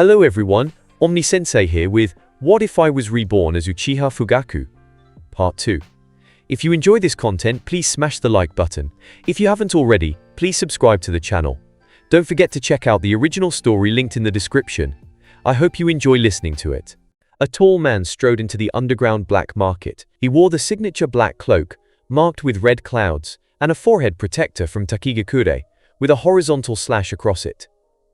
Hello everyone, Omni-sensei here with What If I Was Reborn as Uchiha Fugaku? Part 2. If you enjoy this content, please smash the like button. If you haven't already, please subscribe to the channel. Don't forget to check out the original story linked in the description. I hope you enjoy listening to it. A tall man strode into the underground black market. He wore the signature black cloak, marked with red clouds, and a forehead protector from Takigakure, with a horizontal slash across it.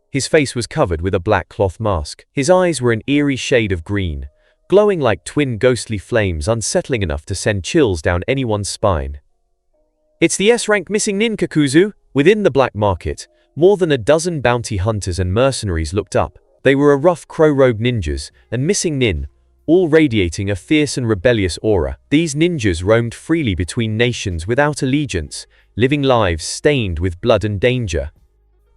His face was covered with a black cloth mask. His eyes were an eerie shade of green, glowing like twin ghostly flames, unsettling enough to send chills down anyone's spine. It's the S-rank missing nin, Kakuzu! Within the black market, more than a dozen bounty hunters and mercenaries looked up. They were a rough crow-robed ninjas and missing nin, all radiating a fierce and rebellious aura. These ninjas roamed freely between nations without allegiance, living lives stained with blood and danger.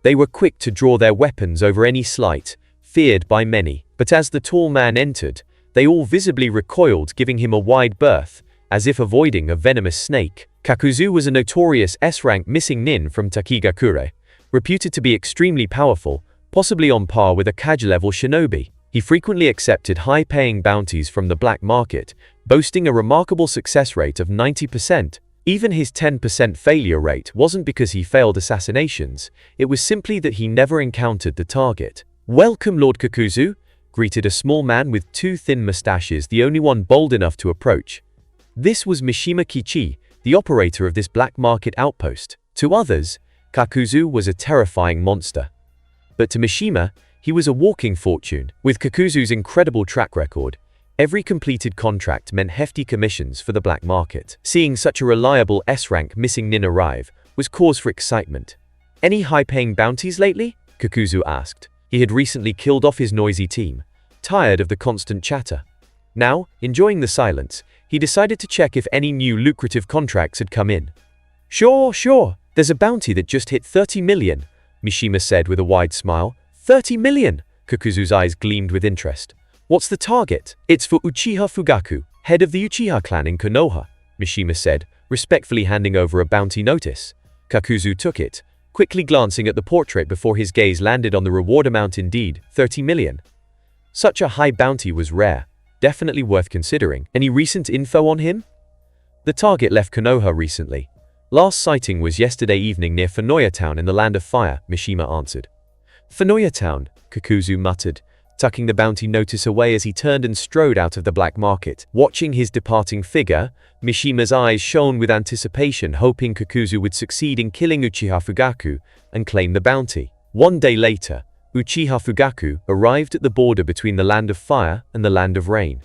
They were quick to draw their weapons over any slight, feared by many. But as the tall man entered, they all visibly recoiled, giving him a wide berth, as if avoiding a venomous snake. Kakuzu was a notorious S-rank missing nin from Takigakure, reputed to be extremely powerful, possibly on par with a Kage-level shinobi. He frequently accepted high-paying bounties from the black market, boasting a remarkable success rate of 90%. Even his 10% failure rate wasn't because he failed assassinations, it was simply that he never encountered the target. "Welcome, Lord Kakuzu," greeted a small man with two thin mustaches, the only one bold enough to approach. This was Mishima Kichi, the operator of this black market outpost. To others, Kakuzu was a terrifying monster. But to Mishima, he was a walking fortune. With Kakuzu's incredible track record, every completed contract meant hefty commissions for the black market. Seeing such a reliable S-rank missing nin arrive was cause for excitement. "Any high-paying bounties lately?" Kakuzu asked. He had recently killed off his noisy team, tired of the constant chatter. Now, enjoying the silence, he decided to check if any new lucrative contracts had come in. Sure. There's a bounty that just hit 30 million, Mishima said with a wide smile. 30 million? Kakuzu's eyes gleamed with interest. "What's the target?" "It's for Uchiha Fugaku, head of the Uchiha clan in Konoha," Mishima said, respectfully handing over a bounty notice. Kakuzu took it, quickly glancing at the portrait before his gaze landed on the reward amount. Indeed, 30 million. Such a high bounty was rare, definitely worth considering. Any recent info on him? "The target left Konoha recently. Last sighting was yesterday evening near Funoya Town in the Land of Fire," Mishima answered. "Funoya Town," Kakuzu muttered, tucking the bounty notice away as he turned and strode out of the black market. Watching his departing figure, Mishima's eyes shone with anticipation, hoping Kakuzu would succeed in killing Uchiha Fugaku and claim the bounty. One day later, Uchiha Fugaku arrived at the border between the Land of Fire and the Land of Rain.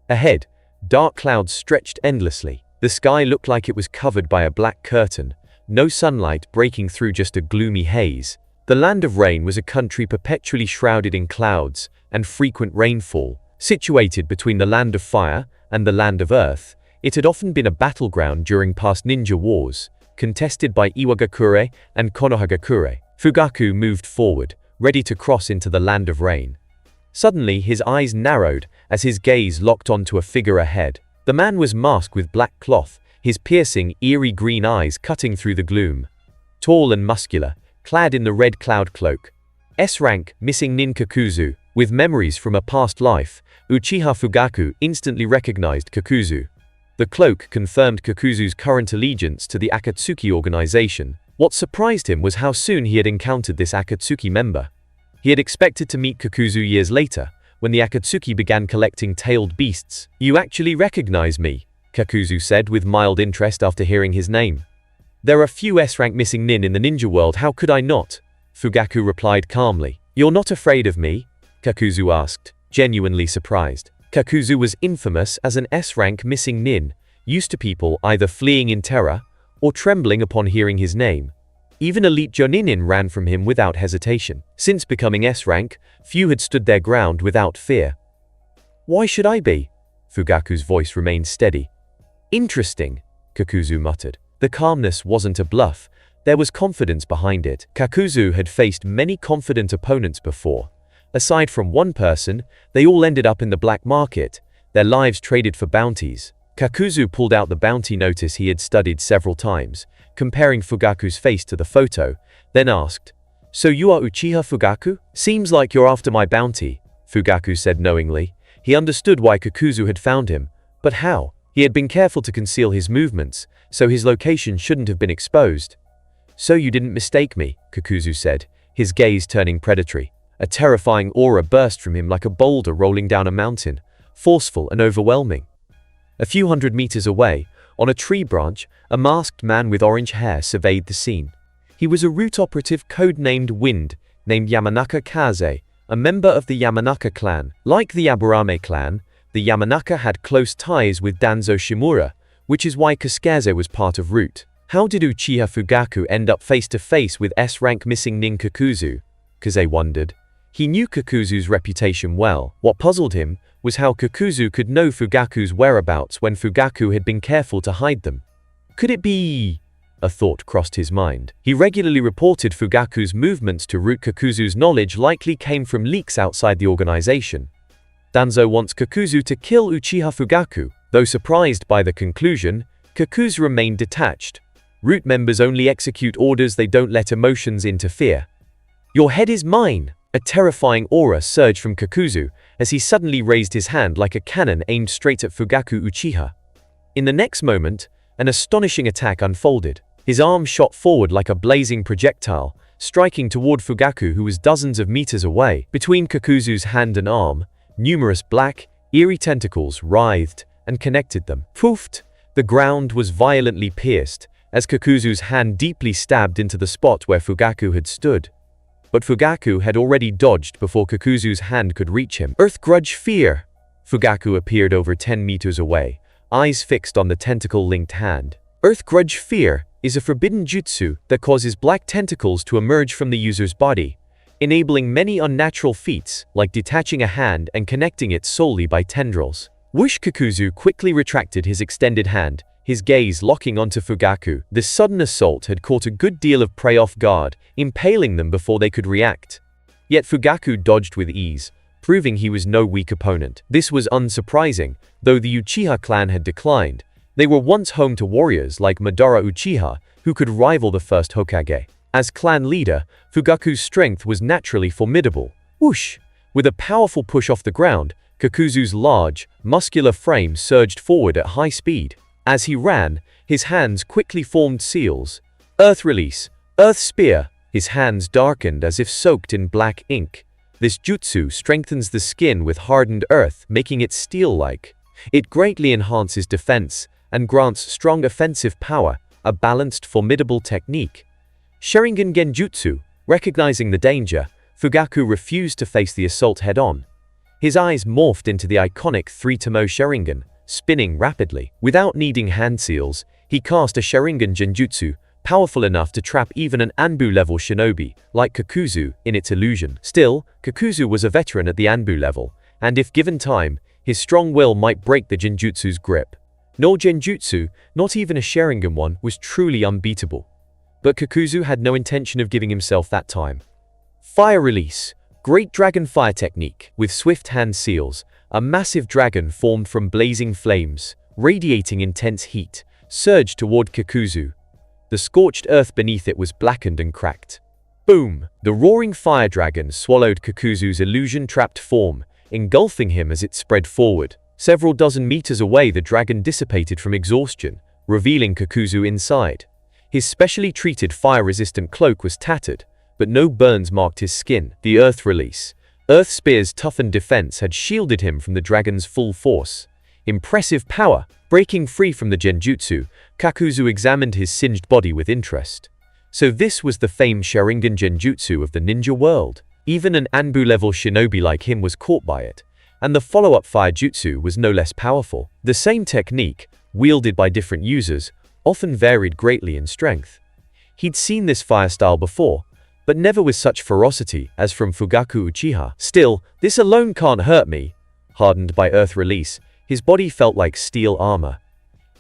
Ahead, dark clouds stretched endlessly. The sky looked like it was covered by a black curtain, no sunlight breaking through, just a gloomy haze. The Land of Rain was a country perpetually shrouded in clouds and frequent rainfall. Situated between the Land of Fire and the Land of Earth, it had often been a battleground during past ninja wars, contested by Iwagakure and Konohagakure. Fugaku moved forward, ready to cross into the Land of Rain. Suddenly, his eyes narrowed as his gaze locked onto a figure ahead. The man was masked with black cloth, his piercing, eerie green eyes cutting through the gloom. Tall and muscular, clad in the red cloud cloak. S-rank missing nin Kakuzu. With memories from a past life, Uchiha Fugaku instantly recognized Kakuzu. The cloak confirmed Kakuzu's current allegiance to the Akatsuki organization. What surprised him was how soon he had encountered this Akatsuki member. He had expected to meet Kakuzu years later, when the Akatsuki began collecting tailed beasts. "You actually recognize me," Kakuzu said with mild interest after hearing his name. "There are few S-rank missing nin in the ninja world, how could I not?" Fugaku replied calmly. "You're not afraid of me?" Kakuzu asked, genuinely surprised. Kakuzu was infamous as an S-rank missing nin, used to people either fleeing in terror or trembling upon hearing his name. Even elite Joninin ran from him without hesitation. Since becoming S-rank, few had stood their ground without fear. "Why should I be?" Fugaku's voice remained steady. "Interesting," Kakuzu muttered. The calmness wasn't a bluff, there was confidence behind it. Kakuzu had faced many confident opponents before. Aside from one person, they all ended up in the black market, their lives traded for bounties. Kakuzu pulled out the bounty notice he had studied several times, comparing Fugaku's face to the photo, then asked, "So you are Uchiha Fugaku? Seems like you're after my bounty," Fugaku said knowingly. He understood why Kakuzu had found him, but how? He had been careful to conceal his movements, so his location shouldn't have been exposed. "So you didn't mistake me," Kakuzu said, his gaze turning predatory. A terrifying aura burst from him like a boulder rolling down a mountain, forceful and overwhelming. A few hundred meters away, on a tree branch, a masked man with orange hair surveyed the scene. He was a root operative codenamed Wind, named Yamanaka Kaze, a member of the Yamanaka clan. Like the Aburame clan, the Yamanaka had close ties with Danzo Shimura, which is why Kasukaze was part of Root. How did Uchiha Fugaku end up face-to-face with S-rank missing Nin Kakuzu? Kaze wondered. He knew Kakuzu's reputation well. What puzzled him was how Kakuzu could know Fugaku's whereabouts when Fugaku had been careful to hide them. Could it be? A thought crossed his mind. He regularly reported Fugaku's movements to Root. Kakuzu's knowledge likely came from leaks outside the organization. Danzo wants Kakuzu to kill Uchiha Fugaku. Though surprised by the conclusion, Kakuzu remained detached. Root members only execute orders, they don't let emotions interfere. "Your head is mine!" A terrifying aura surged from Kakuzu as he suddenly raised his hand like a cannon aimed straight at Fugaku Uchiha. In the next moment, an astonishing attack unfolded. His arm shot forward like a blazing projectile, striking toward Fugaku, who was dozens of meters away. Between Kakuzu's hand and arm, numerous black, eerie tentacles writhed and connected them. Poofed! The ground was violently pierced as Kakuzu's hand deeply stabbed into the spot where Fugaku had stood. But Fugaku had already dodged before Kakuzu's hand could reach him. Earth Grudge Fear! Fugaku appeared over 10 meters away, eyes fixed on the tentacle-linked hand. Earth Grudge Fear is a forbidden jutsu that causes black tentacles to emerge from the user's body, enabling many unnatural feats like detaching a hand and connecting it solely by tendrils. Whoosh! Kakuzu quickly retracted his extended hand, his gaze locking onto Fugaku. This sudden assault had caught a good deal of prey off guard, impaling them before they could react. Yet Fugaku dodged with ease, proving he was no weak opponent. This was unsurprising, though the Uchiha clan had declined. They were once home to warriors like Madara Uchiha, who could rival the first Hokage. As clan leader, Fugaku's strength was naturally formidable. Whoosh! With a powerful push off the ground, Kakuzu's large, muscular frame surged forward at high speed. As he ran, his hands quickly formed seals. Earth Release, Earth Spear. His hands darkened as if soaked in black ink. This jutsu strengthens the skin with hardened earth, making it steel-like. It greatly enhances defense and grants strong offensive power, a balanced, formidable technique. Sharingan Genjutsu. Recognizing the danger, Fugaku refused to face the assault head-on. His eyes morphed into the iconic three-tomo Sharingan, spinning rapidly. Without needing hand seals, he cast a Sharingan Genjutsu, powerful enough to trap even an Anbu-level shinobi, like Kakuzu, in its illusion. Still, Kakuzu was a veteran at the Anbu level, and if given time, his strong will might break the Genjutsu's grip. No Genjutsu, not even a Sharingan one, was truly unbeatable. But Kakuzu had no intention of giving himself that time. Fire Release. Great Dragon Fire Technique. With swift hand seals, a massive dragon formed from blazing flames, radiating intense heat, surged toward Kakuzu. The scorched earth beneath it was blackened and cracked. Boom! The roaring fire dragon swallowed Kakuzu's illusion-trapped form, engulfing him as it spread forward. Several dozen meters away, the dragon dissipated from exhaustion, revealing Kakuzu inside. His specially treated fire-resistant cloak was tattered, but no burns marked his skin. The Earth Release. Earth Spear's toughened defense had shielded him from the dragon's full force. Impressive power! Breaking free from the Genjutsu, Kakuzu examined his singed body with interest. So this was the famed Sharingan Genjutsu of the ninja world. Even an Anbu-level shinobi like him was caught by it, and the follow-up fire jutsu was no less powerful. The same technique, wielded by different users, often varied greatly in strength. He'd seen this fire style before, but never with such ferocity as from Fugaku Uchiha. Still, this alone can't hurt me. Hardened by Earth Release, his body felt like steel armor.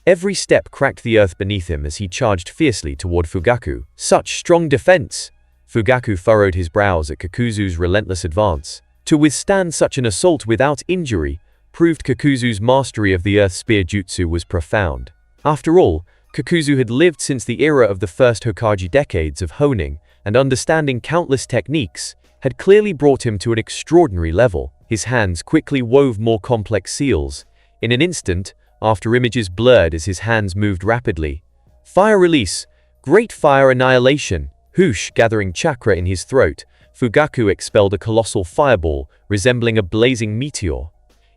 Every step cracked the earth beneath him as he charged fiercely toward Fugaku. Such strong defense! Fugaku furrowed his brows at Kakuzu's relentless advance. To withstand such an assault without injury proved Kakuzu's mastery of the Earth Spear Jutsu was profound. After all, Kakuzu had lived since the era of the first Hokage, decades of honing and understanding countless techniques, had clearly brought him to an extraordinary level. His hands quickly wove more complex seals. In an instant, after images blurred as his hands moved rapidly. Fire release, great fire annihilation. Whoosh, gathering chakra in his throat, Fugaku expelled a colossal fireball, resembling a blazing meteor.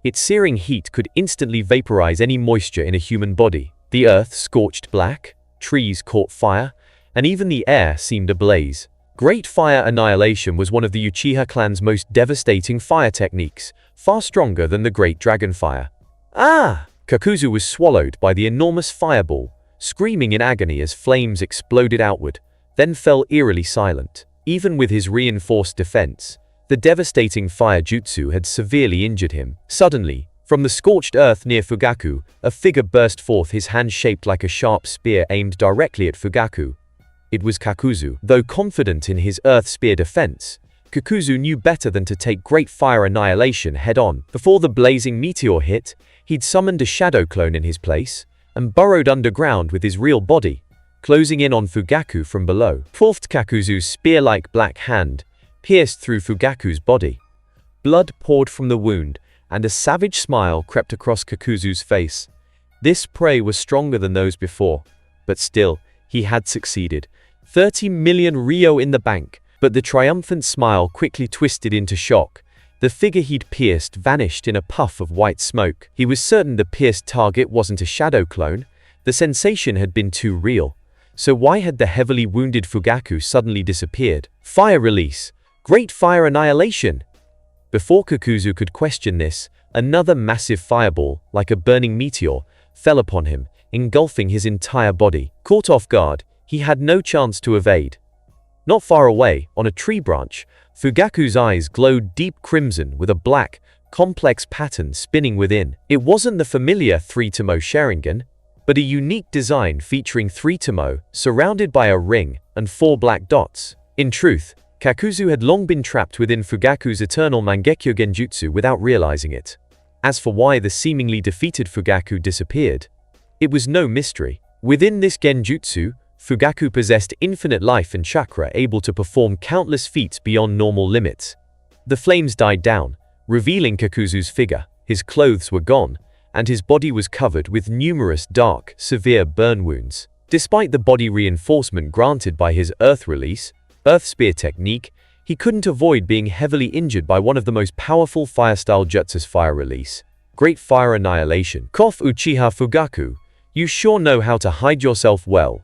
Its searing heat could instantly vaporize any moisture in a human body. The earth scorched black, trees caught fire, and even the air seemed ablaze. Great Fire Annihilation was one of the Uchiha clan's most devastating fire techniques, far stronger than the Great Dragon Fire. Ah! Kakuzu was swallowed by the enormous fireball, screaming in agony as flames exploded outward, then fell eerily silent. Even with his reinforced defense, the devastating fire jutsu had severely injured him. Suddenly, from the scorched earth near Fugaku, a figure burst forth, his hand shaped like a sharp spear aimed directly at Fugaku. It was Kakuzu. Though confident in his earth spear defense, Kakuzu knew better than to take Great Fire Annihilation head-on. Before the blazing meteor hit, he'd summoned a shadow clone in his place, and burrowed underground with his real body, closing in on Fugaku from below. Fourth, Kakuzu's spear-like black hand pierced through Fugaku's body. Blood poured from the wound, and a savage smile crept across Kakuzu's face. This prey was stronger than those before, but still, he had succeeded. 30 million Ryo in the bank, but the triumphant smile quickly twisted into shock. The figure he'd pierced vanished in a puff of white smoke. He was certain the pierced target wasn't a shadow clone. The sensation had been too real. So why had the heavily wounded Fugaku suddenly disappeared? Fire release. Great Fire Annihilation. Before Kakuzu could question this, another massive fireball, like a burning meteor, fell upon him, engulfing his entire body. Caught off guard, he had no chance to evade. Not far away, on a tree branch, Fugaku's eyes glowed deep crimson with a black, complex pattern spinning within. It wasn't the familiar 3-tomo Sharingan, but a unique design featuring 3 tomo, surrounded by a ring and 4 black dots. In truth, Kakuzu had long been trapped within Fugaku's eternal Mangekyo Genjutsu without realizing it. As for why the seemingly defeated Fugaku disappeared, it was no mystery. Within this Genjutsu, Fugaku possessed infinite life and chakra, able to perform countless feats beyond normal limits. The flames died down, revealing Kakuzu's figure. His clothes were gone, and his body was covered with numerous dark, severe burn wounds. Despite the body reinforcement granted by his Earth Release, Earth Spear technique, he couldn't avoid being heavily injured by one of the most powerful fire-style jutsus. Fire Release, Great Fire Annihilation. Kof Uchiha Fugaku, you sure know how to hide yourself well.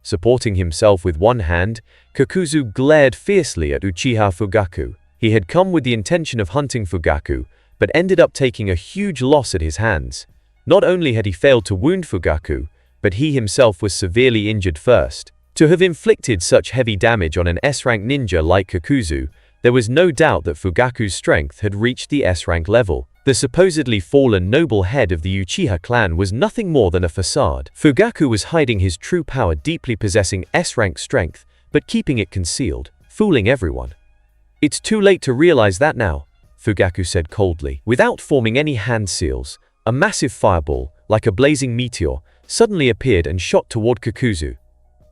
Supporting himself with one hand, Kakuzu glared fiercely at Uchiha Fugaku. He had come with the intention of hunting Fugaku, but ended up taking a huge loss at his hands. Not only had he failed to wound Fugaku, but he himself was severely injured first. To have inflicted such heavy damage on an S-rank ninja like Kakuzu, there was no doubt that Fugaku's strength had reached the S-rank level. The supposedly fallen noble head of the Uchiha clan was nothing more than a facade. Fugaku was hiding his true power, deeply possessing S-rank strength, but keeping it concealed, fooling everyone. It's too late to realize that now, Fugaku said coldly. Without forming any hand seals, a massive fireball, like a blazing meteor, suddenly appeared and shot toward Kakuzu.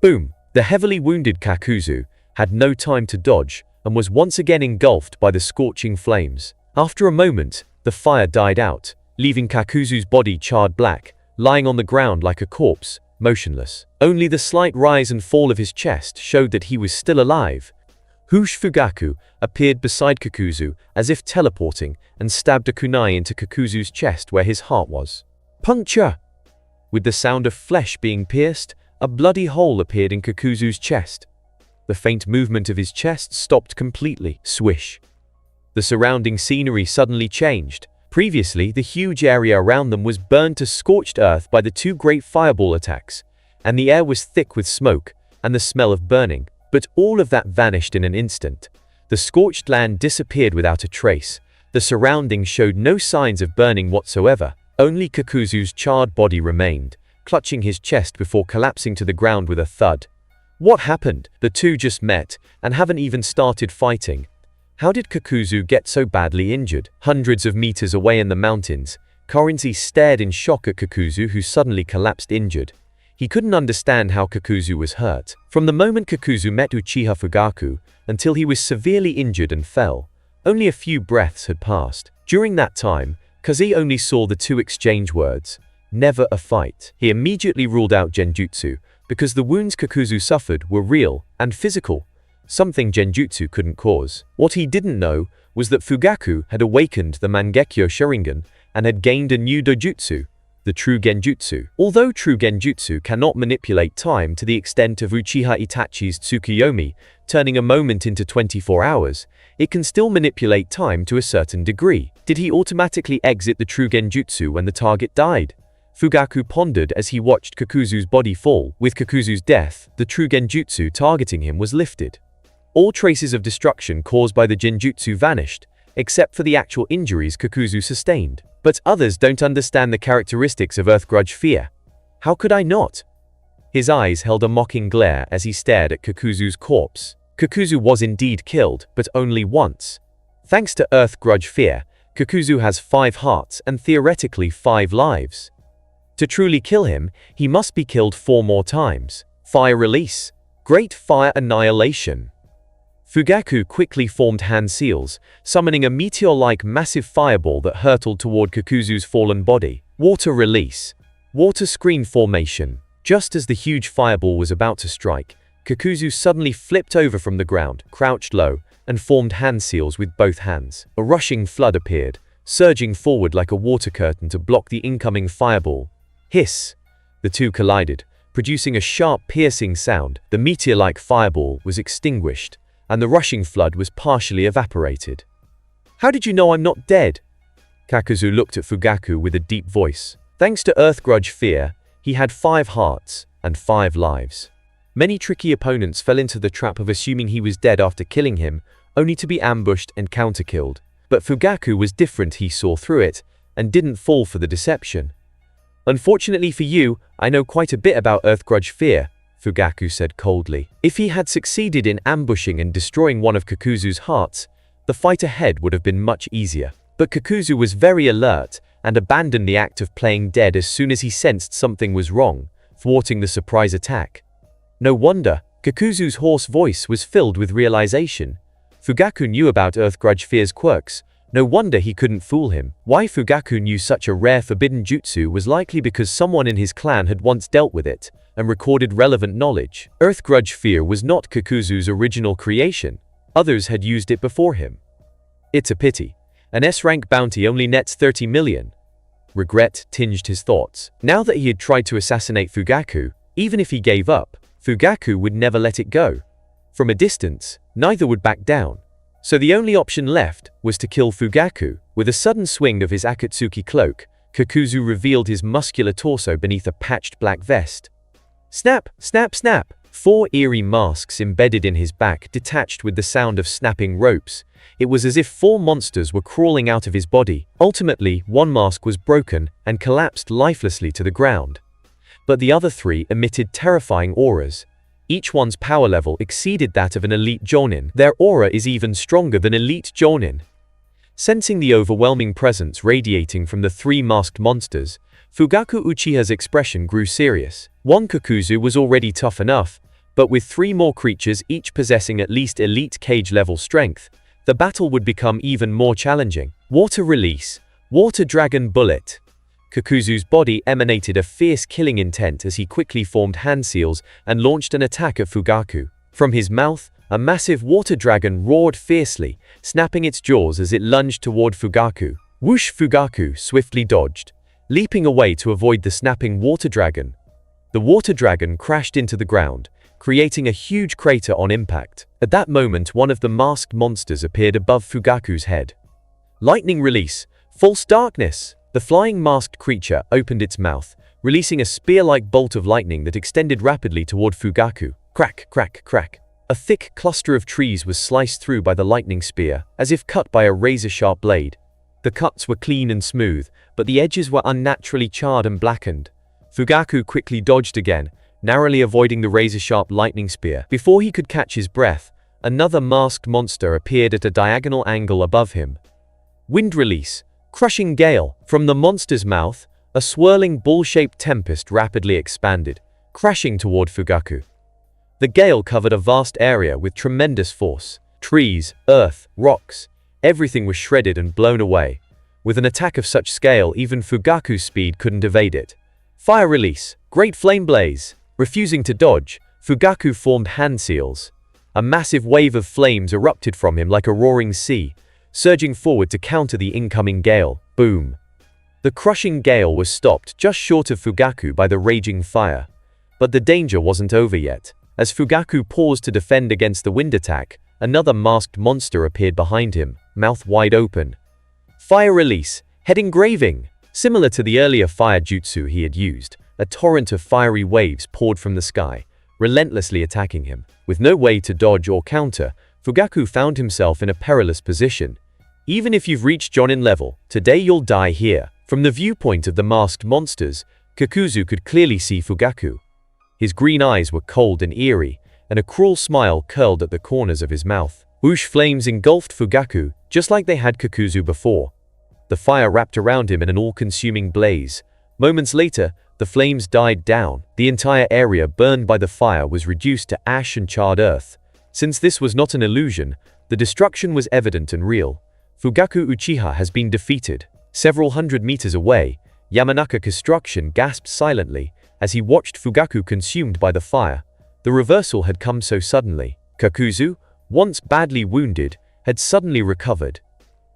Boom! The heavily wounded Kakuzu had no time to dodge and was once again engulfed by the scorching flames. After a moment, the fire died out, leaving Kakuzu's body charred black, lying on the ground like a corpse, motionless. Only the slight rise and fall of his chest showed that he was still alive. Whoosh! Fugaku appeared beside Kakuzu as if teleporting and stabbed a kunai into Kakuzu's chest where his heart was. Puncture! With the sound of flesh being pierced, a bloody hole appeared in Kakuzu's chest. The faint movement of his chest stopped completely. Swish! The surrounding scenery suddenly changed. Previously, the huge area around them was burned to scorched earth by the 2 great fireball attacks, and the air was thick with smoke and the smell of burning. But all of that vanished in an instant. The scorched land disappeared without a trace. The surroundings showed no signs of burning whatsoever. Only Kakuzu's charred body remained, clutching his chest before collapsing to the ground with a thud. What happened? The two just met and haven't even started fighting. How did Kakuzu get so badly injured? Hundreds of meters away in the mountains, Korinzi stared in shock at Kakuzu, who suddenly collapsed injured. He couldn't understand how Kakuzu was hurt. From the moment Kakuzu met Uchiha Fugaku until he was severely injured and fell, only a few breaths had passed. During that time, Kazi only saw the two exchange words, "Never a fight." He immediately ruled out genjutsu, because the wounds Kakuzu suffered were real and physical, something genjutsu couldn't cause. What he didn't know was that Fugaku had awakened the Mangekyo Sharingan and had gained a new dojutsu, the true genjutsu. Although true genjutsu cannot manipulate time to the extent of Uchiha Itachi's Tsukuyomi, turning a moment into 24 hours, it can still manipulate time to a certain degree. Did he automatically exit the true genjutsu when the target died? Fugaku pondered as he watched Kakuzu's body fall. With Kakuzu's death, the true genjutsu targeting him was lifted. All traces of destruction caused by the genjutsu vanished, except for the actual injuries Kakuzu sustained. But others don't understand the characteristics of Earth Grudge Fear. How could I not? His eyes held a mocking glare as he stared at Kakuzu's corpse. Kakuzu was indeed killed, but only once. Thanks to Earth Grudge Fear, Kakuzu has 5 hearts and theoretically 5 lives. To truly kill him, he must be killed 4 more times. Fire release. Great fire annihilation. Fugaku quickly formed hand seals, summoning a meteor-like massive fireball that hurtled toward Kakuzu's fallen body. Water release. Water screen formation. Just as the huge fireball was about to strike, Kakuzu suddenly flipped over from the ground, crouched low, and formed hand seals with both hands. A rushing flood appeared, surging forward like a water curtain to block the incoming fireball. Hiss! The two collided, producing a sharp, piercing sound. The meteor-like fireball was extinguished, and the rushing flood was partially evaporated. "How did you know I'm not dead?" Kakuzu looked at Fugaku with a deep voice. Thanks to Earth Grudge Fear, he had 5 hearts and 5 lives. Many tricky opponents fell into the trap of assuming he was dead after killing him, only to be ambushed and counter-killed. But Fugaku was different. He saw through it, and didn't fall for the deception. "Unfortunately for you, I know quite a bit about Earth Grudge Fear," Fugaku said coldly. If he had succeeded in ambushing and destroying one of Kakuzu's hearts, the fight ahead would have been much easier. But Kakuzu was very alert and abandoned the act of playing dead as soon as he sensed something was wrong, thwarting the surprise attack. No wonder, Kakuzu's hoarse voice was filled with realization. Fugaku knew about Earth Grudge Fear's quirks. No wonder he couldn't fool him. Why Fugaku knew such a rare forbidden jutsu was likely because someone in his clan had once dealt with it and recorded relevant knowledge. Earth Grudge Fear was not Kakuzu's original creation. Others had used it before him. It's a pity. An S-rank bounty only nets 30 million. Regret tinged his thoughts. Now that he had tried to assassinate Fugaku, even if he gave up, Fugaku would never let it go. From a distance, neither would back down. So the only option left was to kill Fugaku. With a sudden swing of his Akatsuki cloak, Kakuzu revealed his muscular torso beneath a patched black vest. Snap, snap, snap! 4 eerie masks embedded in his back detached with the sound of snapping ropes. It was as if 4 monsters were crawling out of his body. Ultimately, one mask was broken and collapsed lifelessly to the ground. But the other 3 emitted terrifying auras. Each one's power level exceeded that of an elite Jonin. Their aura is even stronger than elite Jonin. Sensing the overwhelming presence radiating from the 3 masked monsters, Fugaku Uchiha's expression grew serious. One Kakuzu was already tough enough, but with 3 more creatures each possessing at least elite cage-level strength, the battle would become even more challenging. Water release. Water Dragon Bullet. Kakuzu's body emanated a fierce killing intent as he quickly formed hand seals and launched an attack at Fugaku. From his mouth, a massive water dragon roared fiercely, snapping its jaws as it lunged toward Fugaku. Whoosh! Fugaku swiftly dodged, leaping away to avoid the snapping water dragon. The water dragon crashed into the ground, creating a huge crater on impact. At that moment, one of the masked monsters appeared above Fugaku's head. Lightning release. False darkness. The flying masked creature opened its mouth, releasing a spear-like bolt of lightning that extended rapidly toward Fugaku. Crack, crack, crack. A thick cluster of trees was sliced through by the lightning spear, as if cut by a razor-sharp blade. The cuts were clean and smooth, but the edges were unnaturally charred and blackened. Fugaku quickly dodged again, narrowly avoiding the razor-sharp lightning spear. Before he could catch his breath, another masked monster appeared at a diagonal angle above him. Wind release. Crushing gale. From the monster's mouth, a swirling ball-shaped tempest rapidly expanded, crashing toward Fugaku. The gale covered a vast area with tremendous force. Trees, earth, rocks, everything was shredded and blown away. With an attack of such scale, even Fugaku's speed couldn't evade it. Fire release, great flame blaze. Refusing to dodge, Fugaku formed hand seals. A massive wave of flames erupted from him like a roaring sea, surging forward to counter the incoming gale. Boom! The crushing gale was stopped just short of Fugaku by the raging fire. But the danger wasn't over yet. As Fugaku paused to defend against the wind attack, another masked monster appeared behind him, mouth wide open. Fire release, head engraving. Similar to the earlier fire jutsu he had used, a torrent of fiery waves poured from the sky, relentlessly attacking him. With no way to dodge or counter, Fugaku found himself in a perilous position. Even if you've reached Jonin level, today you'll die here. From the viewpoint of the masked monsters, Kakuzu could clearly see Fugaku. His green eyes were cold and eerie, and a cruel smile curled at the corners of his mouth. Whoosh flames engulfed Fugaku, just like they had Kakuzu before. The fire wrapped around him in an all-consuming blaze. Moments later, the flames died down. The entire area burned by the fire was reduced to ash and charred earth. Since this was not an illusion, the destruction was evident and real. Fugaku Uchiha has been defeated. Several hundred meters away, Yamanaka Construction gasped silently as he watched Fugaku consumed by the fire. The reversal had come so suddenly. Kakuzu, once badly wounded, had suddenly recovered.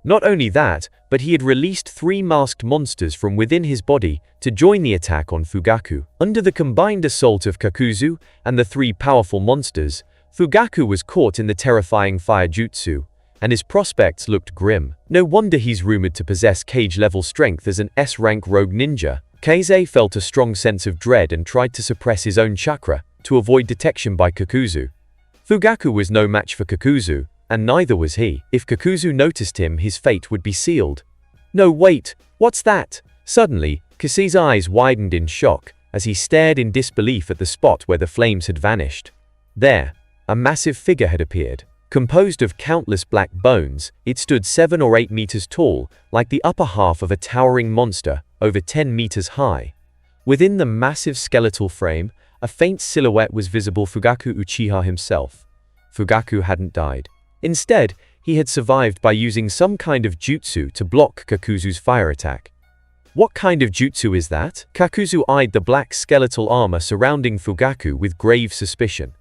Not only that, but he had released 3 masked monsters from within his body to join the attack on Fugaku. Under the combined assault of Kakuzu and the 3 powerful monsters, Fugaku was caught in the terrifying fire jutsu, and his prospects looked grim. No wonder he's rumored to possess cage-level strength as an S-rank rogue ninja. Keize felt a strong sense of dread and tried to suppress his own chakra to avoid detection by Kakuzu. Fugaku was no match for Kakuzu, and neither was he. If Kakuzu noticed him, his fate would be sealed. No, wait, what's that? Suddenly, Keize's eyes widened in shock as he stared in disbelief at the spot where the flames had vanished. There, a massive figure had appeared. Composed of countless black bones, it stood 7 or 8 meters tall, like the upper half of a towering monster, over 10 meters high. Within the massive skeletal frame, a faint silhouette was visible: Fugaku Uchiha himself. Fugaku hadn't died. Instead, he had survived by using some kind of jutsu to block Kakuzu's fire attack. What kind of jutsu is that? Kakuzu eyed the black skeletal armor surrounding Fugaku with grave suspicion.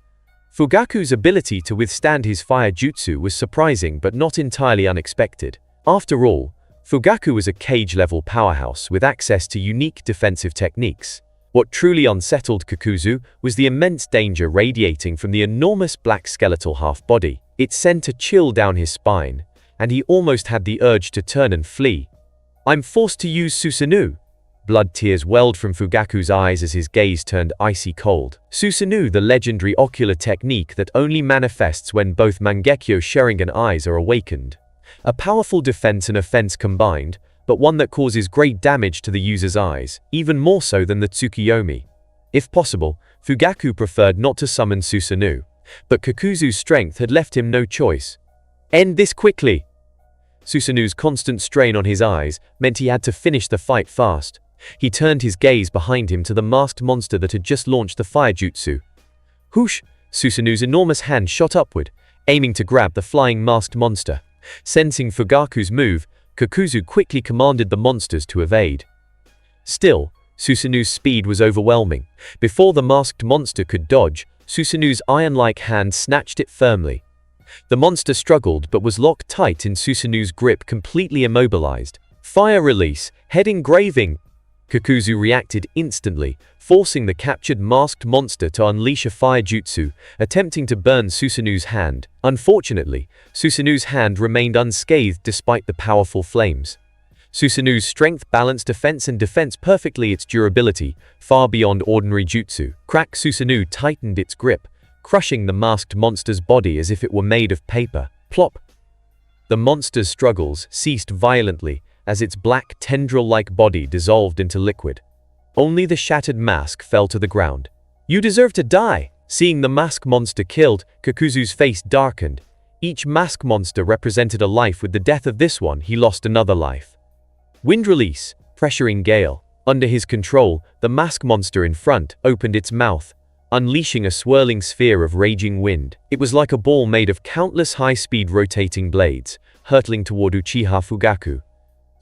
Fugaku's ability to withstand his fire jutsu was surprising but not entirely unexpected. After all, Fugaku was a cage-level powerhouse with access to unique defensive techniques. What truly unsettled Kakuzu was the immense danger radiating from the enormous black skeletal half-body. It sent a chill down his spine, and he almost had the urge to turn and flee. "I'm forced to use Susanoo." Blood tears welled from Fugaku's eyes as his gaze turned icy cold. Susanoo, the legendary ocular technique that only manifests when both Mangekyo Sharingan eyes are awakened. A powerful defense and offense combined, but one that causes great damage to the user's eyes, even more so than the Tsukiyomi. If possible, Fugaku preferred not to summon Susanoo, but Kakuzu's strength had left him no choice. "End this quickly!" Susanoo's constant strain on his eyes meant he had to finish the fight fast. He turned his gaze behind him to the masked monster that had just launched the fire jutsu. Whoosh! Susanoo's enormous hand shot upward, aiming to grab the flying masked monster. Sensing Fugaku's move, Kakuzu quickly commanded the monsters to evade. Still, Susanoo's speed was overwhelming. Before the masked monster could dodge, Susanoo's iron-like hand snatched it firmly. The monster struggled but was locked tight in Susanoo's grip, completely immobilized. Fire release, head engraving. Kakuzu reacted instantly, forcing the captured masked monster to unleash a fire jutsu, attempting to burn Susanoo's hand. Unfortunately, Susanoo's hand remained unscathed despite the powerful flames. Susanoo's strength balanced defense and defense perfectly, its durability, far beyond ordinary jutsu. Crack! Susanoo tightened its grip, crushing the masked monster's body as if it were made of paper. Plop! The monster's struggles ceased violently as its black tendril-like body dissolved into liquid. Only the shattered mask fell to the ground. "You deserve to die!" Seeing the mask monster killed, Kakuzu's face darkened. Each mask monster represented a life. With the death of this one, he lost another life. Wind release, pressuring gale. Under his control, the mask monster in front opened its mouth, unleashing a swirling sphere of raging wind. It was like a ball made of countless high-speed rotating blades, hurtling toward Uchiha Fugaku.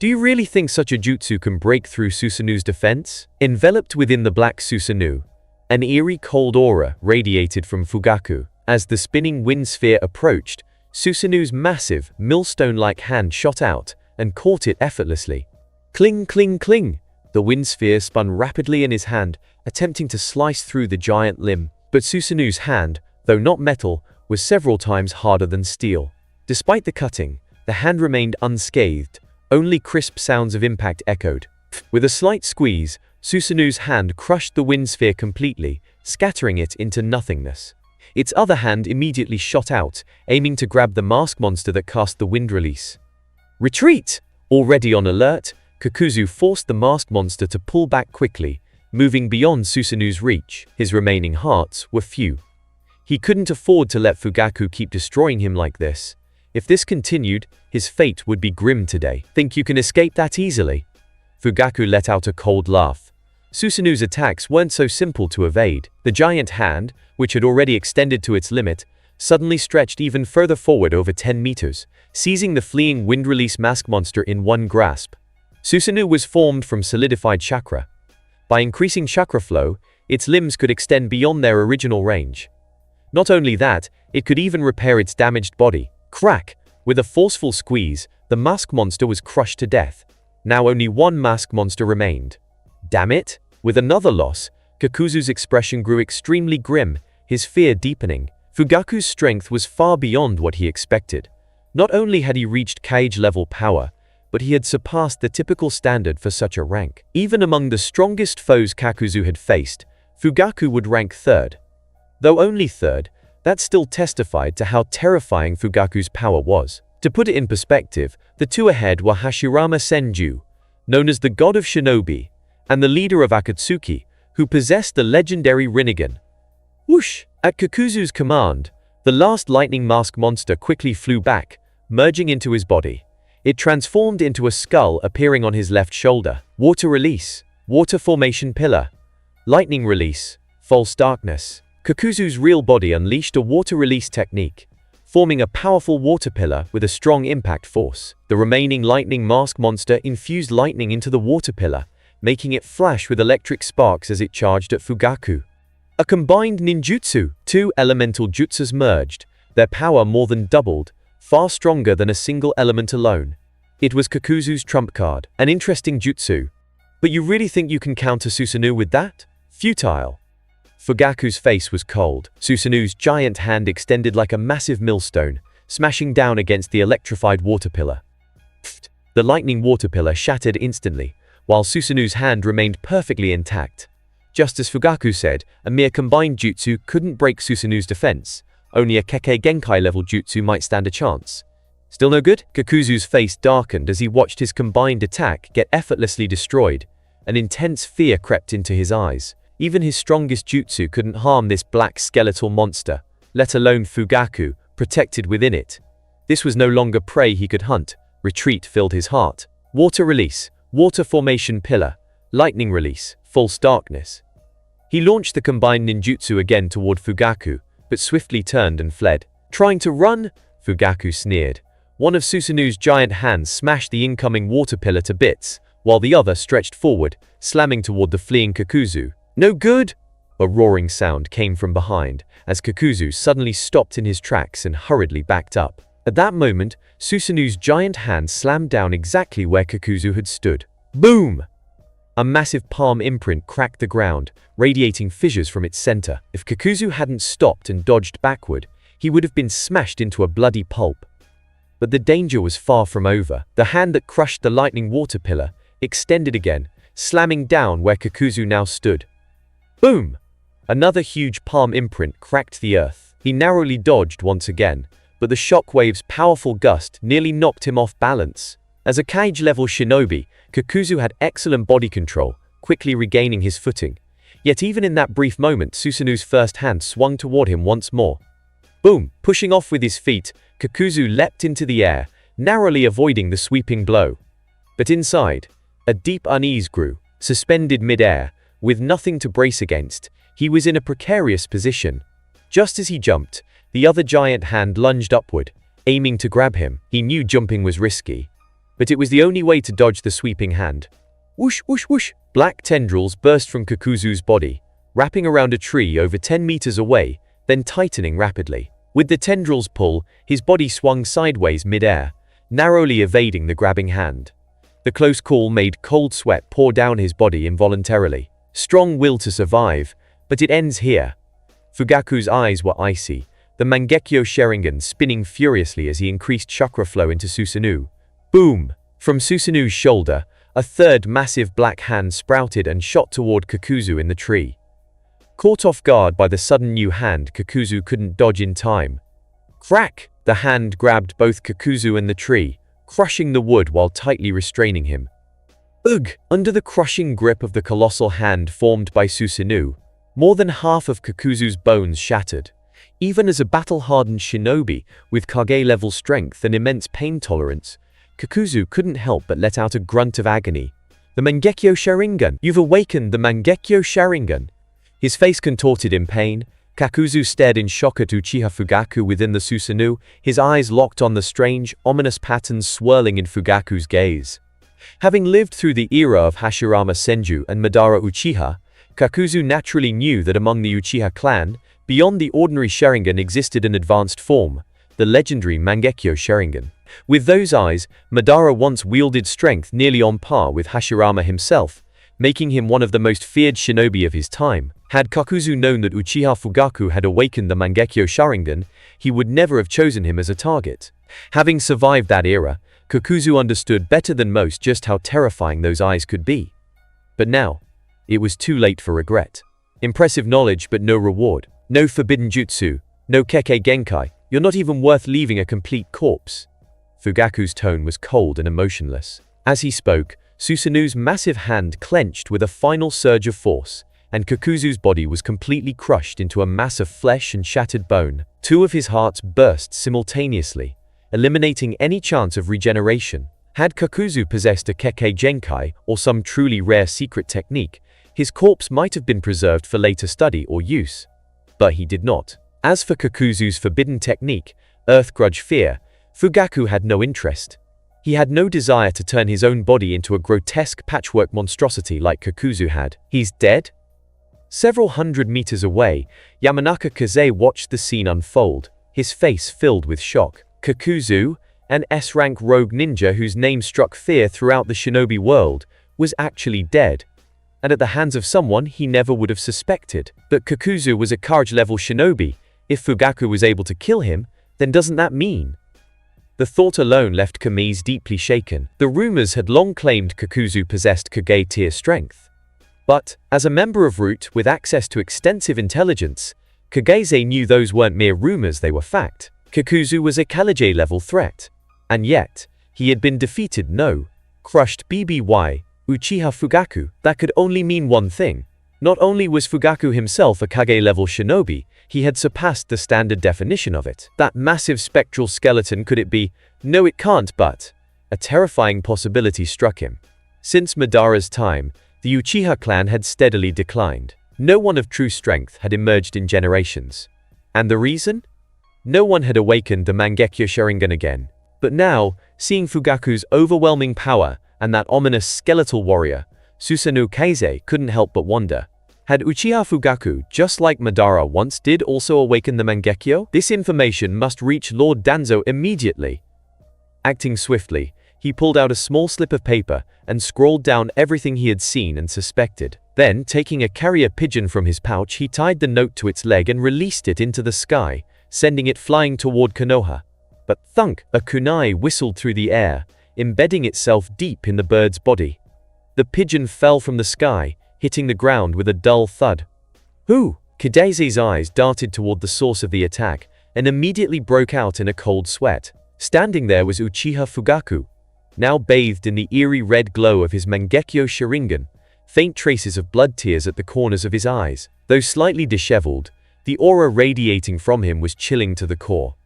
Do you really think such a jutsu can break through Susanu's defense? Enveloped within the black Susanu, an eerie cold aura radiated from Fugaku. As the spinning wind sphere approached, Susanu's massive, millstone-like hand shot out and caught it effortlessly. Cling, cling, cling! The wind sphere spun rapidly in his hand, attempting to slice through the giant limb. But Susanu's hand, though not metal, was several times harder than steel. Despite the cutting, the hand remained unscathed. Only crisp sounds of impact echoed. With a slight squeeze, Susanu's hand crushed the wind sphere completely, scattering it into nothingness. Its other hand immediately shot out, aiming to grab the mask monster that cast the wind release. Retreat! Already on alert, Kakuzu forced the masked monster to pull back quickly, moving beyond Susanu's reach. His remaining hearts were few. He couldn't afford to let Fugaku keep destroying him like this. If this continued, his fate would be grim today. Think you can escape that easily? Fugaku let out a cold laugh. Susanu's attacks weren't so simple to evade. The giant hand, which had already extended to its limit, suddenly stretched even further forward over 10 meters, seizing the fleeing wind-release mask monster in one grasp. Susanu was formed from solidified chakra. By increasing chakra flow, its limbs could extend beyond their original range. Not only that, it could even repair its damaged body. Crack! With a forceful squeeze, the mask monster was crushed to death. Now only one mask monster remained. Damn it! With another loss, Kakuzu's expression grew extremely grim, his fear deepening. Fugaku's strength was far beyond what he expected. Not only had he reached Kage-level power, but he had surpassed the typical standard for such a rank. Even among the strongest foes Kakuzu had faced, Fugaku would rank third. Though only third, that still testified to how terrifying Fugaku's power was. To put it in perspective, the two ahead were Hashirama Senju, known as the god of shinobi, and the leader of Akatsuki, who possessed the legendary Rinnegan. Whoosh! At Kakuzu's command, the last lightning mask monster quickly flew back, merging into his body. It transformed into a skull appearing on his left shoulder. Water release, water formation pillar. Lightning release, false darkness. Kakuzu's real body unleashed a water release technique, forming a powerful water pillar with a strong impact force. The remaining lightning mask monster infused lightning into the water pillar, making it flash with electric sparks as it charged at Fugaku. A combined ninjutsu. Two elemental jutsus merged, their power more than doubled, far stronger than a single element alone. It was Kakuzu's trump card, an interesting jutsu. But you really think you can counter Susanu with that? Futile. Fugaku's face was cold. Susanu's giant hand extended like a massive millstone, smashing down against the electrified water pillar. Pfft! The lightning water pillar shattered instantly, while Susanu's hand remained perfectly intact. Just as Fugaku said, a mere combined jutsu couldn't break Susanu's defense. Only a Kekkei Genkai level jutsu might stand a chance. Still no good? Kakuzu's face darkened as he watched his combined attack get effortlessly destroyed. An intense fear crept into his eyes. Even his strongest jutsu couldn't harm this black skeletal monster, let alone Fugaku, protected within it. This was no longer prey he could hunt. Retreat filled his heart. Water release, water formation pillar, lightning release, false darkness. He launched the combined ninjutsu again toward Fugaku, but swiftly turned and fled. Trying to run? Fugaku sneered. One of Susanu's giant hands smashed the incoming water pillar to bits, while the other stretched forward, slamming toward the fleeing Kakuzu. No good! A roaring sound came from behind, as Kakuzu suddenly stopped in his tracks and hurriedly backed up. At that moment, Susanu's giant hand slammed down exactly where Kakuzu had stood. Boom! A massive palm imprint cracked the ground, radiating fissures from its center. If Kakuzu hadn't stopped and dodged backward, he would have been smashed into a bloody pulp. But the danger was far from over. The hand that crushed the lightning water pillar extended again, slamming down where Kakuzu now stood. Boom! Another huge palm imprint cracked the earth. He narrowly dodged once again, but the shockwave's powerful gust nearly knocked him off balance. As a Kage-level shinobi, Kakuzu had excellent body control, quickly regaining his footing. Yet even in that brief moment, Susanu's first hand swung toward him once more. Boom! Pushing off with his feet, Kakuzu leapt into the air, narrowly avoiding the sweeping blow. But inside, a deep unease grew. Suspended mid-air, with nothing to brace against, he was in a precarious position. Just as he jumped, the other giant hand lunged upward, aiming to grab him. He knew jumping was risky, but it was the only way to dodge the sweeping hand. Whoosh, whoosh, whoosh! Black tendrils burst from Kakuzu's body, wrapping around a tree over 10 meters away, then tightening rapidly. With the tendrils' pull, his body swung sideways mid-air, narrowly evading the grabbing hand. The close call made cold sweat pour down his body involuntarily. Strong will to survive, but it ends here. Fugaku's eyes were icy, the Mangekyo Sharingan spinning furiously as he increased chakra flow into Susanoo. Boom! From Susanoo's shoulder, a third massive black hand sprouted and shot toward Kakuzu in the tree. Caught off guard by the sudden new hand, Kakuzu couldn't dodge in time. Crack! The hand grabbed both Kakuzu and the tree, crushing the wood while tightly restraining him. Ugh! Under the crushing grip of the colossal hand formed by Susanoo, more than half of Kakuzu's bones shattered. Even as a battle-hardened shinobi with Kage-level strength and immense pain tolerance, Kakuzu couldn't help but let out a grunt of agony. The Mangekyo Sharingan! You've awakened the Mangekyo Sharingan! His face contorted in pain, Kakuzu stared in shock at Uchiha Fugaku within the Susanoo, his eyes locked on the strange, ominous patterns swirling in Fugaku's gaze. Having lived through the era of Hashirama Senju and Madara Uchiha, Kakuzu naturally knew that among the Uchiha clan, beyond the ordinary Sharingan existed an advanced form, the legendary Mangekyo Sharingan. With those eyes, Madara once wielded strength nearly on par with Hashirama himself, making him one of the most feared shinobi of his time. Had Kakuzu known that Uchiha Fugaku had awakened the Mangekyo Sharingan, he would never have chosen him as a target. Having survived that era, Kakuzu understood better than most just how terrifying those eyes could be. But now, it was too late for regret. Impressive knowledge but no reward. No forbidden jutsu, no Kekkei Genkai, you're not even worth leaving a complete corpse. Fugaku's tone was cold and emotionless. As he spoke, Susanoo's massive hand clenched with a final surge of force, and Kakuzu's body was completely crushed into a mass of flesh and shattered bone. Two of his hearts burst simultaneously, eliminating any chance of regeneration. Had Kakuzu possessed a Kekkei Genkai or some truly rare secret technique, his corpse might have been preserved for later study or use. But he did not. As for Kakuzu's forbidden technique, Earth Grudge Fear, Fugaku had no interest. He had no desire to turn his own body into a grotesque patchwork monstrosity like Kakuzu had. He's dead? Several hundred meters away, Yamanaka Kaze watched the scene unfold, his face filled with shock. Kakuzu, an S-rank rogue ninja whose name struck fear throughout the shinobi world, was actually dead, and at the hands of someone he never would have suspected. But Kakuzu was a Kage-level shinobi. If Fugaku was able to kill him, then doesn't that mean? The thought alone left Kamiz deeply shaken. The rumors had long claimed Kakuzu possessed Kage-tier strength. But, as a member of Root with access to extensive intelligence, Kageze knew those weren't mere rumors, they were fact. Kakuzu was a Kage-level threat. And yet, he had been defeated crushed BBY, Uchiha Fugaku. That could only mean one thing. Not only was Fugaku himself a Kage-level shinobi, he had surpassed the standard definition of it. That massive spectral skeleton, could it be? No, it can't, but a terrifying possibility struck him. Since Madara's time, the Uchiha clan had steadily declined. No one of true strength had emerged in generations. And the reason? No one had awakened the Mangekyo Sharingan again. But now, seeing Fugaku's overwhelming power and that ominous skeletal warrior, Susanoo Kaze couldn't help but wonder. Had Uchiha Fugaku, just like Madara once did, also awaken the Mangekyo? This information must reach Lord Danzo immediately. Acting swiftly, he pulled out a small slip of paper and scrawled down everything he had seen and suspected. Then, taking a carrier pigeon from his pouch, he tied the note to its leg and released it into the sky, sending it flying toward Konoha. But thunk! A kunai whistled through the air, embedding itself deep in the bird's body. The pigeon fell from the sky, hitting the ground with a dull thud. Who? Kadese's eyes darted toward the source of the attack, and immediately broke out in a cold sweat. Standing there was Uchiha Fugaku, now bathed in the eerie red glow of his Mangekyo Sharingan, faint traces of blood tears at the corners of his eyes. Though slightly disheveled, the aura radiating from him was chilling to the core.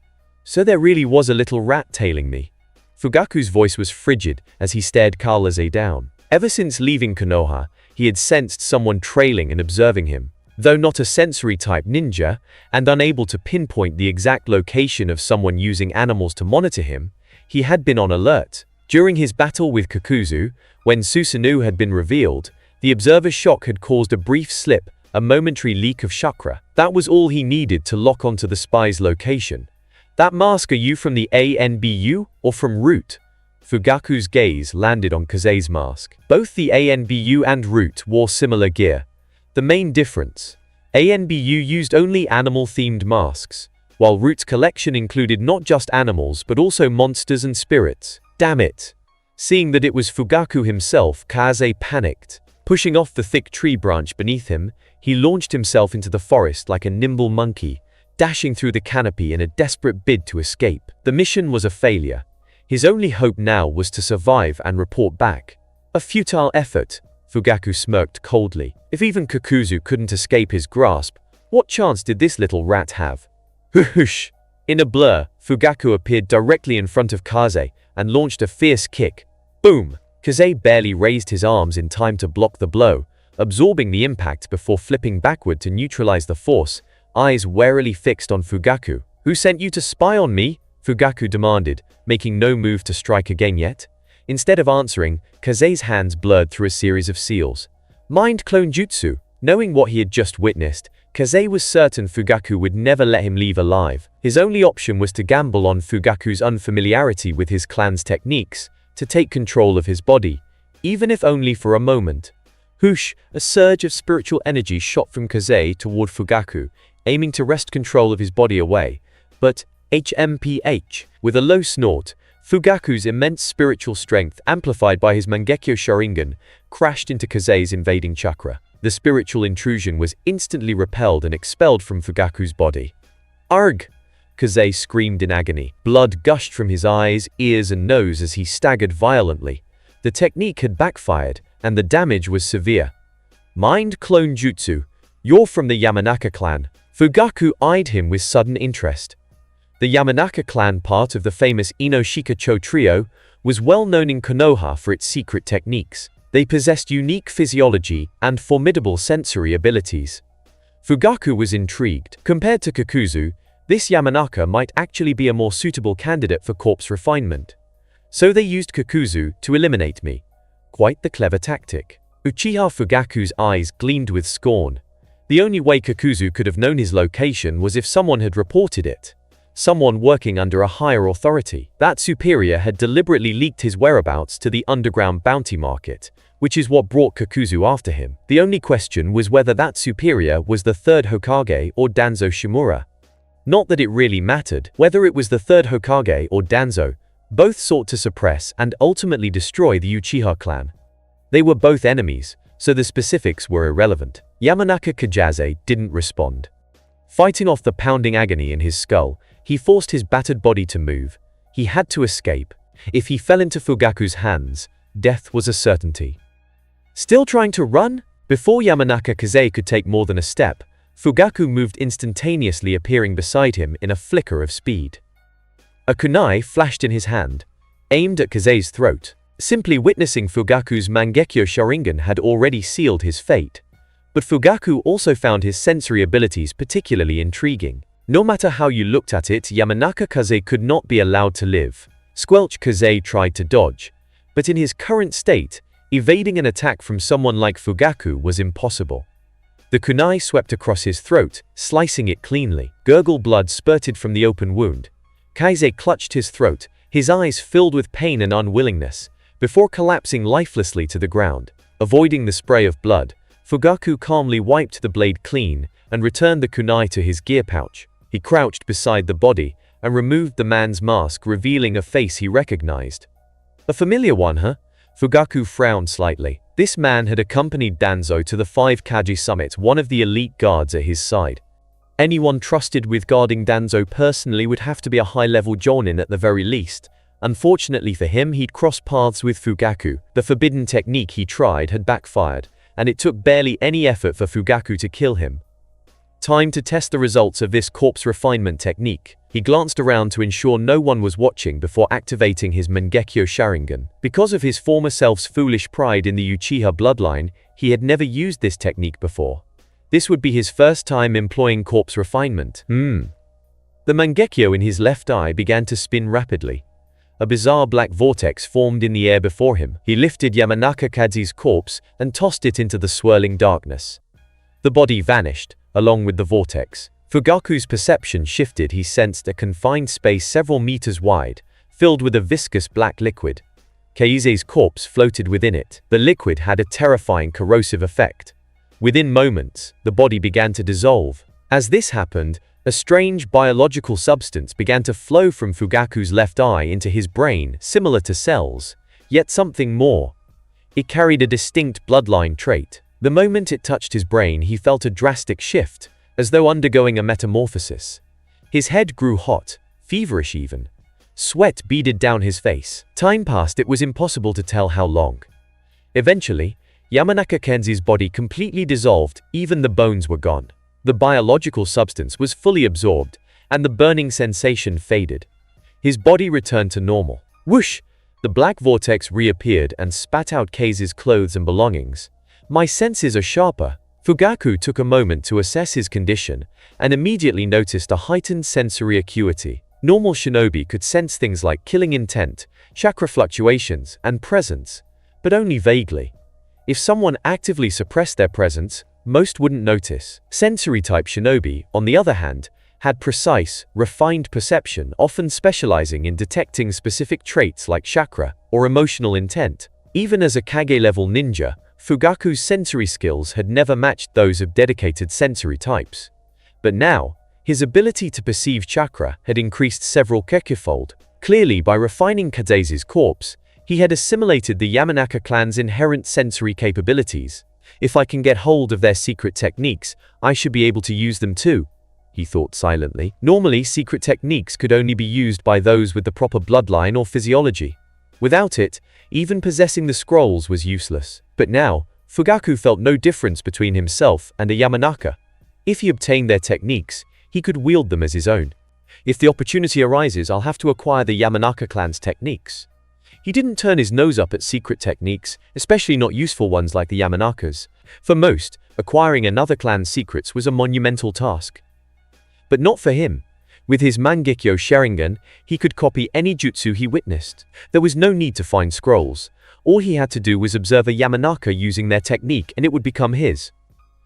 So there really was a little rat tailing me. Fugaku's voice was frigid as he stared Kaze down. Ever since leaving Konoha, he had sensed someone trailing and observing him. Though not a sensory-type ninja, and unable to pinpoint the exact location of someone using animals to monitor him, he had been on alert. During his battle with Kakuzu, when Susanoo had been revealed, the observer's shock had caused a brief slip, a momentary leak of chakra. That was all he needed to lock onto the spy's location. "That mask, are you from the ANBU, or from Root?" Fugaku's gaze landed on Kazei's mask. Both the ANBU and Root wore similar gear. The main difference: ANBU used only animal-themed masks, while Root's collection included not just animals but also monsters and spirits. Damn it! Seeing that it was Fugaku himself, Kazei panicked. Pushing off the thick tree branch beneath him, he launched himself into the forest like a nimble monkey, dashing through the canopy in a desperate bid to escape. The mission was a failure. His only hope now was to survive and report back. A futile effort, Fugaku smirked coldly. If even Kakuzu couldn't escape his grasp, what chance did this little rat have? Whoosh! In a blur, Fugaku appeared directly in front of Kazei and launched a fierce kick. Boom! Kazei barely raised his arms in time to block the blow, absorbing the impact before flipping backward to neutralize the force, eyes warily fixed on Fugaku. "Who sent you to spy on me?" Fugaku demanded, making no move to strike again yet. Instead of answering, Kazei's hands blurred through a series of seals. Mind clone jutsu. Knowing what he had just witnessed, Kazei was certain Fugaku would never let him leave alive. His only option was to gamble on Fugaku's unfamiliarity with his clan's techniques, to take control of his body, even if only for a moment. Whoosh! A surge of spiritual energy shot from Kazei toward Fugaku, aiming to wrest control of his body away. But HMPH. With a low snort, Fugaku's immense spiritual strength, amplified by his Mangekyo Sharingan, crashed into Kazei's invading chakra. The spiritual intrusion was instantly repelled and expelled from Fugaku's body. Arg! Kazei screamed in agony. Blood gushed from his eyes, ears and nose as he staggered violently. The technique had backfired, and the damage was severe. Mind clone jutsu. You're from the Yamanaka clan. Fugaku eyed him with sudden interest. The Yamanaka clan, part of the famous Inoshika-cho trio, was well known in Konoha for its secret techniques. They possessed unique physiology and formidable sensory abilities. Fugaku was intrigued. Compared to Kakuzu, this Yamanaka might actually be a more suitable candidate for corpse refinement. So they used Kakuzu to eliminate me. Quite the clever tactic. Uchiha Fugaku's eyes gleamed with scorn. The only way Kakuzu could have known his location was if someone had reported it. Someone working under a higher authority. That superior had deliberately leaked his whereabouts to the underground bounty market, which is what brought Kakuzu after him. The only question was whether that superior was the third Hokage or Danzo Shimura. Not that it really mattered. Whether it was the third Hokage or Danzo, both sought to suppress and ultimately destroy the Uchiha clan. They were both enemies, so the specifics were irrelevant. Yamanaka Kajase didn't respond. Fighting off the pounding agony in his skull, he forced his battered body to move. He had to escape. If he fell into Fugaku's hands, death was a certainty. Still trying to run? Before Yamanaka Kazei could take more than a step, Fugaku moved instantaneously, appearing beside him in a flicker of speed. A kunai flashed in his hand, aimed at Kazei's throat. Simply witnessing Fugaku's Mangekyo Sharingan had already sealed his fate. But Fugaku also found his sensory abilities particularly intriguing. No matter how you looked at it, Yamanaka Kazei could not be allowed to live. Squelch Kazei tried to dodge, but in his current state, evading an attack from someone like Fugaku was impossible. The kunai swept across his throat, slicing it cleanly. Gurgle blood spurted from the open wound. Kazei clutched his throat, his eyes filled with pain and unwillingness, before collapsing lifelessly to the ground. Avoiding the spray of blood, Fugaku calmly wiped the blade clean and returned the kunai to his gear pouch. He crouched beside the body and removed the man's mask, revealing a face he recognized. A familiar one, huh? Fugaku frowned slightly. This man had accompanied Danzo to the 5 Kaji summit, one of the elite guards at his side. Anyone trusted with guarding Danzo personally would have to be a high-level jonin at the very least. Unfortunately for him, he'd crossed paths with Fugaku. The forbidden technique he tried had backfired, and it took barely any effort for Fugaku to kill him. Time to test the results of this corpse refinement technique. He glanced around to ensure no one was watching before activating his Mangekyo Sharingan. Because of his former self's foolish pride in the Uchiha bloodline, he had never used this technique before. This would be his first time employing corpse refinement. The Mangekyo in his left eye began to spin rapidly. A bizarre black vortex formed in the air before him. He lifted Yamanaka Kadzi's corpse and tossed it into the swirling darkness. The body vanished, along with the vortex. Fugaku's perception shifted. He sensed a confined space several meters wide, filled with a viscous black liquid. Keize's corpse floated within it. The liquid had a terrifying corrosive effect. Within moments, the body began to dissolve. As this happened, a strange biological substance began to flow from Fugaku's left eye into his brain, similar to cells, yet something more. It carried a distinct bloodline trait. The moment it touched his brain, he felt a drastic shift, as though undergoing a metamorphosis. His head grew hot, feverish even. Sweat beaded down his face. Time passed. It was impossible to tell how long. Eventually, Yamanaka Kenzi's body completely dissolved, even the bones were gone. The biological substance was fully absorbed, and the burning sensation faded. His body returned to normal. Whoosh! The black vortex reappeared and spat out Keize's clothes and belongings. My senses are sharper. Fugaku took a moment to assess his condition, and immediately noticed a heightened sensory acuity. Normal shinobi could sense things like killing intent, chakra fluctuations, and presence, but only vaguely. If someone actively suppressed their presence, most wouldn't notice. Sensory-type shinobi, on the other hand, had precise, refined perception, often specializing in detecting specific traits like chakra or emotional intent. Even as a Kage-level ninja, Fugaku's sensory skills had never matched those of dedicated sensory types. But now, his ability to perceive chakra had increased several kekifold. Clearly, by refining Keize's corpse, he had assimilated the Yamanaka clan's inherent sensory capabilities. If I can get hold of their secret techniques, I should be able to use them too, he thought silently. Normally, secret techniques could only be used by those with the proper bloodline or physiology. Without it, even possessing the scrolls was useless. But now, Fugaku felt no difference between himself and a Yamanaka. If he obtained their techniques, he could wield them as his own. If the opportunity arises, I'll have to acquire the Yamanaka clan's techniques. He didn't turn his nose up at secret techniques, especially not useful ones like the Yamanaka's. For most, acquiring another clan's secrets was a monumental task. But not for him. With his Mangekyo Sharingan, he could copy any jutsu he witnessed. There was no need to find scrolls. All he had to do was observe a Yamanaka using their technique and it would become his.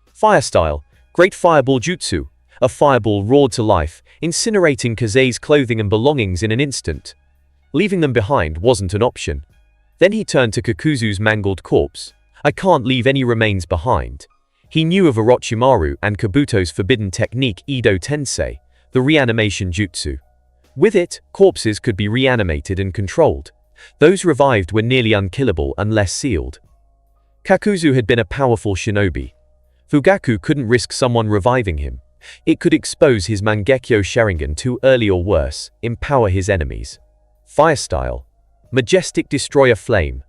Fire style, Great Fireball Jutsu. A fireball roared to life, incinerating Keize's clothing and belongings in an instant. Leaving them behind wasn't an option. Then he turned to Kakuzu's mangled corpse. I can't leave any remains behind. He knew of Orochimaru and Kabuto's forbidden technique Edo Tensei, the reanimation jutsu. With it, corpses could be reanimated and controlled. Those revived were nearly unkillable unless sealed. Kakuzu had been a powerful shinobi. Fugaku couldn't risk someone reviving him. It could expose his Mangekyo Sharingan too early or worse, empower his enemies. Fire style, Majestic Destroyer Flame.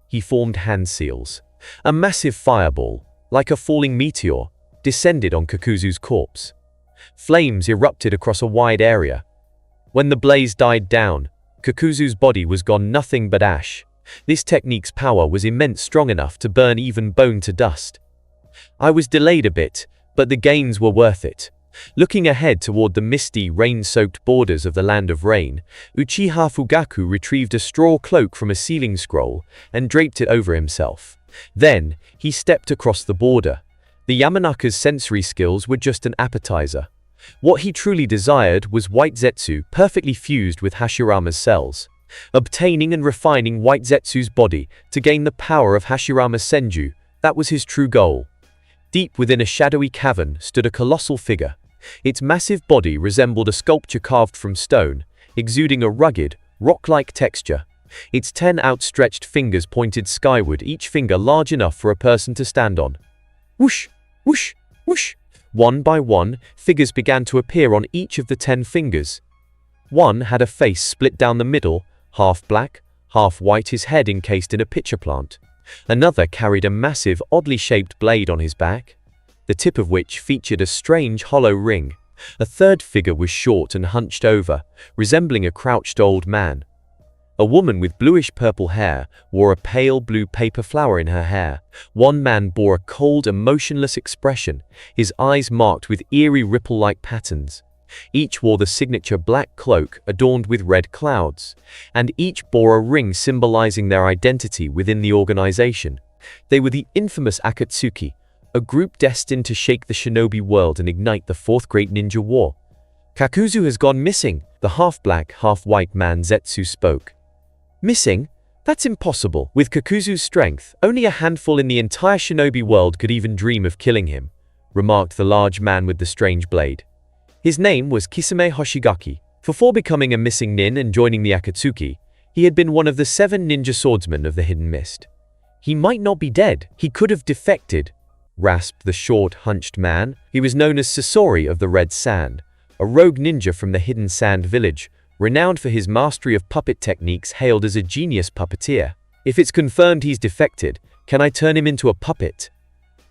He formed hand seals. A massive fireball, like a falling meteor, descended on Kakuzu's corpse. Flames erupted across a wide area. When the blaze died down, Kakuzu's body was gone, nothing but ash. This technique's power was immense, strong enough to burn even bone to dust. I was delayed a bit, but the gains were worth it. Looking ahead toward the misty, rain-soaked borders of the land of rain, Uchiha Fugaku retrieved a straw cloak from a ceiling scroll and draped it over himself. Then, he stepped across the border. The Yamanaka's sensory skills were just an appetizer. What he truly desired was white Zetsu perfectly fused with Hashirama's cells. Obtaining and refining white Zetsu's body to gain the power of Hashirama's Senju, that was his true goal. Deep within a shadowy cavern stood a colossal figure. Its massive body resembled a sculpture carved from stone, exuding a rugged, rock-like texture. Its 10 outstretched fingers pointed skyward, each finger large enough for a person to stand on. Whoosh! Whoosh! Whoosh! One by one, figures began to appear on each of the 10 fingers. One had a face split down the middle, half black, half white, his head encased in a pitcher plant. Another carried a massive, oddly shaped blade on his back. the tip of which featured a strange hollow ring. A third figure was short and hunched over, resembling a crouched old man. A woman with bluish-purple hair wore a pale blue paper flower in her hair. One man bore a cold, emotionless expression, his eyes marked with eerie ripple-like patterns. Each wore the signature black cloak adorned with red clouds, and each bore a ring symbolizing their identity within the organization. They were the infamous Akatsuki, a group destined to shake the shinobi world and ignite the Fourth Great Ninja War. "Kakuzu has gone missing," the half-black, half-white man Zetsu spoke. "Missing? That's impossible. With Kakuzu's strength, only a handful in the entire shinobi world could even dream of killing him," remarked the large man with the strange blade. His name was Kisame Hoshigaki. Before becoming a missing nin and joining the Akatsuki, he had been one of the 7 ninja swordsmen of the Hidden Mist. "He might not be dead. He could have defected," rasped the short, hunched man. He was known as Sasori of the Red Sand, a rogue ninja from the Hidden Sand village, renowned for his mastery of puppet techniques, hailed as a genius puppeteer. "If it's confirmed he's defected, can I turn him into a puppet?"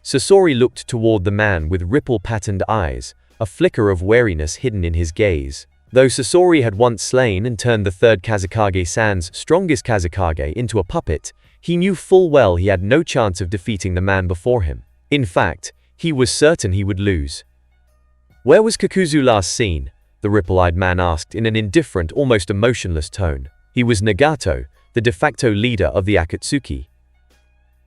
Sasori looked toward the man with ripple-patterned eyes, a flicker of wariness hidden in his gaze. Though Sasori had once slain and turned the third Kazekage-san's strongest Kazekage into a puppet, he knew full well he had no chance of defeating the man before him. In fact, he was certain he would lose. "Where was Kakuzu last seen?" the ripple-eyed man asked in an indifferent, almost emotionless tone. "He was Nagato, the de facto leader of the Akatsuki."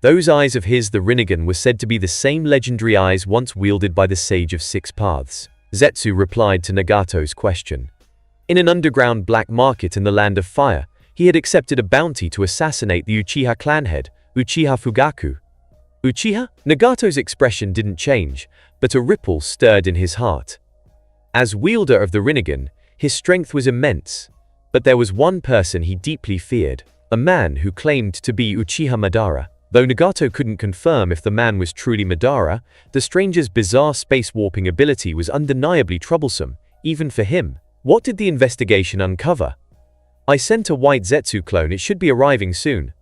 Those eyes of his, the Rinnegan, were said to be the same legendary eyes once wielded by the Sage of Six Paths. Zetsu replied to Nagato's question. In an underground black market in the Land of Fire, he had accepted a bounty to assassinate the Uchiha clan head, Uchiha Fugaku. Uchiha? Nagato's expression didn't change, but a ripple stirred in his heart. As wielder of the Rinnegan, his strength was immense, but there was one person he deeply feared, a man who claimed to be Uchiha Madara. Though Nagato couldn't confirm if the man was truly Madara, the stranger's bizarre space-warping ability was undeniably troublesome, even for him. What did the investigation uncover? "I sent a white Zetsu clone, it should be arriving soon,"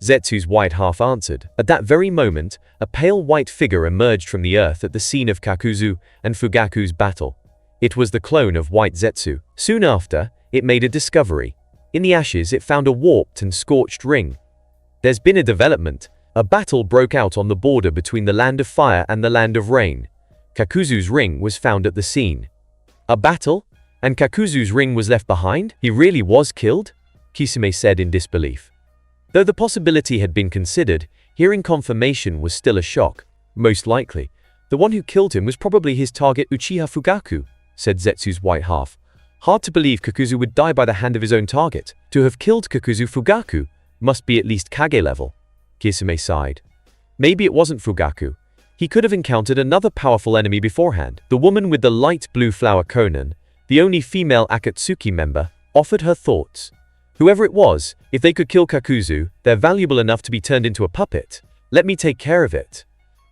Zetsu's white half answered. At that very moment, a pale white figure emerged from the earth at the scene of Kakuzu and Fugaku's battle. It was the clone of white Zetsu. Soon after, it made a discovery. In the ashes, it found a warped and scorched ring. "There's been a development. A battle broke out on the border between the Land of Fire and the Land of Rain. Kakuzu's ring was found at the scene." "A battle? And Kakuzu's ring was left behind? He really was killed?" Kisame said in disbelief. Though the possibility had been considered, hearing confirmation was still a shock. "Most likely, the one who killed him was probably his target Uchiha Fugaku," said Zetsu's white half. "Hard to believe Kakuzu would die by the hand of his own target. To have killed Kakuzu, Fugaku must be at least Kage level." Kisame sighed. "Maybe it wasn't Fugaku. He could have encountered another powerful enemy beforehand." The woman with the light blue flower Konan, the only female Akatsuki member, offered her thoughts. "Whoever it was, if they could kill Kakuzu, they're valuable enough to be turned into a puppet. Let me take care of it."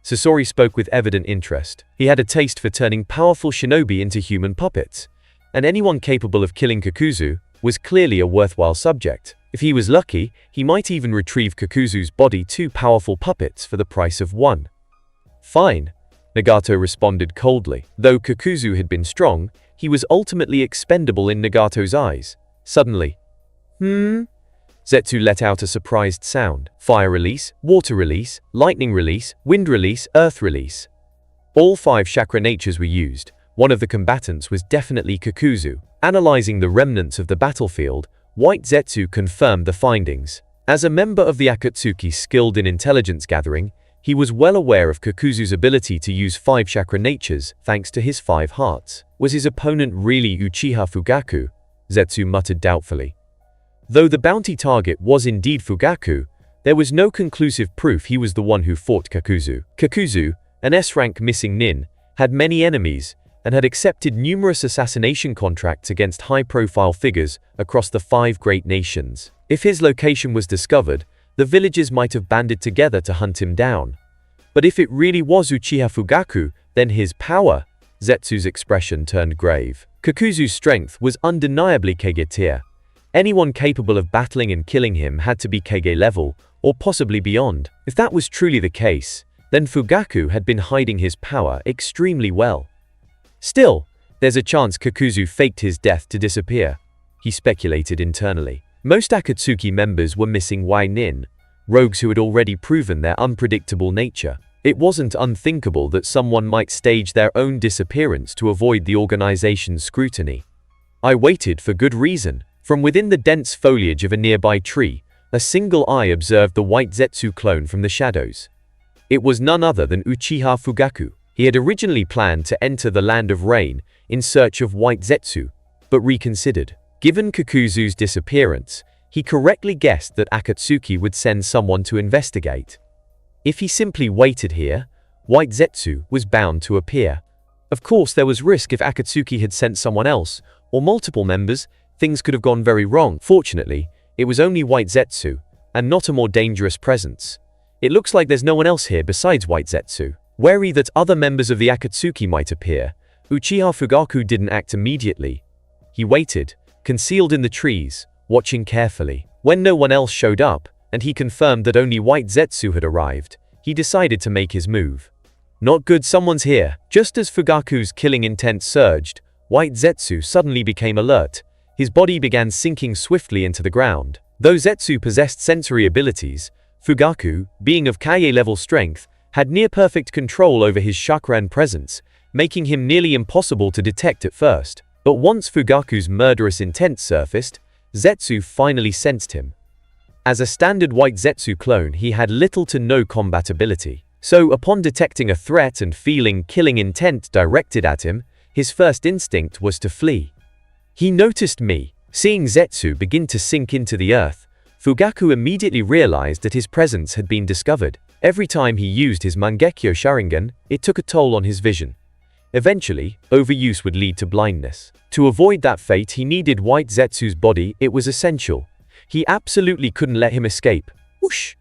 Sasori spoke with evident interest. He had a taste for turning powerful shinobi into human puppets, and anyone capable of killing Kakuzu was clearly a worthwhile subject. If he was lucky, he might even retrieve Kakuzu's body, 2 powerful puppets for the price of 1. "Fine," Nagato responded coldly. Though Kakuzu had been strong, he was ultimately expendable in Nagato's eyes. Suddenly, Zetsu let out a surprised sound. Fire release, water release, lightning release, wind release, earth release. All 5 chakra natures were used. One of the combatants was definitely Kakuzu. Analyzing the remnants of the battlefield, White Zetsu confirmed the findings. As a member of the Akatsuki skilled in intelligence gathering, he was well aware of Kakuzu's ability to use 5 chakra natures thanks to his 5 hearts. Was his opponent really Uchiha Fugaku? Zetsu muttered doubtfully. Though the bounty target was indeed Fugaku, there was no conclusive proof he was the one who fought Kakuzu. Kakuzu, an S-rank missing nin, had many enemies, and had accepted numerous assassination contracts against high-profile figures across the 5 great nations. If his location was discovered, the villagers might have banded together to hunt him down. But if it really was Uchiha Fugaku, then his power— Zetsu's expression turned grave. Kakuzu's strength was undeniably Kage tier. Anyone capable of battling and killing him had to be Kage level, or possibly beyond. If that was truly the case, then Fugaku had been hiding his power extremely well. Still, there's a chance Kakuzu faked his death to disappear, he speculated internally. Most Akatsuki members were missing Nin, rogues who had already proven their unpredictable nature. It wasn't unthinkable that someone might stage their own disappearance to avoid the organization's scrutiny. I waited for good reason. From within the dense foliage of a nearby tree, a single eye observed the white Zetsu clone from the shadows. It was none other than Uchiha Fugaku. He had originally planned to enter the Land of Rain in search of white Zetsu, but reconsidered. Given Kakuzu's disappearance, he correctly guessed that Akatsuki would send someone to investigate. If he simply waited here, white Zetsu was bound to appear. Of course, there was risk if Akatsuki had sent someone else, or multiple members. Things could have gone very wrong. Fortunately, it was only white Zetsu, and not a more dangerous presence. It looks like there's no one else here besides white Zetsu. Wary that other members of the Akatsuki might appear, Uchiha Fugaku didn't act immediately. He waited, concealed in the trees, watching carefully. When no one else showed up, and he confirmed that only white Zetsu had arrived, he decided to make his move. Not good, someone's here. Just as Fugaku's killing intent surged, white Zetsu suddenly became alert. His body began sinking swiftly into the ground. Though Zetsu possessed sensory abilities, Fugaku, being of Kaie-level strength, had near-perfect control over his chakran presence, making him nearly impossible to detect at first. But once Fugaku's murderous intent surfaced, Zetsu finally sensed him. As a standard white Zetsu clone, he had little to no combat ability. So, upon detecting a threat and feeling killing intent directed at him, his first instinct was to flee. He noticed me. Seeing Zetsu begin to sink into the earth, Fugaku immediately realized that his presence had been discovered. Every time he used his Mangekyo Sharingan, it took a toll on his vision. Eventually, overuse would lead to blindness. To avoid that fate, he needed white Zetsu's body. It was essential. He absolutely couldn't let him escape. Whoosh!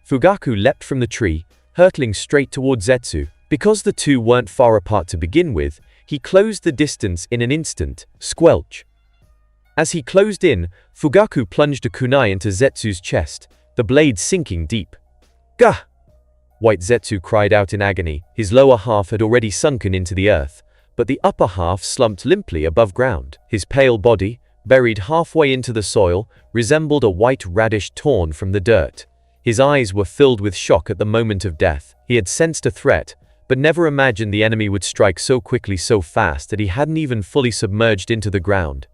Fugaku leapt from the tree, hurtling straight towards Zetsu. Because the two weren't far apart to begin with, he closed the distance in an instant. Squelch! As he closed in, Fugaku plunged a kunai into Zetsu's chest, the blade sinking deep. Gah! White Zetsu cried out in agony. His lower half had already sunken into the earth, but the upper half slumped limply above ground. His pale body, buried halfway into the soil, resembled a white radish torn from the dirt. His eyes were filled with shock at the moment of death. He had sensed a threat, but never imagined the enemy would strike so quickly, so fast that he hadn't even fully submerged into the ground.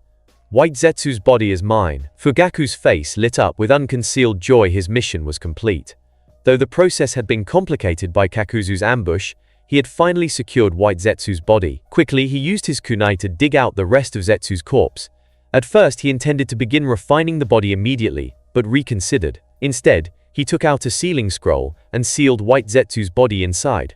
White Zetsu's body is mine. Fugaku's face lit up with unconcealed joy. His mission was complete. Though the process had been complicated by Kakuzu's ambush, he had finally secured white Zetsu's body. Quickly, he used his kunai to dig out the rest of Zetsu's corpse. At first, he intended to begin refining the body immediately, but reconsidered. Instead, he took out a sealing scroll and sealed white Zetsu's body inside.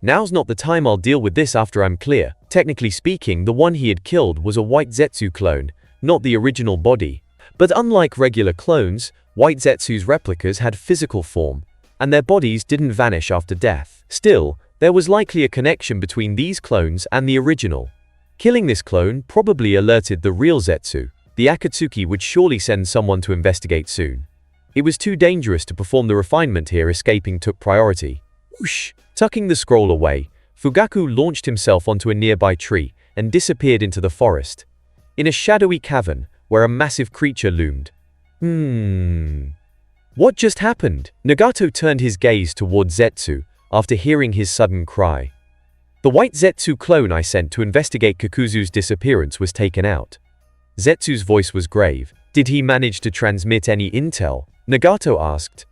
Now's not the time. I'll deal with this after I'm clear. Technically speaking, the one he had killed was a white Zetsu clone, not the original body. But unlike regular clones, white Zetsu's replicas had physical form, and their bodies didn't vanish after death. Still, there was likely a connection between these clones and the original. Killing this clone probably alerted the real Zetsu. The Akatsuki would surely send someone to investigate soon. It was too dangerous to perform the refinement here. Escaping took priority. Whoosh! Tucking the scroll away, Fugaku launched himself onto a nearby tree and disappeared into the forest. In a shadowy cavern, where a massive creature loomed. What just happened? Nagato turned his gaze toward Zetsu after hearing his sudden cry. The white Zetsu clone I sent to investigate Kakuzu's disappearance was taken out. Zetsu's voice was grave. Did he manage to transmit any intel? Nagato asked.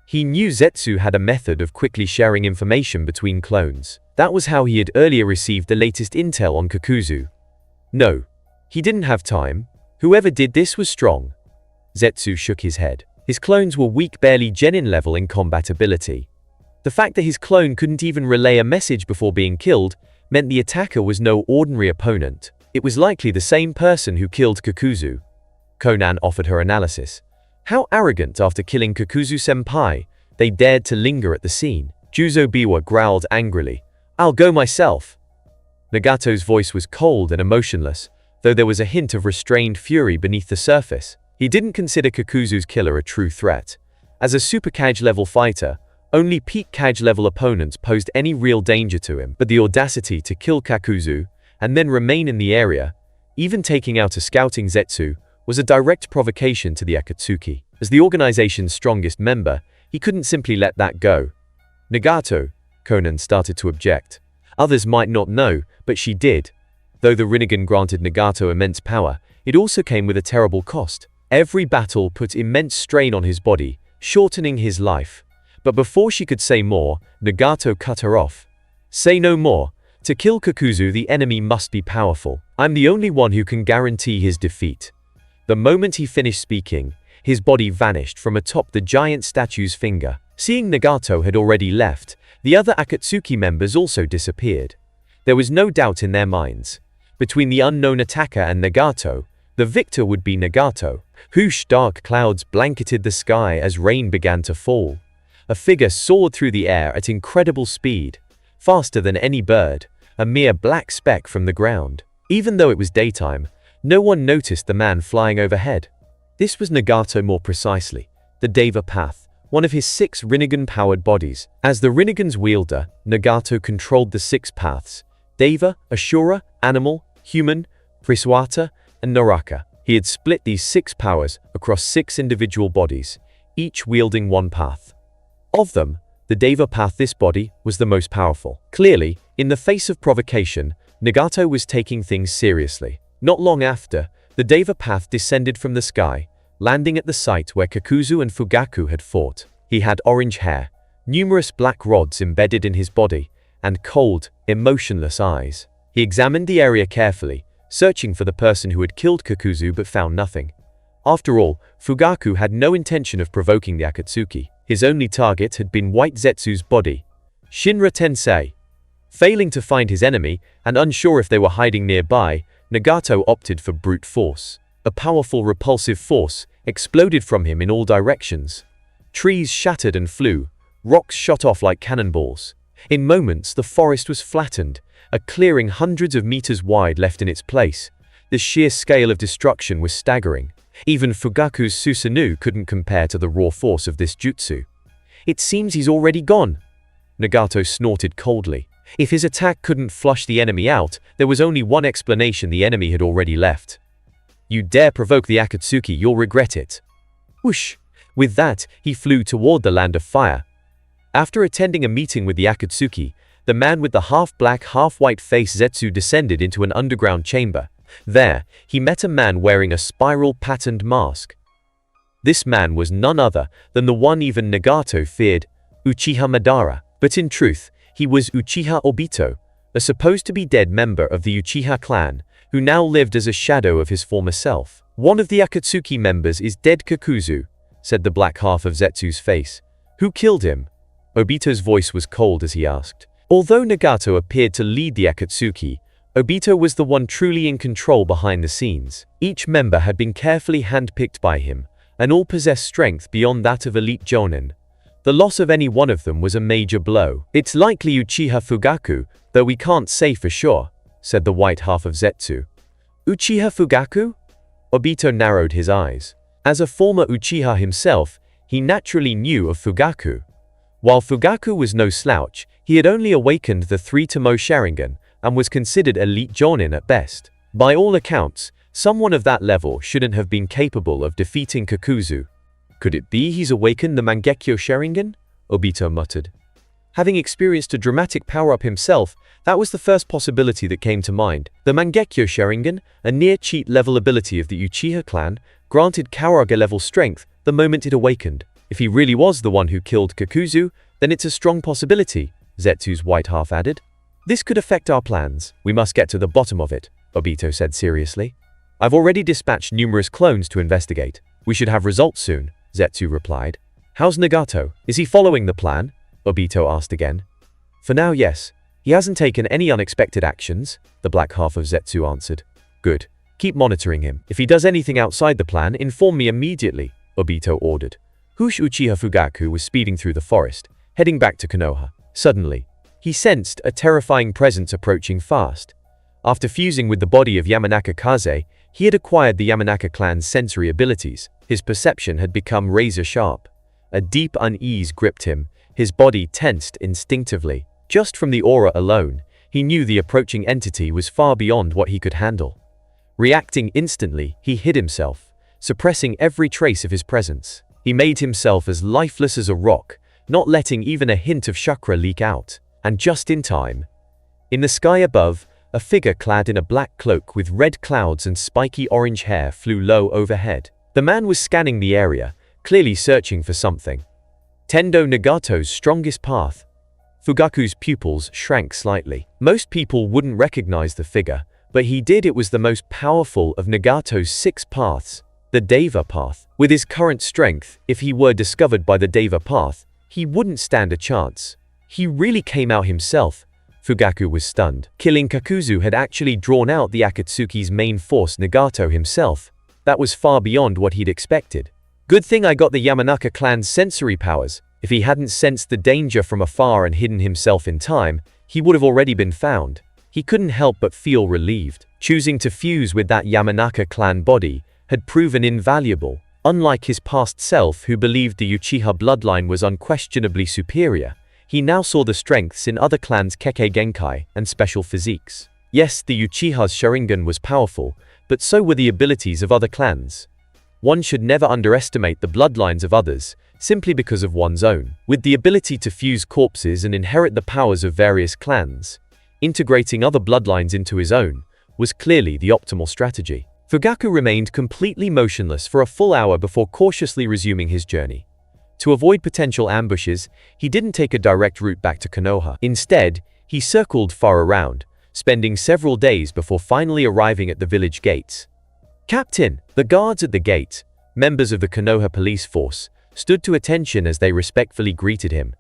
He knew Zetsu had a method of quickly sharing information between clones. That was how he had earlier received the latest intel on Kakuzu. No, he didn't have time. Whoever did this was strong. Zetsu shook his head. His clones were weak, barely genin level in combat ability. The fact that his clone couldn't even relay a message before being killed meant the attacker was no ordinary opponent. It was likely the same person who killed Kakuzu. Konan offered her analysis. How arrogant! After killing Kakuzu-senpai, they dared to linger at the scene. Juzo-biwa growled angrily. I'll go myself. Nagato's voice was cold and emotionless, though there was a hint of restrained fury beneath the surface. He didn't consider Kakuzu's killer a true threat. As a Super Kage level fighter, Only peak Kage level opponents posed any real danger to him, but the audacity to kill Kakuzu and then remain in the area, even taking out a scouting Zetsu, was a direct provocation to the Akatsuki. As the organization's strongest member, he couldn't simply let that go. Nagato, Conan started to object. Others might not know, but she did. Though the Rinnegan granted Nagato immense power, it also came with a terrible cost. Every battle put immense strain on his body, shortening his life. But before she could say more, Nagato cut her off. Say no more. To kill Kakuzu, the enemy must be powerful. I'm the only one who can guarantee his defeat. The moment he finished speaking, his body vanished from atop the giant statue's finger. Seeing Nagato had already left, the other Akatsuki members also disappeared. There was no doubt in their minds. Between the unknown attacker and Nagato, the victor would be Nagato. Whoosh! Dark clouds blanketed the sky as rain began to fall. A figure soared through the air at incredible speed, faster than any bird, a mere black speck from the ground. Even though it was daytime, no one noticed the man flying overhead. This was Nagato, more precisely, the Deva Path, one of his 6 Rinnegan-powered bodies. As the Rinnegan's wielder, Nagato controlled the 6 paths: Deva, Ashura, Animal, Human, Priswata, and Naraka. He had split these 6 powers across 6 individual bodies, each wielding one path. Of them, the Deva Path, this body, was the most powerful. Clearly, in the face of provocation, Nagato was taking things seriously. Not long after, the Deva Path descended from the sky, landing at the site where Kakuzu and Fugaku had fought. He had orange hair, numerous black rods embedded in his body, and cold, emotionless eyes. He examined the area carefully, searching for the person who had killed Kakuzu, but found nothing. After all, Fugaku had no intention of provoking the Akatsuki. His only target had been White Zetsu's body, Shinra Tensei. Failing to find his enemy, and unsure if they were hiding nearby, Nagato opted for brute force. A powerful repulsive force exploded from him in all directions. Trees shattered and flew, rocks shot off like cannonballs. In moments, the forest was flattened, a clearing hundreds of meters wide left in its place. The sheer scale of destruction was staggering. Even Fugaku's Susanoo couldn't compare to the raw force of this jutsu. It seems he's already gone. Nagato snorted coldly. If his attack couldn't flush the enemy out, there was only one explanation: the enemy had already left. You dare provoke the Akatsuki, you'll regret it. Whoosh! With that, he flew toward the land of fire. After attending a meeting with the Akatsuki, the man with the half-black, half-white face Zetsu descended into an underground chamber. There, he met a man wearing a spiral-patterned mask. This man was none other than the one even Nagato feared, Uchiha Madara. But in truth, he was Uchiha Obito, a supposed-to-be dead member of the Uchiha clan, who now lived as a shadow of his former self. One of the Akatsuki members is dead, Kakuzu, said the black half of Zetsu's face. Who killed him? Obito's voice was cold as he asked. Although Nagato appeared to lead the Akatsuki, Obito was the one truly in control behind the scenes. Each member had been carefully handpicked by him, and all possessed strength beyond that of elite jonin. The loss of any one of them was a major blow. It's likely Uchiha Fugaku, though we can't say for sure, said the white half of Zetsu. Uchiha Fugaku? Obito narrowed his eyes. As a former Uchiha himself, he naturally knew of Fugaku. While Fugaku was no slouch, he had only awakened the 3 Tomoe Sharingan, and was considered elite jonin at best. By all accounts, someone of that level shouldn't have been capable of defeating Kakuzu. Could it be he's awakened the Mangekyo Sharingan? Obito muttered. Having experienced a dramatic power-up himself, that was the first possibility that came to mind. The Mangekyo Sharingan, a near-cheat level ability of the Uchiha clan, granted Karaga-level strength the moment it awakened. If he really was the one who killed Kakuzu, then it's a strong possibility, Zetsu's white half added. This could affect our plans. We must get to the bottom of it, Obito said seriously. I've already dispatched numerous clones to investigate. We should have results soon, Zetsu replied. How's Nagato? Is he following the plan? Obito asked again. For now, yes. He hasn't taken any unexpected actions, the black half of Zetsu answered. Good. Keep monitoring him. If he does anything outside the plan, inform me immediately, Obito ordered. Uchiha Fugaku was speeding through the forest, heading back to Konoha. Suddenly, he sensed a terrifying presence approaching fast. After fusing with the body of Yamanaka Kaze, he had acquired the Yamanaka clan's sensory abilities. His perception had become razor-sharp. A deep unease gripped him, His body tensed instinctively. Just from the aura alone, he knew the approaching entity was far beyond what he could handle. Reacting instantly, he hid himself, suppressing every trace of his presence. He made himself as lifeless as a rock, not letting even a hint of chakra leak out. And just in time. In the sky above, a figure clad in a black cloak with red clouds and spiky orange hair flew low overhead. The man was scanning the area, clearly searching for something. Tendo Nagato's strongest path. Fugaku's pupils shrank slightly. Most people wouldn't recognize the figure, but he did. It was the most powerful of Nagato's 6 paths, the Deva path. With his current strength, if he were discovered by the Deva path, he wouldn't stand a chance. He really came out himself. Fugaku was stunned. Killing Kakuzu had actually drawn out the Akatsuki's main force, Nagato himself. That was far beyond what he'd expected. Good thing I got the Yamanaka clan's sensory powers. If he hadn't sensed the danger from afar and hidden himself in time, he would have already been found. He couldn't help but feel relieved. Choosing to fuse with that Yamanaka clan body had proven invaluable. Unlike his past self, who believed the Uchiha bloodline was unquestionably superior, he now saw the strengths in other clans' Kekkei Genkai and special physiques. Yes, the Uchiha's Sharingan was powerful, but so were the abilities of other clans. One should never underestimate the bloodlines of others, simply because of one's own. With the ability to fuse corpses and inherit the powers of various clans, integrating other bloodlines into his own was clearly the optimal strategy. Fugaku remained completely motionless for a full hour before cautiously resuming his journey. To avoid potential ambushes, he didn't take a direct route back to Konoha. Instead, he circled far around, spending several days before finally arriving at the village gates. Captain! The guards at the gate, members of the Konoha police force, stood to attention as they respectfully greeted him.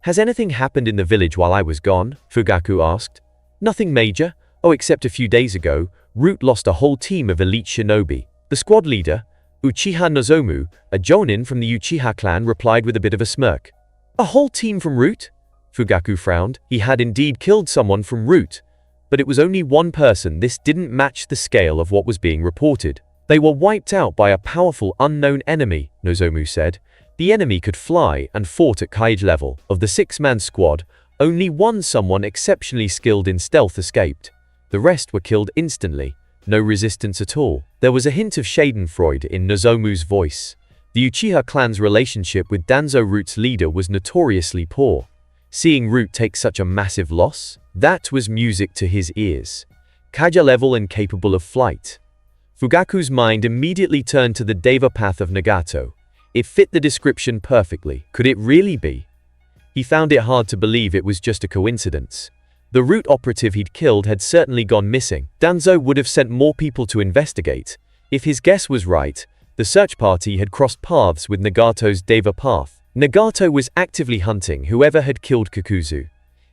Has anything happened in the village while I was gone? Fugaku asked. Nothing major. Oh, except a few days ago, Root lost a whole team of elite shinobi. The squad leader, Uchiha Nozomu, a jonin from the Uchiha clan, replied with a bit of a smirk. A whole team from Root? Fugaku frowned. He had indeed killed someone from Root, but it was only one person. This didn't match the scale of what was being reported. They were wiped out by a powerful unknown enemy, Nozomu said. The enemy could fly and fought at Kaige level. Of the 6-man squad, only someone exceptionally skilled in stealth escaped. The rest were killed instantly. No resistance at all. There was a hint of schadenfreude in Nozomu's voice. The Uchiha clan's relationship with Danzo Root's leader was notoriously poor. Seeing Root take such a massive loss, that was music to his ears. Kaija level and capable of flight. Fugaku's mind immediately turned to the Deva path of Nagato. It fit the description perfectly. Could it really be? He found it hard to believe it was just a coincidence. The Root operative he'd killed had certainly gone missing. Danzo would have sent more people to investigate. If his guess was right, the search party had crossed paths with Nagato's Deva path. Nagato was actively hunting whoever had killed Kakuzu.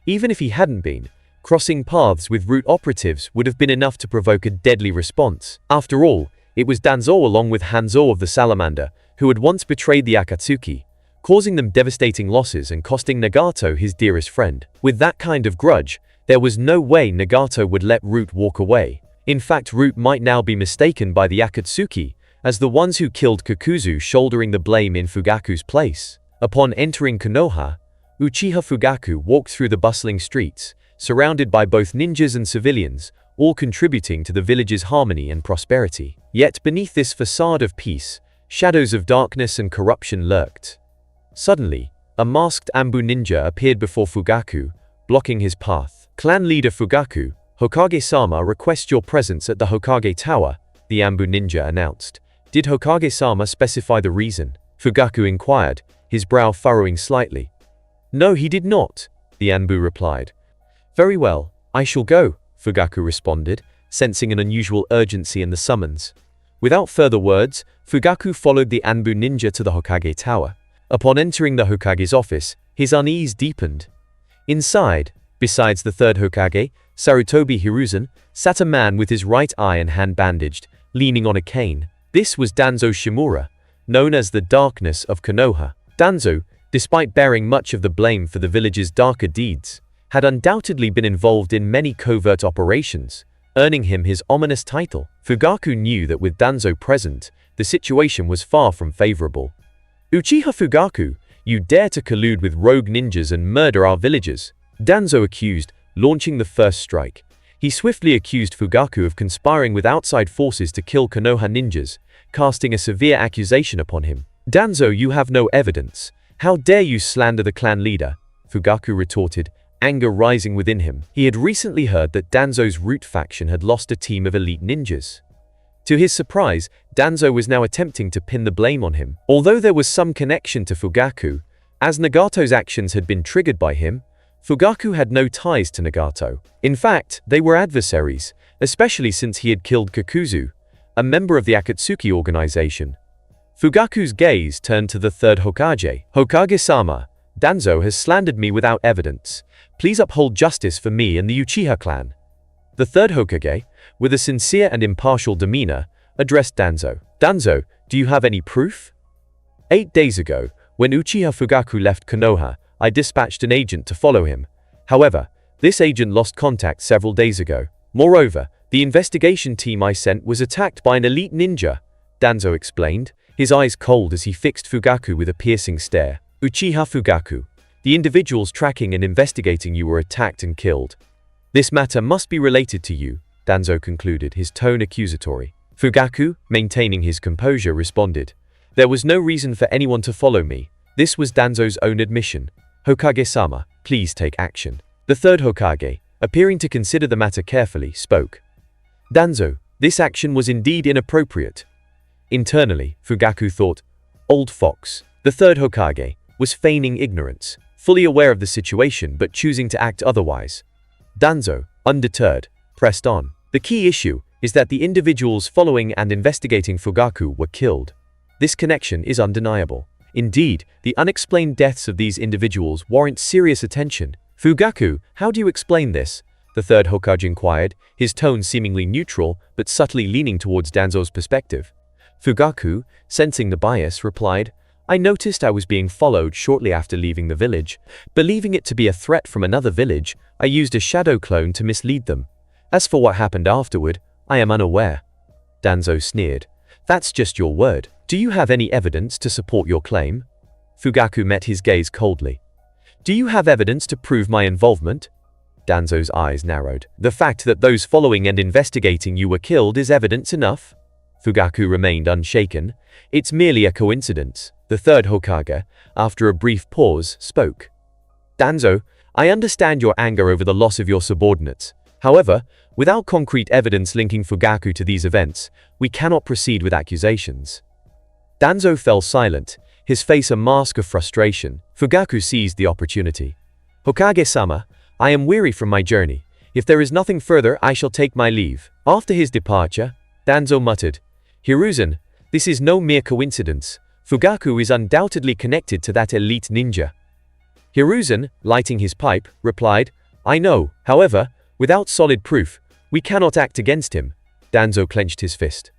Even if he hadn't been, crossing paths with Root operatives would have been enough to provoke a deadly response. After all, it was Danzo along with Hanzo of the Salamander who had once betrayed the Akatsuki, causing them devastating losses and costing Nagato his dearest friend. With that kind of grudge, there was no way Nagato would let Root walk away. In fact, Root might now be mistaken by the Akatsuki as the ones who killed Kakuzu, shouldering the blame in Fugaku's place. Upon entering Konoha, Uchiha Fugaku walked through the bustling streets, surrounded by both ninjas and civilians, all contributing to the village's harmony and prosperity. Yet beneath this facade of peace, shadows of darkness and corruption lurked. Suddenly, a masked Ambu ninja appeared before Fugaku, blocking his path. Clan leader Fugaku, Hokage-sama requests your presence at the Hokage Tower, the Ambu ninja announced. Did Hokage-sama specify the reason? Fugaku inquired, his brow furrowing slightly. No, he did not, the Ambu replied. Very well, I shall go, Fugaku responded, sensing an unusual urgency in the summons. Without further words, Fugaku followed the Ambu ninja to the Hokage Tower. Upon entering the Hokage's office, his unease deepened. Inside, besides the third Hokage, Sarutobi Hiruzen, sat a man with his right eye and hand bandaged, leaning on a cane. This was Danzo Shimura, known as the Darkness of Konoha. Danzo, despite bearing much of the blame for the village's darker deeds, had undoubtedly been involved in many covert operations, earning him his ominous title. Fugaku knew that with Danzo present, the situation was far from favorable. Uchiha Fugaku, You dare to collude with rogue ninjas and murder our villagers. Danzo accused, launching the first strike. He swiftly accused Fugaku of conspiring with outside forces to kill Konoha ninjas, casting a severe accusation upon him. Danzo, you have no evidence. How dare you slander the clan leader? Fugaku retorted, anger rising within him. He had recently heard that Danzo's root faction had lost a team of elite ninjas. To his surprise, Danzo was now attempting to pin the blame on him. Although there was some connection to Fugaku, as Nagato's actions had been triggered by him, Fugaku had no ties to Nagato. In fact, they were adversaries, especially since he had killed Kakuzu, a member of the Akatsuki organization. Fugaku's gaze turned to the third Hokage. Hokage-sama, Danzo has slandered me without evidence. Please uphold justice for me and the Uchiha clan. The third Hokage, with a sincere and impartial demeanor, addressed Danzo. Danzo, do you have any proof? 8 days ago, when Uchiha Fugaku left Konoha, I dispatched an agent to follow him. However, this agent lost contact several days ago. Moreover, the investigation team I sent was attacked by an elite ninja, Danzo explained, his eyes cold as he fixed Fugaku with a piercing stare. Uchiha Fugaku, the individuals tracking and investigating you were attacked and killed. This matter must be related to you, Danzo concluded, his tone accusatory. Fugaku, maintaining his composure, responded. There was no reason for anyone to follow me. This was Danzo's own admission. Hokage-sama, please take action. The third Hokage, appearing to consider the matter carefully, spoke. Danzo, this action was indeed inappropriate. Internally, Fugaku thought, old fox. The third Hokage was feigning ignorance, fully aware of the situation but choosing to act otherwise. Danzo, undeterred, pressed on. The key issue is that the individuals following and investigating Fugaku were killed. This connection is undeniable. Indeed, the unexplained deaths of these individuals warrant serious attention. Fugaku, how do you explain this? The third Hokage inquired, his tone seemingly neutral but subtly leaning towards Danzo's perspective. Fugaku, sensing the bias, replied, I noticed I was being followed shortly after leaving the village. Believing it to be a threat from another village, I used a shadow clone to mislead them. As for what happened afterward, I am unaware. Danzo sneered. That's just your word. Do you have any evidence to support your claim? Fugaku met his gaze coldly. Do you have evidence to prove my involvement? Danzo's eyes narrowed. The fact that those following and investigating you were killed is evidence enough. Fugaku remained unshaken. It's merely a coincidence. The third Hokage, after a brief pause, spoke. Danzo, I understand your anger over the loss of your subordinates. However, without concrete evidence linking Fugaku to these events, we cannot proceed with accusations. Danzo fell silent, his face a mask of frustration. Fugaku seized the opportunity. Hokage-sama, I am weary from my journey. If there is nothing further, I shall take my leave. After his departure, Danzo muttered, Hiruzen, this is no mere coincidence. Fugaku is undoubtedly connected to that elite ninja. Hiruzen, lighting his pipe, replied, I know, however, without solid proof, we cannot act against him. Danzo clenched his fist.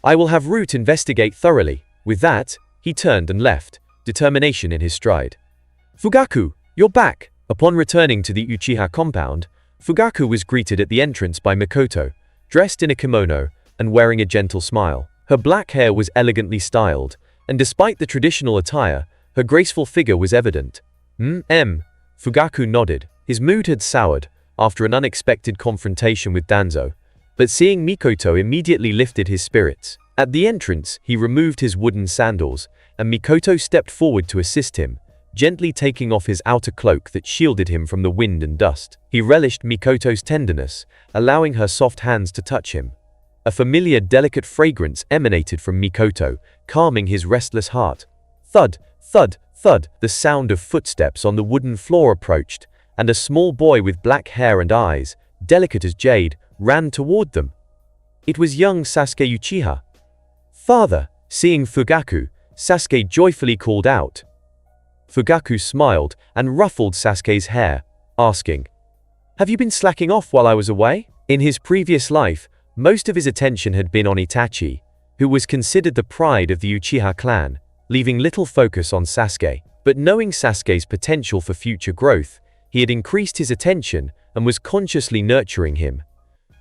I will have Root investigate thoroughly. With that, he turned and left, determination in his stride. Fugaku, you're back! Upon returning to the Uchiha compound, Fugaku was greeted at the entrance by Mikoto, dressed in a kimono and wearing a gentle smile. Her black hair was elegantly styled, and despite the traditional attire, her graceful figure was evident. Fugaku nodded. His mood had soured after an unexpected confrontation with Danzo, but seeing Mikoto immediately lifted his spirits. At the entrance, he removed his wooden sandals, and Mikoto stepped forward to assist him, gently taking off his outer cloak that shielded him from the wind and dust. He relished Mikoto's tenderness, allowing her soft hands to touch him. A familiar, delicate fragrance emanated from Mikoto, calming his restless heart. Thud, thud, thud, the sound of footsteps on the wooden floor approached, and a small boy with black hair and eyes, delicate as jade, ran toward them. It was young Sasuke Uchiha. Father, seeing Fugaku, Sasuke joyfully called out. Fugaku smiled and ruffled Sasuke's hair, asking, Have you been slacking off while I was away? In his previous life, most of his attention had been on Itachi, who was considered the pride of the Uchiha clan, leaving little focus on Sasuke. But knowing Sasuke's potential for future growth, he had increased his attention and was consciously nurturing him.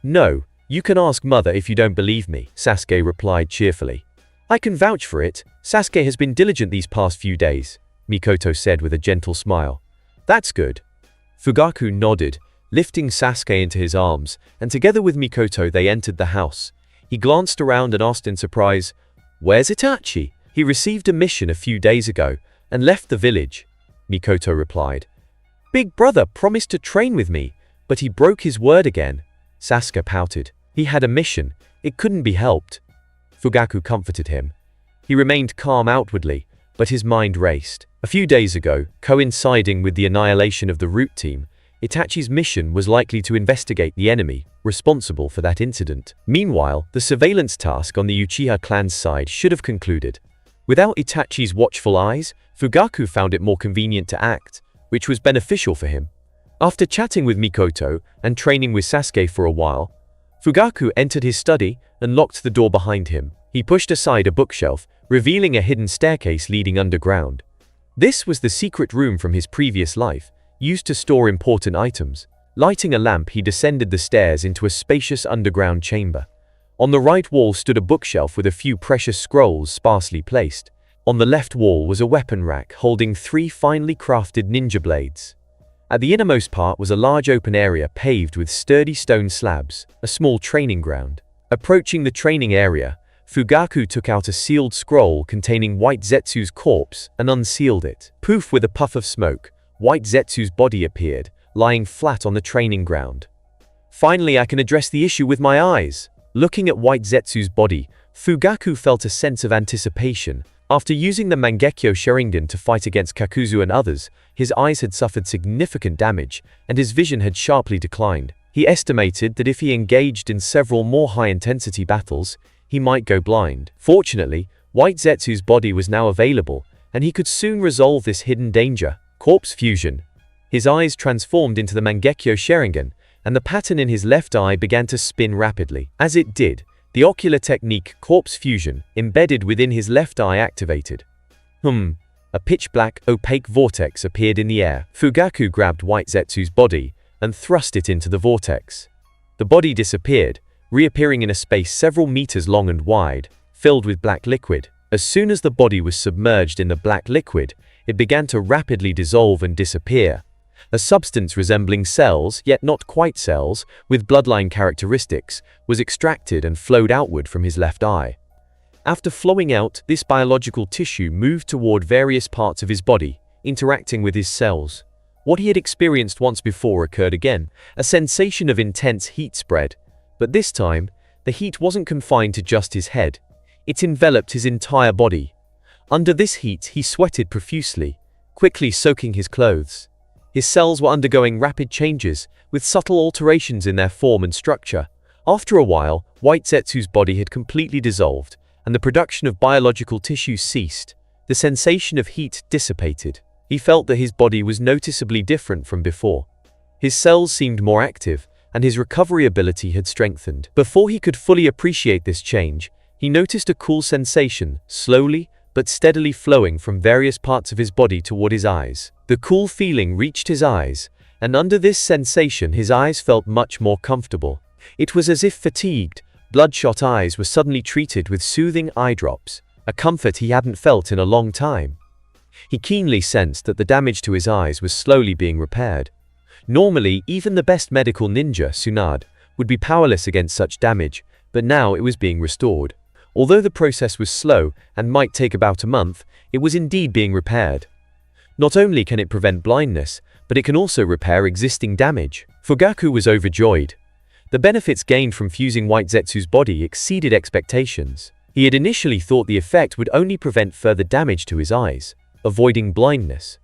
No, you can ask mother if you don't believe me, Sasuke replied cheerfully. I can vouch for it. Sasuke has been diligent these past few days. Mikoto said with a gentle smile. That's good. Fugaku nodded, lifting Sasuke into his arms, and together with Mikoto they entered the house. He glanced around and asked in surprise, "Where's Itachi?" "He received a mission a few days ago and left the village," Mikoto replied. "Big brother promised to train with me, but he broke his word again," Sasuke pouted. "He had a mission. It couldn't be helped." Fugaku comforted him. He remained calm outwardly, but his mind raced. A few days ago, coinciding with the annihilation of the Root team, Itachi's mission was likely to investigate the enemy responsible for that incident. Meanwhile, the surveillance task on the Uchiha clan's side should have concluded. Without Itachi's watchful eyes, Fugaku found it more convenient to act, which was beneficial for him. After chatting with Mikoto and training with Sasuke for a while, Fugaku entered his study and locked the door behind him. He pushed aside a bookshelf, revealing a hidden staircase leading underground. This was the secret room from his previous life, used to store important items. Lighting a lamp, he descended the stairs into a spacious underground chamber. On the right wall stood a bookshelf with a few precious scrolls sparsely placed. On the left wall was a weapon rack holding 3 finely crafted ninja blades. At the innermost part was a large open area paved with sturdy stone slabs, a small training ground. Approaching the training area, Fugaku took out a sealed scroll containing White Zetsu's corpse and unsealed it. Poof, with a puff of smoke, White Zetsu's body appeared, lying flat on the training ground. "Finally, I can address the issue with my eyes." Looking at White Zetsu's body, Fugaku felt a sense of anticipation. After using the Mangekyo Sharingan to fight against Kakuzu and others, his eyes had suffered significant damage, and his vision had sharply declined. He estimated that if he engaged in several more high-intensity battles, he might go blind. Fortunately, White Zetsu's body was now available, and he could soon resolve this hidden danger. Corpse fusion. His eyes transformed into the Mangekyo Sharingan, and the pattern in his left eye began to spin rapidly. As it did, the ocular technique corpse fusion embedded within his left eye activated. A pitch-black, opaque vortex appeared in the air. Fugaku grabbed White Zetsu's body and thrust it into the vortex. The body disappeared, reappearing in a space several meters long and wide, filled with black liquid. As soon as the body was submerged in the black liquid, it began to rapidly dissolve and disappear. A substance resembling cells, yet not quite cells, with bloodline characteristics, was extracted and flowed outward from his left eye. After flowing out, this biological tissue moved toward various parts of his body, interacting with his cells. What he had experienced once before occurred again. A sensation of intense heat spread. But this time, the heat wasn't confined to just his head. It enveloped his entire body. Under this heat, he sweated profusely, quickly soaking his clothes. His cells were undergoing rapid changes, with subtle alterations in their form and structure. After a while, White Zetsu's body had completely dissolved, and the production of biological tissue ceased. The sensation of heat dissipated. He felt that his body was noticeably different from before. His cells seemed more active, and his recovery ability had strengthened. Before he could fully appreciate this change, he noticed a cool sensation, slowly but steadily flowing from various parts of his body toward his eyes. The cool feeling reached his eyes, and under this sensation his eyes felt much more comfortable. It was as if fatigued, bloodshot eyes were suddenly treated with soothing eye drops, a comfort he hadn't felt in a long time. He keenly sensed that the damage to his eyes was slowly being repaired. Normally, even the best medical ninja, Tsunade, would be powerless against such damage, but now it was being restored. Although the process was slow and might take about a month, it was indeed being repaired. Not only can it prevent blindness, but it can also repair existing damage. Fugaku was overjoyed. The benefits gained from fusing White Zetsu's body exceeded expectations. He had initially thought the effect would only prevent further damage to his eyes, avoiding blindness.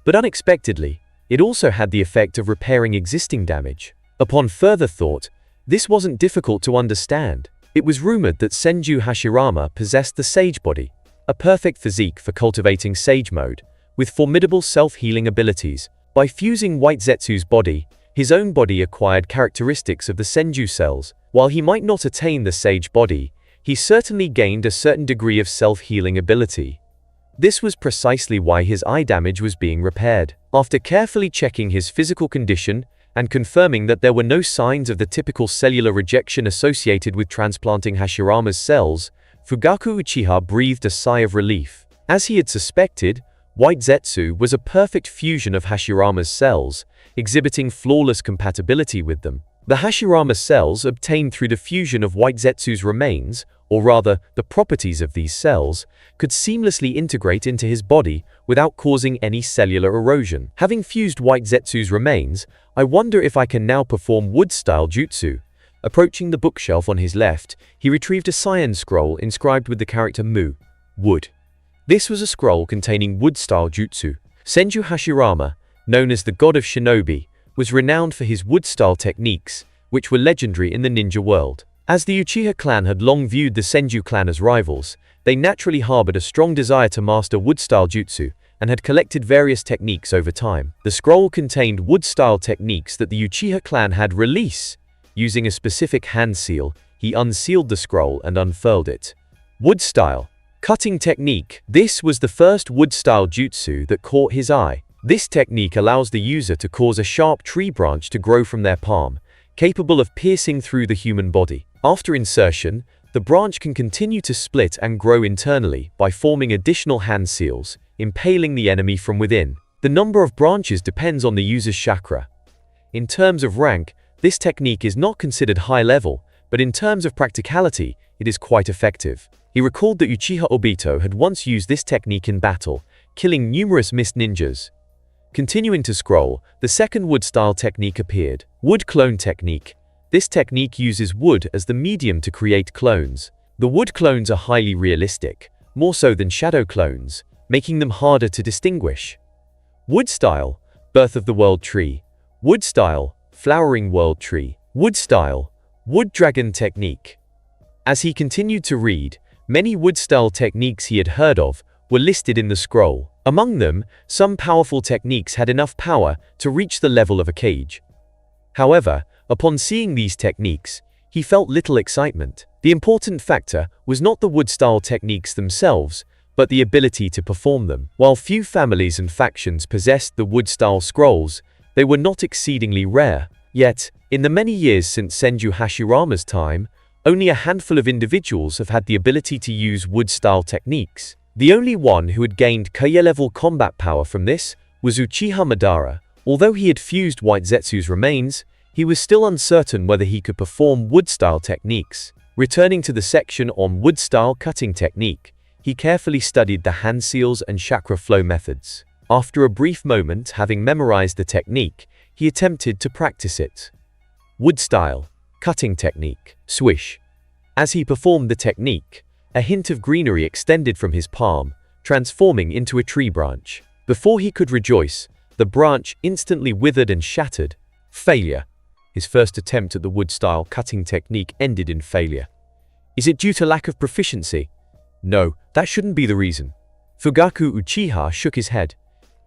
But unexpectedly, it also had the effect of repairing existing damage. Upon further thought, this wasn't difficult to understand. It was rumored that Senju Hashirama possessed the Sage Body, a perfect physique for cultivating Sage Mode, with formidable self-healing abilities. By fusing White Zetsu's body, his own body acquired characteristics of the Senju cells. While he might not attain the Sage Body, he certainly gained a certain degree of self-healing ability. This was precisely why his eye damage was being repaired. After carefully checking his physical condition and confirming that there were no signs of the typical cellular rejection associated with transplanting Hashirama's cells, Fugaku Uchiha breathed a sigh of relief. As he had suspected, White Zetsu was a perfect fusion of Hashirama's cells, exhibiting flawless compatibility with them. The Hashirama cells obtained through the fusion of White Zetsu's remains, or rather, the properties of these cells, could seamlessly integrate into his body without causing any cellular erosion. Having fused White Zetsu's remains, I wonder if I can now perform wood-style jutsu. Approaching the bookshelf on his left, he retrieved a cyan scroll inscribed with the character Mu, wood. This was a scroll containing wood-style jutsu. Senju Hashirama, known as the god of shinobi, was renowned for his wood-style techniques, which were legendary in the ninja world. As the Uchiha clan had long viewed the Senju clan as rivals, they naturally harbored a strong desire to master wood-style jutsu, and had collected various techniques over time. The scroll contained wood-style techniques that the Uchiha clan had released. Using a specific hand seal, he unsealed the scroll and unfurled it. Wood-style cutting technique. This was the first wood-style jutsu that caught his eye. This technique allows the user to cause a sharp tree branch to grow from their palm, capable of piercing through the human body. After insertion, the branch can continue to split and grow internally by forming additional hand seals, impaling the enemy from within. The number of branches depends on the user's chakra. In terms of rank, this technique is not considered high level, but in terms of practicality, it is quite effective. He recalled that Uchiha Obito had once used this technique in battle, killing numerous mist ninjas. Continuing to scroll, the second wood-style technique appeared. Wood clone technique. This technique uses wood as the medium to create clones. The wood clones are highly realistic, more so than shadow clones, making them harder to distinguish. Wood style, birth of the world tree. Wood style, flowering world tree. Wood style, wood dragon technique. As he continued to read, many wood-style techniques he had heard of were listed in the scroll. Among them, some powerful techniques had enough power to reach the level of a cage. However, upon seeing these techniques, he felt little excitement. The important factor was not the wood-style techniques themselves, but the ability to perform them. While few families and factions possessed the wood-style scrolls, they were not exceedingly rare. Yet, in the many years since Senju Hashirama's time, only a handful of individuals have had the ability to use wood-style techniques. The only one who had gained Kage-level combat power from this was Uchiha Madara. Although he had fused White Zetsu's remains, he was still uncertain whether he could perform wood-style techniques. Returning to the section on wood-style cutting technique, he carefully studied the hand seals and chakra flow methods. After a brief moment, having memorized the technique, he attempted to practice it. Wood-style cutting technique. Swish. As he performed the technique, a hint of greenery extended from his palm, transforming into a tree branch. Before he could rejoice, the branch instantly withered and shattered. Failure. His first attempt at the wood-style cutting technique ended in failure. Is it due to lack of proficiency? No, that shouldn't be the reason. Fugaku Uchiha shook his head.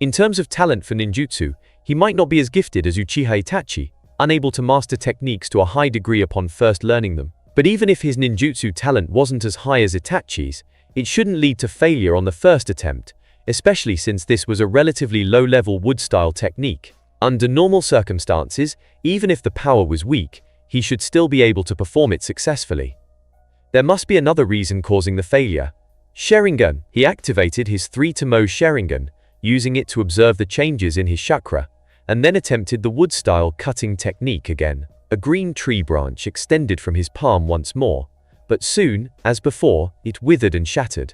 In terms of talent for ninjutsu, he might not be as gifted as Uchiha Itachi, unable to master techniques to a high degree upon first learning them. But even if his ninjutsu talent wasn't as high as Itachi's, it shouldn't lead to failure on the first attempt, especially since this was a relatively low-level wood-style technique. Under normal circumstances, even if the power was weak, he should still be able to perform it successfully. There must be another reason causing the failure. Sharingan. He activated his 3-to-mo Sharingan, using it to observe the changes in his chakra, and then attempted the wood-style cutting technique again. A green tree branch extended from his palm once more, but soon, as before, it withered and shattered.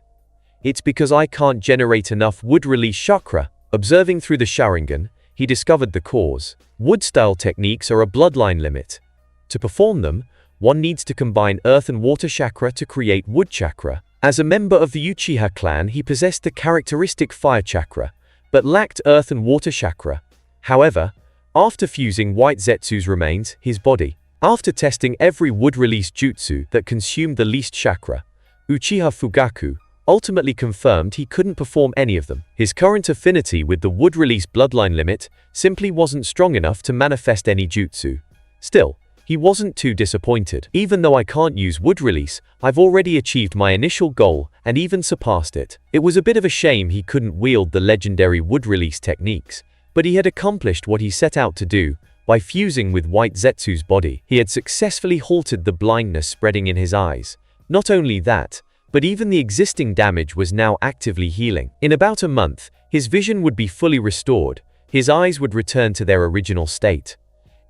It's because I can't generate enough wood-release chakra. Observing through the Sharingan, he discovered the cause. Wood-style techniques are a bloodline limit. To perform them, one needs to combine earth and water chakra to create wood chakra. As a member of the Uchiha clan, he possessed the characteristic fire chakra, but lacked earth and water chakra. However, after fusing White Zetsu's remains, his body, after testing every wood-release jutsu that consumed the least chakra, Uchiha Fugaku ultimately confirmed he couldn't perform any of them. His current affinity with the wood-release bloodline limit simply wasn't strong enough to manifest any jutsu. Still, he wasn't too disappointed. Even though I can't use wood release, I've already achieved my initial goal and even surpassed it. It was a bit of a shame he couldn't wield the legendary wood release techniques, but he had accomplished what he set out to do by fusing with White Zetsu's body. He had successfully halted the blindness spreading in his eyes. Not only that, but even the existing damage was now actively healing. In about a month, His vision would be fully restored, his eyes would return to their original state.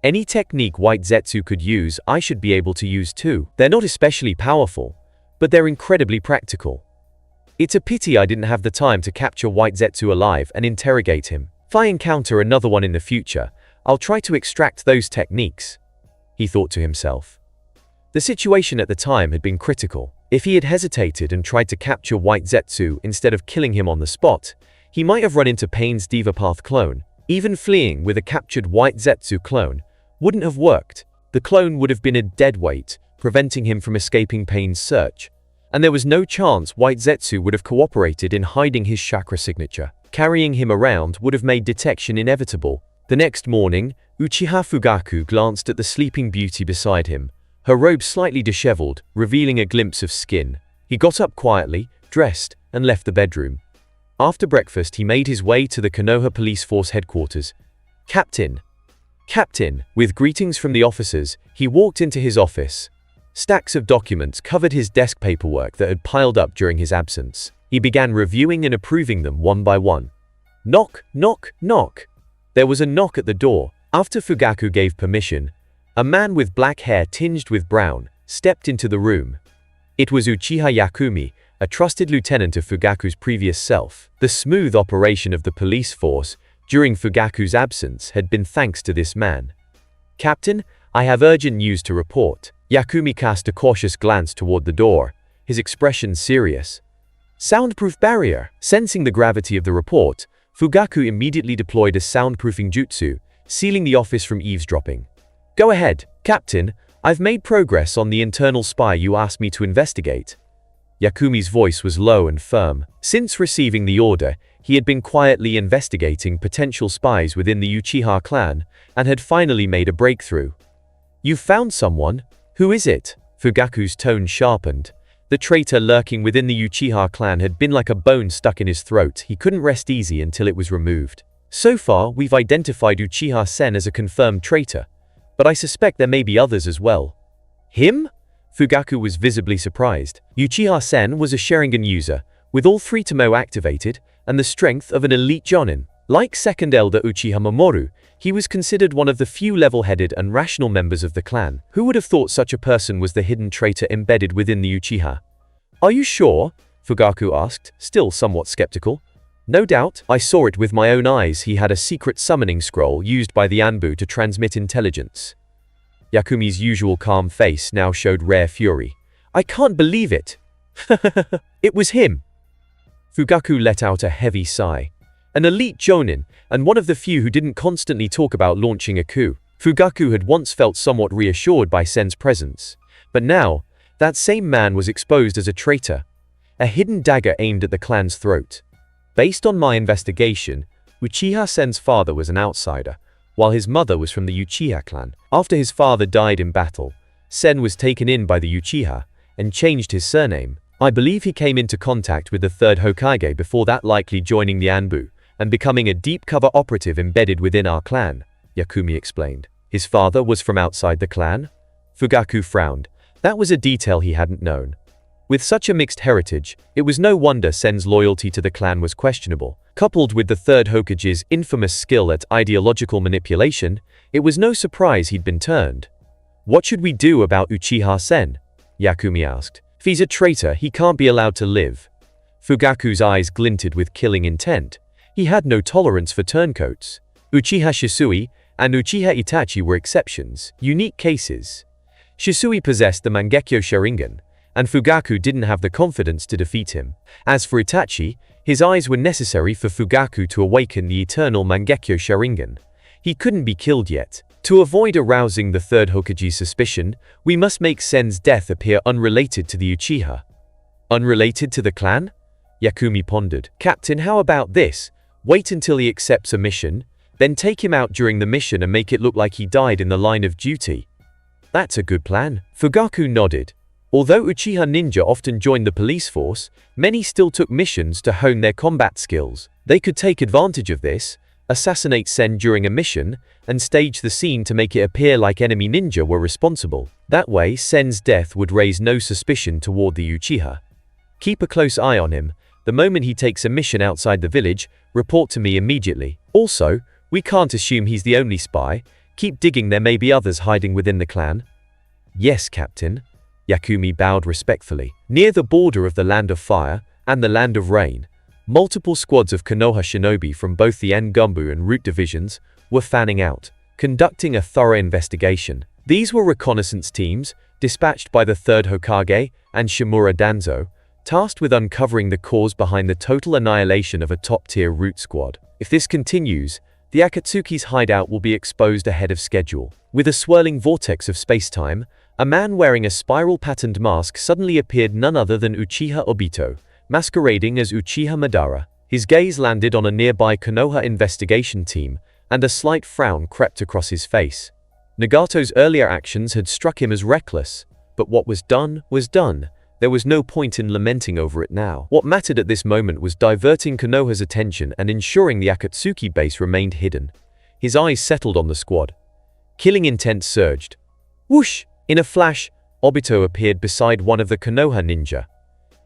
Any technique White Zetsu could use, I should be able to use too. They're not especially powerful, but they're incredibly practical. It's a pity I didn't have the time to capture White Zetsu alive and interrogate him. If I encounter another one in the future, I'll try to extract those techniques, he thought to himself. The situation at the time had been critical. If he had hesitated and tried to capture White Zetsu instead of killing him on the spot, he might have run into Pain's Diva Path clone. Even fleeing with a captured White Zetsu clone wouldn't have worked. The clone would have been a deadweight, preventing him from escaping Pain's search. And there was no chance White Zetsu would have cooperated in hiding his chakra signature. Carrying him around would have made detection inevitable. The next morning, Uchiha Fugaku glanced at the sleeping beauty beside him, her robe slightly disheveled, revealing a glimpse of skin. He got up quietly, dressed, and left the bedroom. After breakfast, he made his way to the Konoha Police Force headquarters. Captain! Captain! With greetings from the officers, he walked into his office. Stacks of documents covered his desk paperwork that had piled up during his absence. He began reviewing and approving them one by one. Knock, knock, knock. There was a knock at the door. After Fugaku gave permission, a man with black hair tinged with brown stepped into the room. It was Uchiha Yakumi, a trusted lieutenant of Fugaku's previous self. The smooth operation of the police force during Fugaku's absence had been thanks to this man. Captain, I have urgent news to report. Yakumi cast a cautious glance toward the door, his expression serious. Soundproof barrier. Sensing the gravity of the report, Fugaku immediately deployed a soundproofing jutsu, sealing the office from eavesdropping. Go ahead, Captain. I've made progress on the internal spy you asked me to investigate. Yakumi's voice was low and firm. Since receiving the order, he had been quietly investigating potential spies within the Uchiha clan and had finally made a breakthrough. You've found someone? Who is it? Fugaku's tone sharpened. The traitor lurking within the Uchiha clan had been like a bone stuck in his throat. He couldn't rest easy until it was removed. So far, we've identified Uchiha Sen as a confirmed traitor, but I suspect there may be others as well. Him? Fugaku was visibly surprised. Uchiha Sen was a Sharingan user, with all three Tomo activated, and the strength of an elite Jonin. Like second elder Uchiha Mamoru, he was considered one of the few level-headed and rational members of the clan. Who would have thought such a person was the hidden traitor embedded within the Uchiha? Are you sure? Fugaku asked, still somewhat skeptical. No doubt, I saw it with my own eyes. He had a secret summoning scroll used by the Anbu to transmit intelligence. Yakumi's usual calm face now showed rare fury. I can't believe it! It was him! Fugaku let out a heavy sigh. An elite Jonin, and one of the few who didn't constantly talk about launching a coup. Fugaku had once felt somewhat reassured by Sen's presence, but now, that same man was exposed as a traitor. A hidden dagger aimed at the clan's throat. Based on my investigation, Uchiha Sen's father was an outsider, while his mother was from the Uchiha clan. After his father died in battle, Sen was taken in by the Uchiha and changed his surname. I believe he came into contact with the third Hokage before that, likely joining the Anbu and becoming a deep cover operative embedded within our clan, Yakumi explained. His father was from outside the clan? Fugaku frowned. That was a detail he hadn't known. With such a mixed heritage, it was no wonder Sen's loyalty to the clan was questionable. Coupled with the third Hokage's infamous skill at ideological manipulation, it was no surprise he'd been turned. What should we do about Uchiha Sen? Yakumi asked. If he's a traitor, he can't be allowed to live. Fugaku's eyes glinted with killing intent. He had no tolerance for turncoats. Uchiha Shisui and Uchiha Itachi were exceptions, unique cases. Shisui possessed the Mangekyo Sharingan, and Fugaku didn't have the confidence to defeat him. As for Itachi, his eyes were necessary for Fugaku to awaken the eternal Mangekyo Sharingan. He couldn't be killed yet. To avoid arousing the third Hokage's suspicion, we must make Sen's death appear unrelated to the Uchiha. Unrelated to the clan? Yakumi pondered. Captain, how about this? Wait until he accepts a mission, then take him out during the mission and make it look like he died in the line of duty. That's a good plan. Fugaku nodded. Although Uchiha ninja often joined the police force, many still took missions to hone their combat skills. They could take advantage of this, assassinate Sen during a mission, and stage the scene to make it appear like enemy ninja were responsible. That way, Sen's death would raise no suspicion toward the Uchiha. Keep a close eye on him. The moment he takes a mission outside the village, Report to me immediately. Also, we can't assume he's the only spy. Keep digging, there may be others hiding within the clan. Yes, Captain. Yakumi bowed respectfully. Near the border of the Land of Fire and the Land of Rain, multiple squads of Konoha shinobi from both the Ngumbu and Root divisions were fanning out, conducting a thorough investigation. These were reconnaissance teams, dispatched by the 3rd Hokage and Shimura Danzo, tasked with uncovering the cause behind the total annihilation of a top-tier Root squad. If this continues, the Akatsuki's hideout will be exposed ahead of schedule. With a swirling vortex of space-time, a man wearing a spiral-patterned mask suddenly appeared, none other than Uchiha Obito, masquerading as Uchiha Madara. His gaze landed on a nearby Konoha investigation team, and a slight frown crept across his face. Nagato's earlier actions had struck him as reckless, but what was done was done. There was no point in lamenting over it now. What mattered at this moment was diverting Konoha's attention and ensuring the Akatsuki base remained hidden. His eyes settled on the squad. Killing intent surged. Whoosh! In a flash, Obito appeared beside one of the Konoha ninja.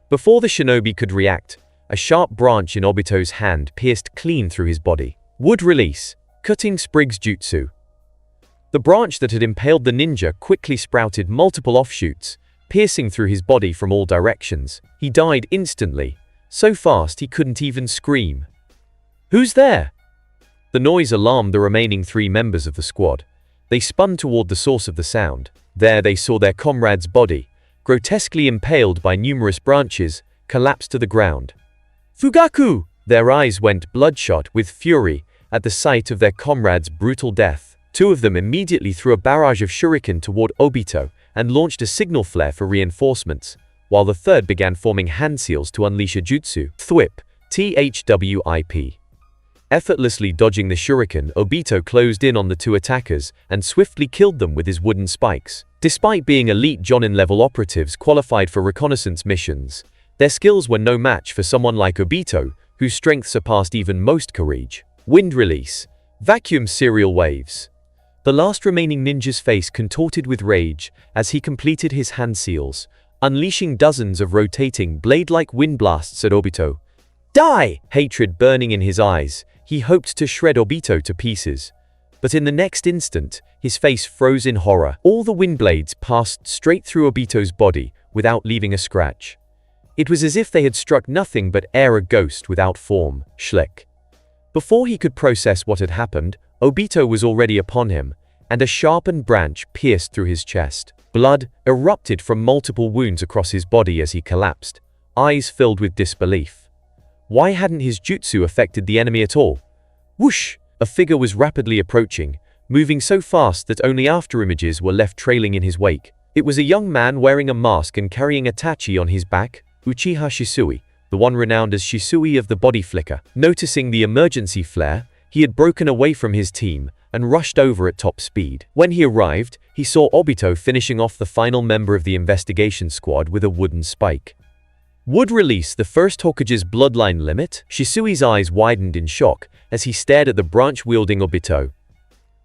Before the shinobi could react, a sharp branch in Obito's hand pierced clean through his body. Wood release. Cutting Sprig's jutsu. The branch that had impaled the ninja quickly sprouted multiple offshoots, piercing through his body from all directions. He died instantly, so fast he couldn't even scream. Who's there? The noise alarmed the remaining 3 members of the squad. They spun toward the source of the sound. There they saw their comrade's body, grotesquely impaled by numerous branches, collapse to the ground. Fugaku! Their eyes went bloodshot with fury at the sight of their comrade's brutal death. 2 of them immediately threw a barrage of shuriken toward Obito and launched a signal flare for reinforcements, while the 3rd began forming hand seals to unleash a jutsu. Thwip. THWIP. Effortlessly dodging the shuriken, Obito closed in on the 2 attackers and swiftly killed them with his wooden spikes. Despite being elite Jonin-level operatives qualified for reconnaissance missions, their skills were no match for someone like Obito, whose strength surpassed even most Kage. Wind release. Vacuum serial waves. The last remaining ninja's face contorted with rage as he completed his hand seals, unleashing dozens of rotating blade-like wind blasts at Obito. Die! Hatred burning in his eyes, he hoped to shred Obito to pieces. But in the next instant, his face froze in horror. All the wind blades passed straight through Obito's body without leaving a scratch. It was as if they had struck nothing but air, a ghost without form. Schleck. Before he could process what had happened, Obito was already upon him, and a sharpened branch pierced through his chest. Blood erupted from multiple wounds across his body as he collapsed, eyes filled with disbelief. Why hadn't his jutsu affected the enemy at all? Whoosh! A figure was rapidly approaching, moving so fast that only afterimages were left trailing in his wake. It was a young man wearing a mask and carrying a tachi on his back, Uchiha Shisui, the one renowned as Shisui of the body flicker. Noticing the emergency flare, he had broken away from his team and rushed over at top speed. When he arrived, he saw Obito finishing off the final member of the investigation squad with a wooden spike. Would release the 1st Hokage's bloodline limit? Shisui's eyes widened in shock as he stared at the branch-wielding Obito.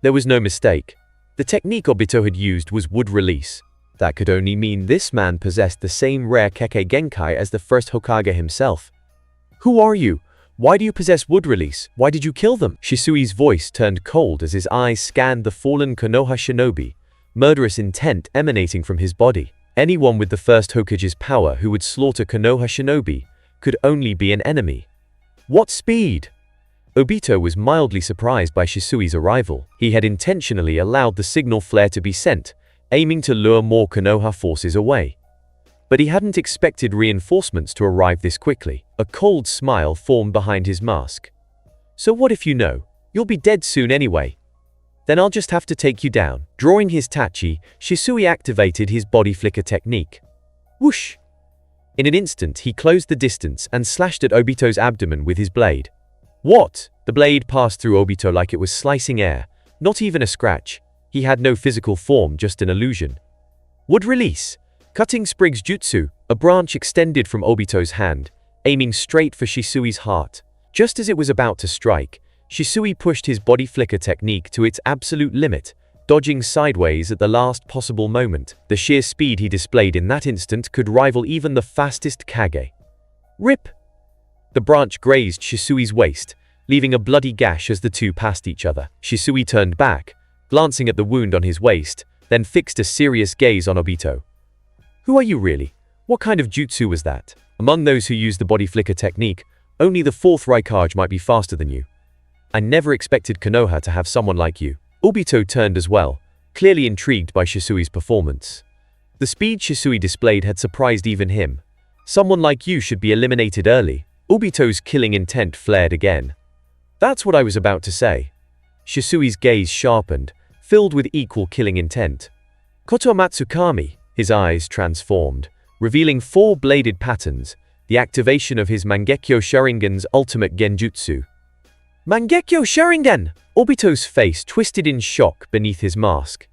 There was no mistake. The technique Obito had used was wood release. That could only mean this man possessed the same rare Kekkei Genkai as the 1st Hokage himself. Who are you? Why do you possess wood release? Why did you kill them? Shisui's voice turned cold as his eyes scanned the fallen Konoha shinobi, murderous intent emanating from his body. Anyone with the 1st Hokage's power who would slaughter Konoha shinobi could only be an enemy. What speed? Obito was mildly surprised by Shisui's arrival. He had intentionally allowed the signal flare to be sent, aiming to lure more Konoha forces away. But he hadn't expected reinforcements to arrive this quickly. A cold smile formed behind his mask. So what if you know? You'll be dead soon anyway. Then I'll just have to take you down. Drawing his tachi, Shisui activated his body flicker technique. Whoosh! In an instant, he closed the distance and slashed at Obito's abdomen with his blade. What? The blade passed through Obito like it was slicing air. Not even a scratch. He had no physical form, just an illusion. Would release. Cutting Sprig's jutsu, a branch extended from Obito's hand, aiming straight for Shisui's heart. Just as it was about to strike, Shisui pushed his body flicker technique to its absolute limit, dodging sideways at the last possible moment. The sheer speed he displayed in that instant could rival even the fastest Kage. Rip! The branch grazed Shisui's waist, leaving a bloody gash as the two passed each other. Shisui turned back, glancing at the wound on his waist, then fixed a serious gaze on Obito. "Who are you really? What kind of jutsu was that? Among those who use the body flicker technique, only the 4th Raikage might be faster than you. I never expected Konoha to have someone like you." Obito turned as well, clearly intrigued by Shisui's performance. The speed Shisui displayed had surprised even him. "Someone like you should be eliminated early." Obito's killing intent flared again. "That's what I was about to say." Shisui's gaze sharpened, filled with equal killing intent. Koto Matsukami, his eyes transformed, revealing 4 bladed patterns, the activation of his Mangekyo Sharingan's ultimate genjutsu. "Mangekyo Sharingan!" Obito's face twisted in shock beneath his mask.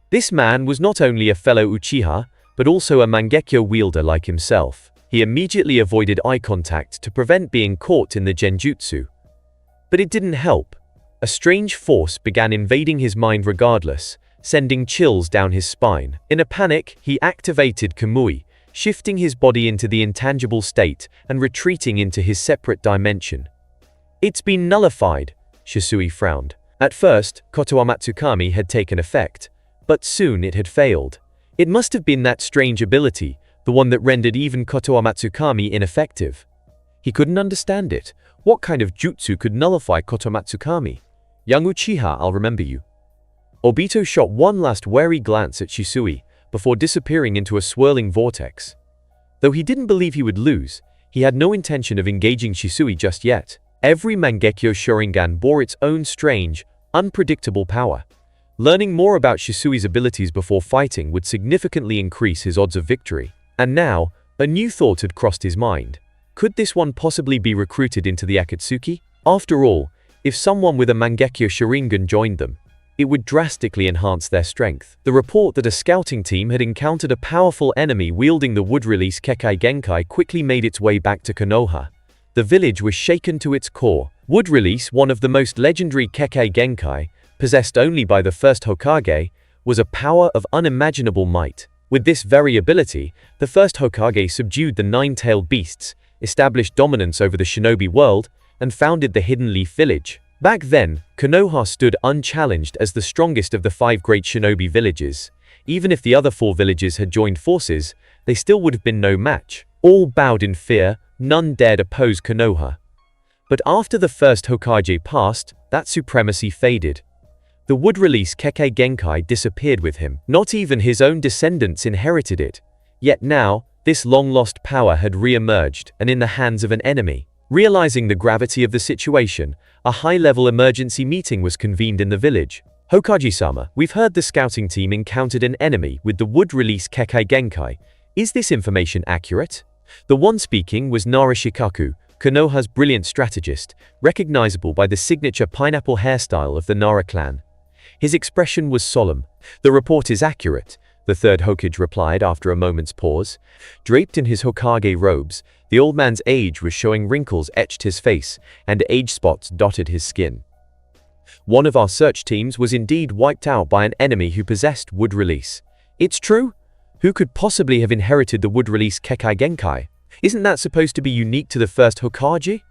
This man was not only a fellow Uchiha, but also a Mangekyo wielder like himself. He immediately avoided eye contact to prevent being caught in the genjutsu. But it didn't help. A strange force began invading his mind regardless, sending chills down his spine. In a panic, he activated Kamui, shifting his body into the intangible state and retreating into his separate dimension. "It's been nullified," Shisui frowned. At first, Koto Matsukami had taken effect, but soon it had failed. It must have been that strange ability, the one that rendered even Koto Matsukami ineffective. He couldn't understand it. What kind of jutsu could nullify Koto Matsukami? "Young Uchiha, I'll remember you." Obito shot one last wary glance at Shisui, before disappearing into a swirling vortex. Though he didn't believe he would lose, he had no intention of engaging Shisui just yet. Every Mangekyo Sharingan bore its own strange, unpredictable power. Learning more about Shisui's abilities before fighting would significantly increase his odds of victory. And now, a new thought had crossed his mind. Could this one possibly be recruited into the Akatsuki? After all, if someone with a Mangekyo Sharingan joined them, it would drastically enhance their strength. The report that a scouting team had encountered a powerful enemy wielding the wood-release Kekkei Genkai quickly made its way back to Konoha. The village was shaken to its core. Wood-release, one of the most legendary Kekkei Genkai, possessed only by the first Hokage, was a power of unimaginable might. With this very ability, the first Hokage subdued the 9-tailed beasts, established dominance over the shinobi world, and founded the Hidden Leaf Village. Back then, Konoha stood unchallenged as the strongest of the 5 great shinobi villages. Even if the other 4 villages had joined forces, they still would have been no match. All bowed in fear, none dared oppose Konoha. But after the first Hokage passed, that supremacy faded. The wood-release Kekkei Genkai disappeared with him. Not even his own descendants inherited it. Yet now, this long-lost power had re-emerged, and in the hands of an enemy. Realizing the gravity of the situation, a high-level emergency meeting was convened in the village. "Hokage-sama, we've heard the scouting team encountered an enemy with the wood-release Kekkei Genkai. Is this information accurate?" The one speaking was Narashikaku, Konoha's brilliant strategist, recognizable by the signature pineapple hairstyle of the Nara clan. His expression was solemn. "The report is accurate," the 3rd Hokage replied after a moment's pause. Draped in his Hokage robes, the old man's age was showing wrinkles etched his face, and age spots dotted his skin. "One of our search teams was indeed wiped out by an enemy who possessed wood release. It's true? Who could possibly have inherited the wood release Kekkei Genkai? Isn't that supposed to be unique to the first Hokage?"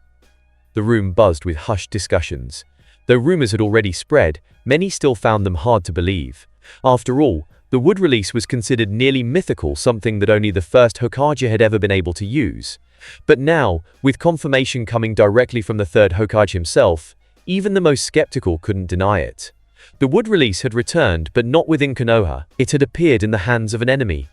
The room buzzed with hushed discussions. Though rumors had already spread, many still found them hard to believe. After all, the wood release was considered nearly mythical, something that only the first Hokage had ever been able to use. But now, with confirmation coming directly from the 3rd Hokage himself, even the most skeptical couldn't deny it. The wood release had returned, but not within Konoha. It had appeared in the hands of an enemy.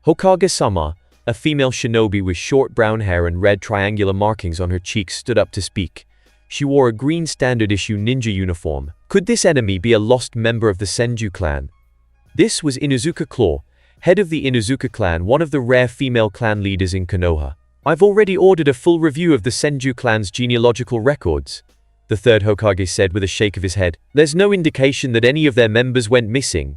Hokage-sama, a female shinobi with short brown hair and red triangular markings on her cheeks, stood up to speak. She wore a green standard-issue ninja uniform. Could this enemy be a lost member of the Senju clan? This was Inuzuka Claw, head of the Inuzuka clan, one of the rare female clan leaders in Konoha. "I've already ordered a full review of the Senju clan's genealogical records," the 3rd Hokage said with a shake of his head. "There's no indication that any of their members went missing.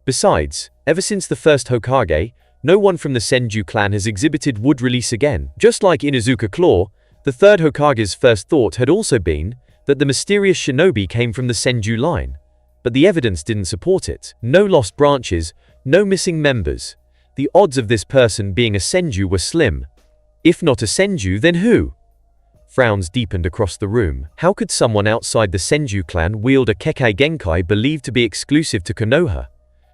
Besides, ever since the first Hokage, no one from the Senju clan has exhibited wood release again." Just like Inuzuka Claw, the 3rd Hokage's first thought had also been that the mysterious shinobi came from the Senju line. But the evidence didn't support it. No lost branches, no missing members. The odds of this person being a Senju were slim. If not a Senju, then who? Frowns deepened across the room. How could someone outside the Senju clan wield a Kekkei Genkai believed to be exclusive to Konoha?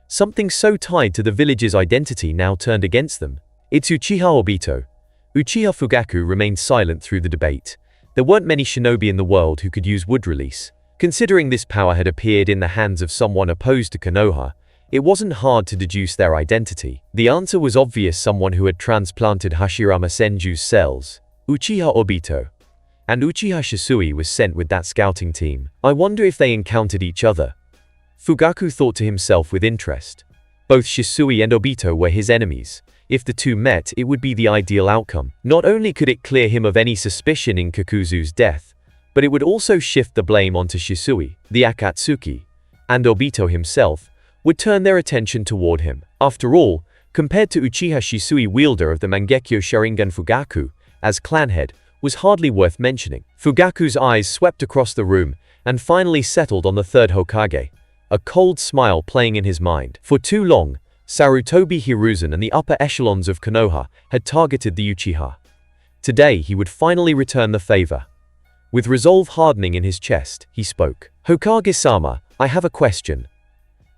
Something so tied to the village's identity now turned against them. It's Uchiha Obito. Uchiha Fugaku remained silent through the debate. There weren't many shinobi in the world who could use wood release. Considering this power had appeared in the hands of someone opposed to Konoha, it wasn't hard to deduce their identity. The answer was obvious: someone who had transplanted Hashirama Senju's cells. Uchiha Obito. And Uchiha Shisui was sent with that scouting team. I wonder if they encountered each other. Fugaku thought to himself with interest. Both Shisui and Obito were his enemies. If the two met, it would be the ideal outcome. Not only could it clear him of any suspicion in Kakuzu's death, but it would also shift the blame onto Shisui. The Akatsuki, and Obito himself, would turn their attention toward him. After all, compared to Uchiha Shisui, wielder of the Mangekyo Sharingan, Fugaku, as clan head, was hardly worth mentioning. Fugaku's eyes swept across the room and finally settled on the third Hokage, a cold smile playing in his mind. For too long, Sarutobi Hiruzen and the upper echelons of Konoha had targeted the Uchiha. Today he would finally return the favor. With resolve hardening in his chest, he spoke. Hokage-sama, I have a question.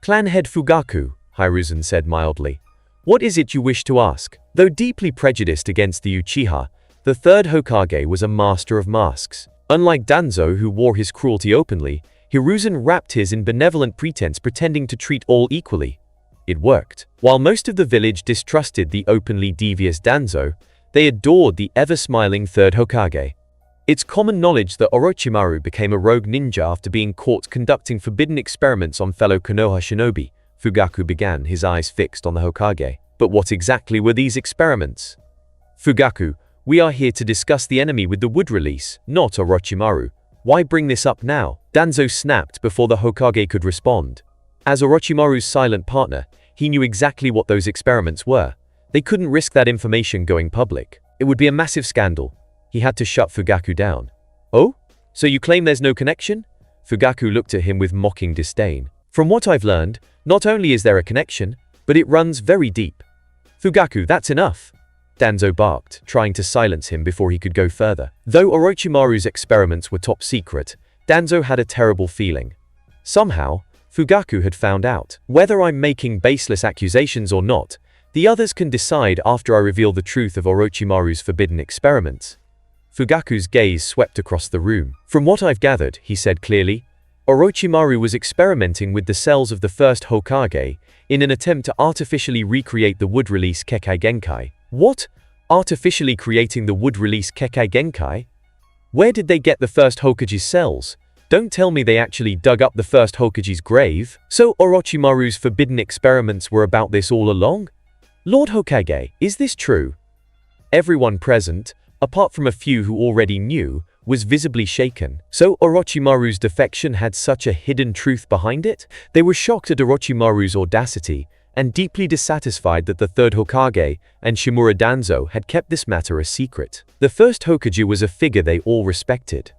Clan head Fugaku, Hiruzen said mildly. What is it you wish to ask? Though deeply prejudiced against the Uchiha, the third Hokage was a master of masks. Unlike Danzo, who wore his cruelty openly, Hiruzen wrapped his in benevolent pretense, pretending to treat all equally. It worked. While most of the village distrusted the openly devious Danzo, they adored the ever-smiling third Hokage. It's common knowledge that Orochimaru became a rogue ninja after being caught conducting forbidden experiments on fellow Konoha shinobi. Fugaku began, his eyes fixed on the Hokage. But what exactly were these experiments? Fugaku, we are here to discuss the enemy with the wood release, not Orochimaru. Why bring this up now? Danzo snapped before the Hokage could respond. As Orochimaru's silent partner, he knew exactly what those experiments were. They couldn't risk that information going public. It would be a massive scandal. He had to shut Fugaku down. Oh? So you claim there's no connection? Fugaku looked at him with mocking disdain. From what I've learned, not only is there a connection, but it runs very deep. Fugaku, that's enough. Danzo barked, trying to silence him before he could go further. Though Orochimaru's experiments were top secret, Danzo had a terrible feeling. Somehow, Fugaku had found out. Whether I'm making baseless accusations or not, the others can decide after I reveal the truth of Orochimaru's forbidden experiments. Fugaku's gaze swept across the room. From what I've gathered, he said clearly, Orochimaru was experimenting with the cells of the first Hokage in an attempt to artificially recreate the wood release Kekkei Genkai. What? Artificially creating the wood release Kekkei Genkai? Where did they get the first Hokage's cells? Don't tell me they actually dug up the first Hokage's grave. So Orochimaru's forbidden experiments were about this all along? Lord Hokage, is this true? Everyone present, apart from a few who already knew, was visibly shaken. So Orochimaru's defection had such a hidden truth behind it? They were shocked at Orochimaru's audacity and deeply dissatisfied that the third Hokage and Shimura Danzo had kept this matter a secret. The first Hokage was a figure they all respected.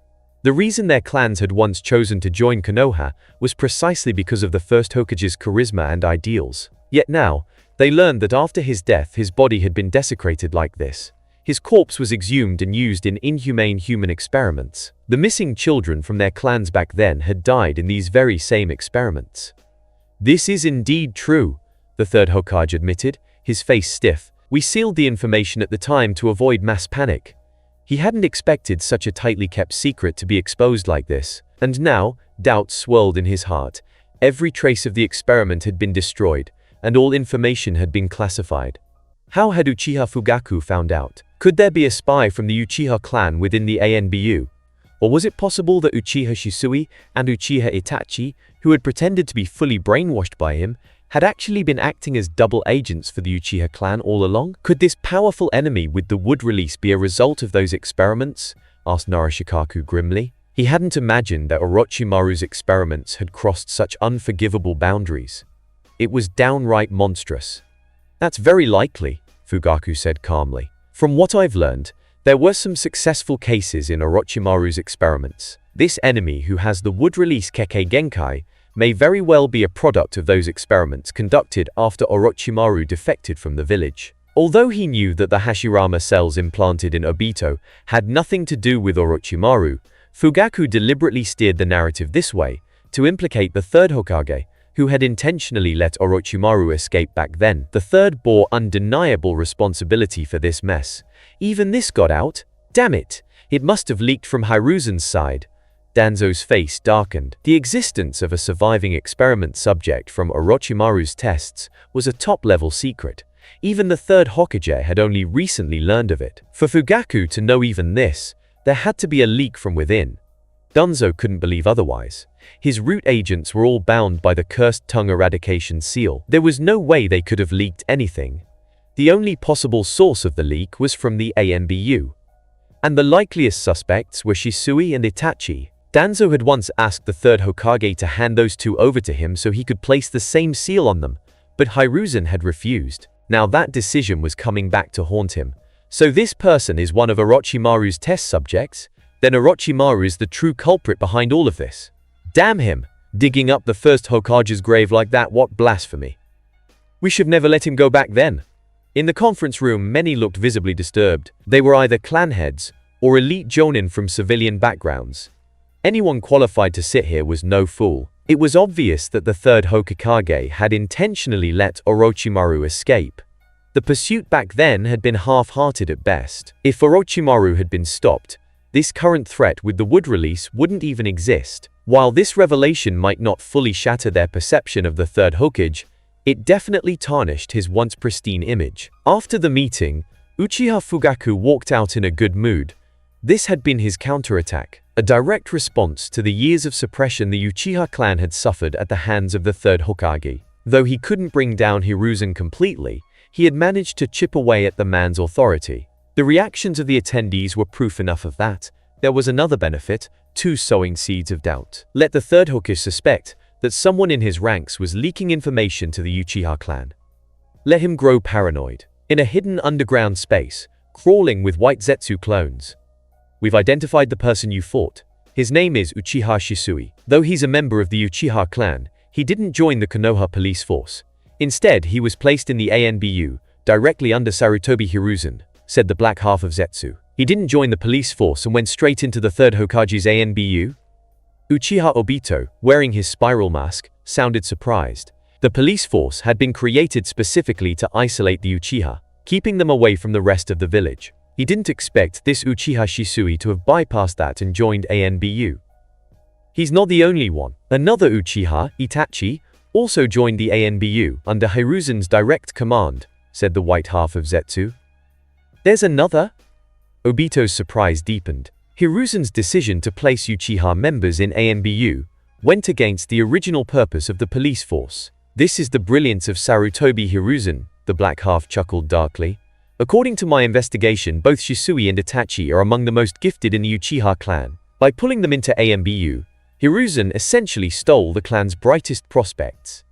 The reason their clans had once chosen to join Konoha was precisely because of the first Hokage's charisma and ideals. Yet now, they learned that after his death his body had been desecrated like this. His corpse was exhumed and used in inhumane human experiments. The missing children from their clans back then had died in these very same experiments. This is indeed true, the third Hokage admitted, his face stiff. We sealed the information at the time to avoid mass panic. He hadn't expected such a tightly kept secret to be exposed like this, and now, doubts swirled in his heart. Every trace of the experiment had been destroyed, and all information had been classified. How had Uchiha Fugaku found out? Could there be a spy from the Uchiha clan within the ANBU? Or was it possible that Uchiha Shisui and Uchiha Itachi, who had pretended to be fully brainwashed by him, had actually been acting as double agents for the Uchiha clan all along? Could this powerful enemy with the wood release be a result of those experiments? Asked Narashikaku grimly. He hadn't imagined that Orochimaru's experiments had crossed such unforgivable boundaries. It was downright monstrous. That's very likely, Fugaku said calmly. From what I've learned, there were some successful cases in Orochimaru's experiments. This enemy who has the wood release Kekkei Genkai may very well be a product of those experiments conducted after Orochimaru defected from the village. Although he knew that the Hashirama cells implanted in Obito had nothing to do with Orochimaru, Fugaku deliberately steered the narrative this way, to implicate the third Hokage, who had intentionally let Orochimaru escape back then. The third bore undeniable responsibility for this mess. Even this got out? Damn it! It must have leaked from Hiruzen's side. Danzo's face darkened. The existence of a surviving experiment subject from Orochimaru's tests was a top-level secret. Even the third Hokage had only recently learned of it. For Fugaku to know even this, there had to be a leak from within. Danzo couldn't believe otherwise. His root agents were all bound by the cursed tongue eradication seal. There was no way they could have leaked anything. The only possible source of the leak was from the ANBU. And the likeliest suspects were Shisui and Itachi. Danzo had once asked the third Hokage to hand those two over to him so he could place the same seal on them, but Hiruzen had refused. Now that decision was coming back to haunt him. So this person is one of Orochimaru's test subjects? Then Orochimaru is the true culprit behind all of this. Damn him! Digging up the first Hokage's grave like that, what blasphemy. We should never let him go back then. In the conference room, many looked visibly disturbed. They were either clan heads or elite jonin from civilian backgrounds. Anyone qualified to sit here was no fool. It was obvious that the third Hokage had intentionally let Orochimaru escape. The pursuit back then had been half-hearted at best. If Orochimaru had been stopped, this current threat with the wood release wouldn't even exist. While this revelation might not fully shatter their perception of the third Hokage, it definitely tarnished his once pristine image. After the meeting, Uchiha Fugaku walked out in a good mood. This had been his counterattack, a direct response to the years of suppression the Uchiha clan had suffered at the hands of the third Hokage. Though he couldn't bring down Hiruzen completely, he had managed to chip away at the man's authority. The reactions of the attendees were proof enough of that. There was another benefit, two sowing seeds of doubt. Let the third Hokage suspect that someone in his ranks was leaking information to the Uchiha clan. Let him grow paranoid. In a hidden underground space, crawling with white Zetsu clones. We've identified the person you fought. His name is Uchiha Shisui. Though he's a member of the Uchiha clan, he didn't join the Konoha police force. Instead, he was placed in the ANBU, directly under Sarutobi Hiruzen, said the black half of Zetsu. He didn't join the police force and went straight into the third Hokage's ANBU? Uchiha Obito, wearing his spiral mask, sounded surprised. The police force had been created specifically to isolate the Uchiha, keeping them away from the rest of the village. He didn't expect this Uchiha Shisui to have bypassed that and joined ANBU. He's not the only one. Another Uchiha, Itachi, also joined the ANBU under Hiruzen's direct command, said the white half of Zetsu. There's another? Obito's surprise deepened. Hiruzen's decision to place Uchiha members in ANBU went against the original purpose of the police force. This is the brilliance of Sarutobi Hiruzen, the black half chuckled darkly. According to my investigation, both Shisui and Itachi are among the most gifted in the Uchiha clan. By pulling them into ANBU, Hiruzen essentially stole the clan's brightest prospects.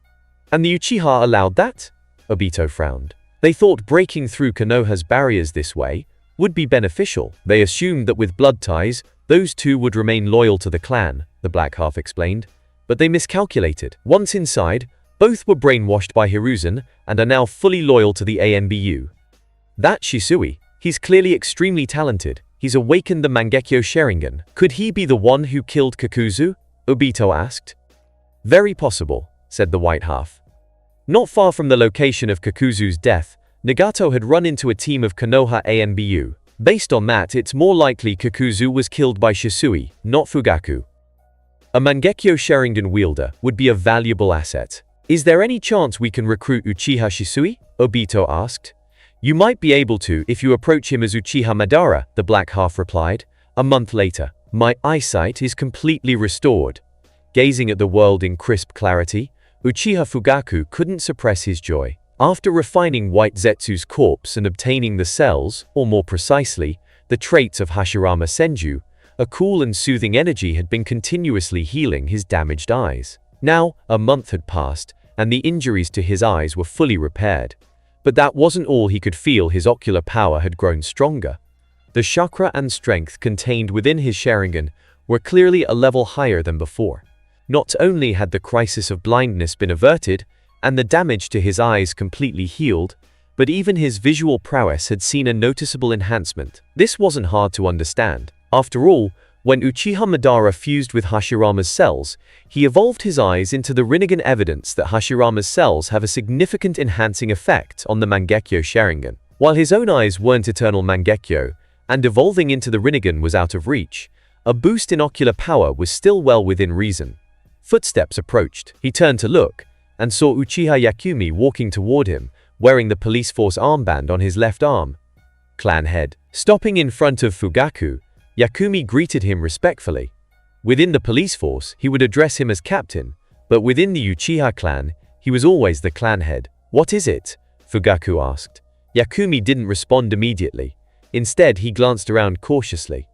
And the Uchiha allowed that? Obito frowned. They thought breaking through Konoha's barriers this way would be beneficial. They assumed that with blood ties, those two would remain loyal to the clan, the black half explained. But they miscalculated. Once inside, both were brainwashed by Hiruzen and are now fully loyal to the ANBU. That Shisui, he's clearly extremely talented. He's awakened the Mangekyo Sharingan. Could he be the one who killed Kakuzu? Obito asked. Very possible, said the white half. Not far from the location of Kakuzu's death, Nagato had run into a team of Konoha ANBU. Based on that, it's more likely Kakuzu was killed by Shisui, not Fugaku. A Mangekyo Sharingan wielder would be a valuable asset. Is there any chance we can recruit Uchiha Shisui? Obito asked. You might be able to if you approach him as Uchiha Madara, the black half replied. A month later, my eyesight is completely restored. Gazing at the world in crisp clarity, Uchiha Fugaku couldn't suppress his joy. After refining White Zetsu's corpse and obtaining the cells, or more precisely, the traits of Hashirama Senju, a cool and soothing energy had been continuously healing his damaged eyes. Now, a month had passed, and the injuries to his eyes were fully repaired. But that wasn't all he could feel. His ocular power had grown stronger. The chakra and strength contained within his Sharingan were clearly a level higher than before. Not only had the crisis of blindness been averted, and the damage to his eyes completely healed, but even his visual prowess had seen a noticeable enhancement. This wasn't hard to understand. After all, when Uchiha Madara fused with Hashirama's cells, he evolved his eyes into the Rinnegan, evidence that Hashirama's cells have a significant enhancing effect on the Mangekyo Sharingan. While his own eyes weren't eternal Mangekyo, and evolving into the Rinnegan was out of reach, a boost in ocular power was still well within reason. Footsteps approached. He turned to look, and saw Uchiha Yakumi walking toward him, wearing the police force armband on his left arm. Clan head. Stopping in front of Fugaku, Yakumi greeted him respectfully. Within the police force, he would address him as captain, but within the Uchiha clan, he was always the clan head. "What is it?" Fugaku asked. Yakumi didn't respond immediately. Instead, he glanced around cautiously.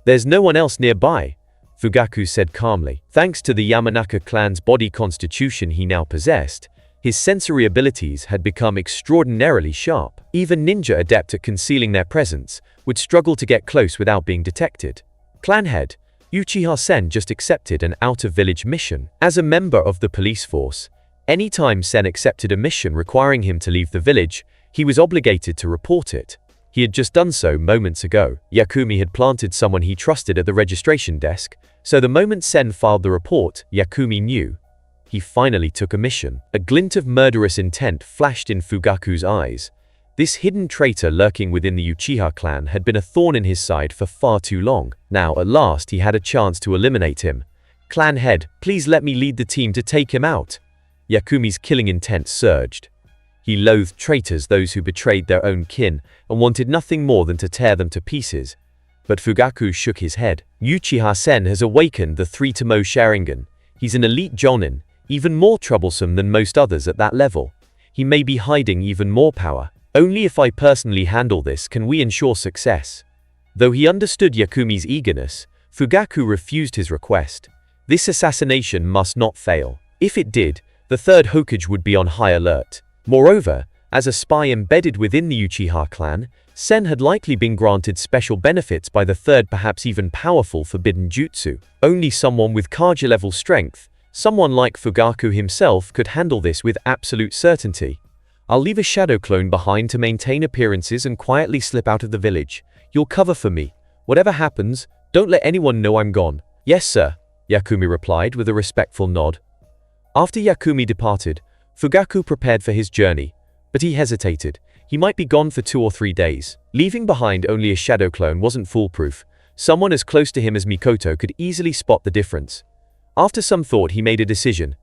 "There's no one else nearby," Fugaku said calmly. Thanks to the Yamanaka clan's body constitution he now possessed, his sensory abilities had become extraordinarily sharp. Even ninja adept at concealing their presence would struggle to get close without being detected. Clan head, Uchiha Sen just accepted an out-of-village mission. As a member of the police force, anytime Sen accepted a mission requiring him to leave the village, he was obligated to report it. He had just done so moments ago. Yakumi had planted someone he trusted at the registration desk, so the moment Sen filed the report, Yakumi knew. He finally took a mission. A glint of murderous intent flashed in Fugaku's eyes. This hidden traitor lurking within the Uchiha clan had been a thorn in his side for far too long. Now, at last, he had a chance to eliminate him. "Clan head, please let me lead the team to take him out." Yakumi's killing intent surged. He loathed traitors, those who betrayed their own kin, and wanted nothing more than to tear them to pieces. But Fugaku shook his head. "Uchiha Sen has awakened the three-tomo Sharingan. He's an elite jonin, even more troublesome than most others at that level. He may be hiding even more power. Only if I personally handle this can we ensure success." Though he understood Yakumi's eagerness, Fugaku refused his request. This assassination must not fail. If it did, the third Hokage would be on high alert. Moreover, as a spy embedded within the Uchiha clan, Sen had likely been granted special benefits by the third, perhaps even powerful forbidden jutsu. Only someone with Kaja-level strength, someone like Fugaku himself, could handle this with absolute certainty. "I'll leave a shadow clone behind to maintain appearances and quietly slip out of the village. You'll cover for me. Whatever happens, don't let anyone know I'm gone." "Yes, sir," Yakumi replied with a respectful nod. After Yakumi departed, Fugaku prepared for his journey, but he hesitated. He might be gone for 2 or 3 days. Leaving behind only a shadow clone wasn't foolproof. Someone as close to him as Mikoto could easily spot the difference. After some thought, he made a decision.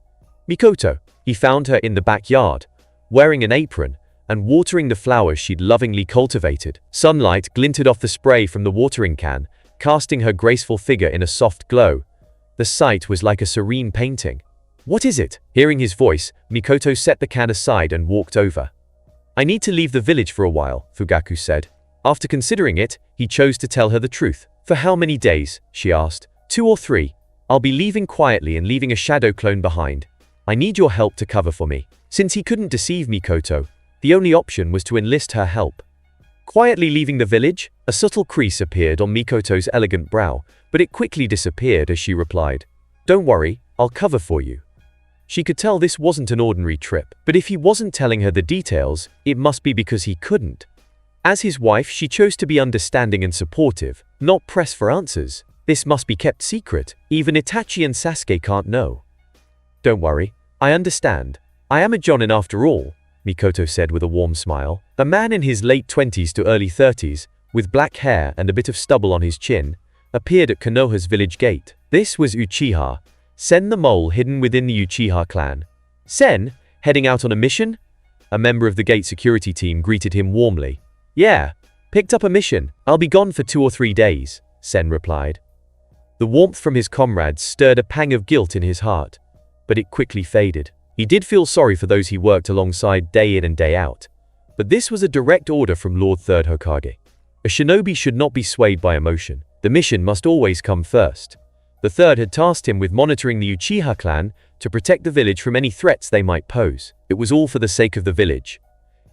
Mikoto. He found her in the backyard, wearing an apron and watering the flowers she'd lovingly cultivated. Sunlight glinted off the spray from the watering can, casting her graceful figure in a soft glow. The sight was like a serene painting. "What is it?" Hearing his voice, Mikoto set the can aside and walked over. "I need to leave the village for a while," Fugaku said. After considering it, he chose to tell her the truth. "For how many days?" she asked. 2 or 3. "I'll be leaving quietly and leaving a shadow clone behind. I need your help to cover for me." Since he couldn't deceive Mikoto, the only option was to enlist her help. Quietly leaving the village, a subtle crease appeared on Mikoto's elegant brow, but it quickly disappeared as she replied, "Don't worry, I'll cover for you." She could tell this wasn't an ordinary trip, but if he wasn't telling her the details, it must be because he couldn't. As his wife, she chose to be understanding and supportive, not press for answers. This must be kept secret. Even Itachi and Sasuke can't know. "Don't worry, I understand. I am a jonin after all," Mikoto said with a warm smile. A man in his late 20s to early 30s, with black hair and a bit of stubble on his chin, appeared at Konoha's village gate. This was Uchiha Sen, the mole hidden within the Uchiha clan. "Sen, heading out on a mission?" A member of the gate security team greeted him warmly. "Yeah, picked up a mission. I'll be gone for 2 or 3 days," Sen replied. The warmth from his comrades stirred a pang of guilt in his heart, but it quickly faded. He did feel sorry for those he worked alongside day in and day out, but this was a direct order from Lord Third Hokage. A shinobi should not be swayed by emotion. The mission must always come first. The third had tasked him with monitoring the Uchiha clan to protect the village from any threats they might pose. It was all for the sake of the village.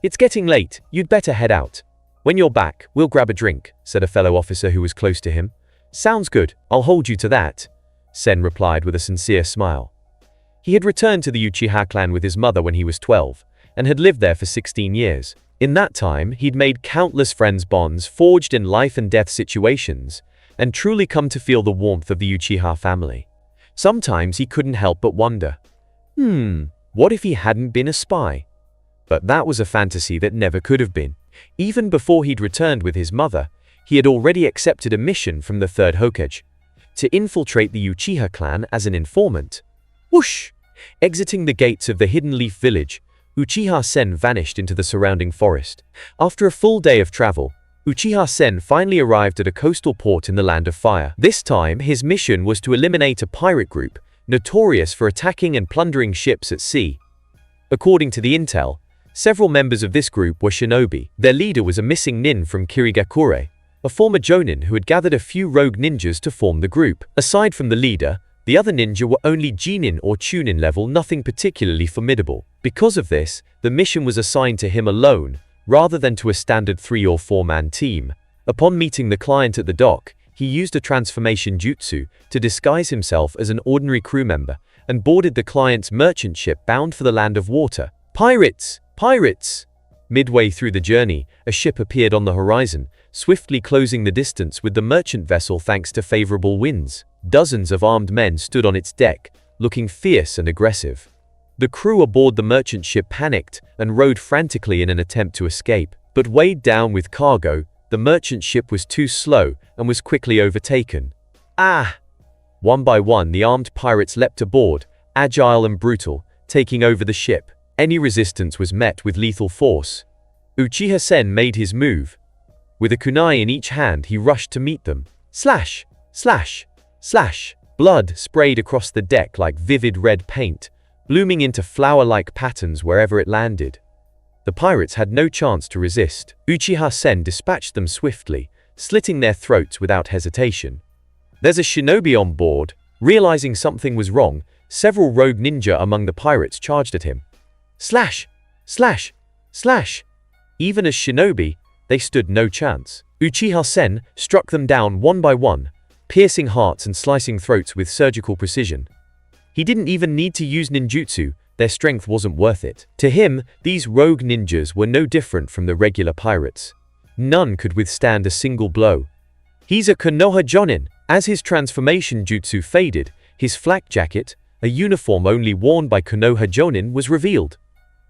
"It's getting late, you'd better head out. When you're back, we'll grab a drink," said a fellow officer who was close to him. "Sounds good, I'll hold you to that," Sen replied with a sincere smile. He had returned to the Uchiha clan with his mother when he was 12, and had lived there for 16 years. In that time, he'd made countless friends bonds forged in life and death situations, and truly come to feel the warmth of the Uchiha family. Sometimes he couldn't help but wonder, what if he hadn't been a spy? But that was a fantasy that never could have been. Even before he'd returned with his mother, he had already accepted a mission from the third Hokage to infiltrate the Uchiha clan as an informant. Whoosh! Exiting the gates of the Hidden Leaf village, Uchiha Sen vanished into the surrounding forest. After a full day of travel, Uchiha Sen finally arrived at a coastal port in the Land of Fire. This time, his mission was to eliminate a pirate group, notorious for attacking and plundering ships at sea. According to the intel, several members of this group were shinobi. Their leader was a missing nin from Kirigakure, a former jonin who had gathered a few rogue ninjas to form the group. Aside from the leader, the other ninja were only Jinin or Chunin level, nothing particularly formidable. Because of this, the mission was assigned to him alone, rather than to a standard 3 or 4-man team. Upon meeting the client at the dock, he used a transformation jutsu to disguise himself as an ordinary crew member and boarded the client's merchant ship bound for the Land of Water. Pirates! Pirates! Midway through the journey, a ship appeared on the horizon, swiftly closing the distance with the merchant vessel thanks to favorable winds. Dozens of armed men stood on its deck, looking fierce and aggressive. The crew aboard the merchant ship panicked and rowed frantically in an attempt to escape. But weighed down with cargo, the merchant ship was too slow and was quickly overtaken. One by one, the armed pirates leapt aboard, agile and brutal, taking over the ship. Any resistance was met with lethal force. Uchiha Sen made his move. With a kunai in each hand, he rushed to meet them. Slash! Slash! Slash! Blood sprayed across the deck like vivid red paint, blooming into flower-like patterns wherever it landed. The pirates had no chance to resist. Uchiha Sen dispatched them swiftly, slitting their throats without hesitation. There's a shinobi on board. Realizing something was wrong, several rogue ninja among the pirates charged at him. Slash! Slash! Slash! Even as shinobi, they stood no chance. Uchiha Sen struck them down one by one, piercing hearts and slicing throats with surgical precision. He didn't even need to use ninjutsu, their strength wasn't worth it. To him, these rogue ninjas were no different from the regular pirates. None could withstand a single blow. He's a Konoha Jonin. As his transformation jutsu faded, his flak jacket, a uniform only worn by Konoha Jonin, was revealed.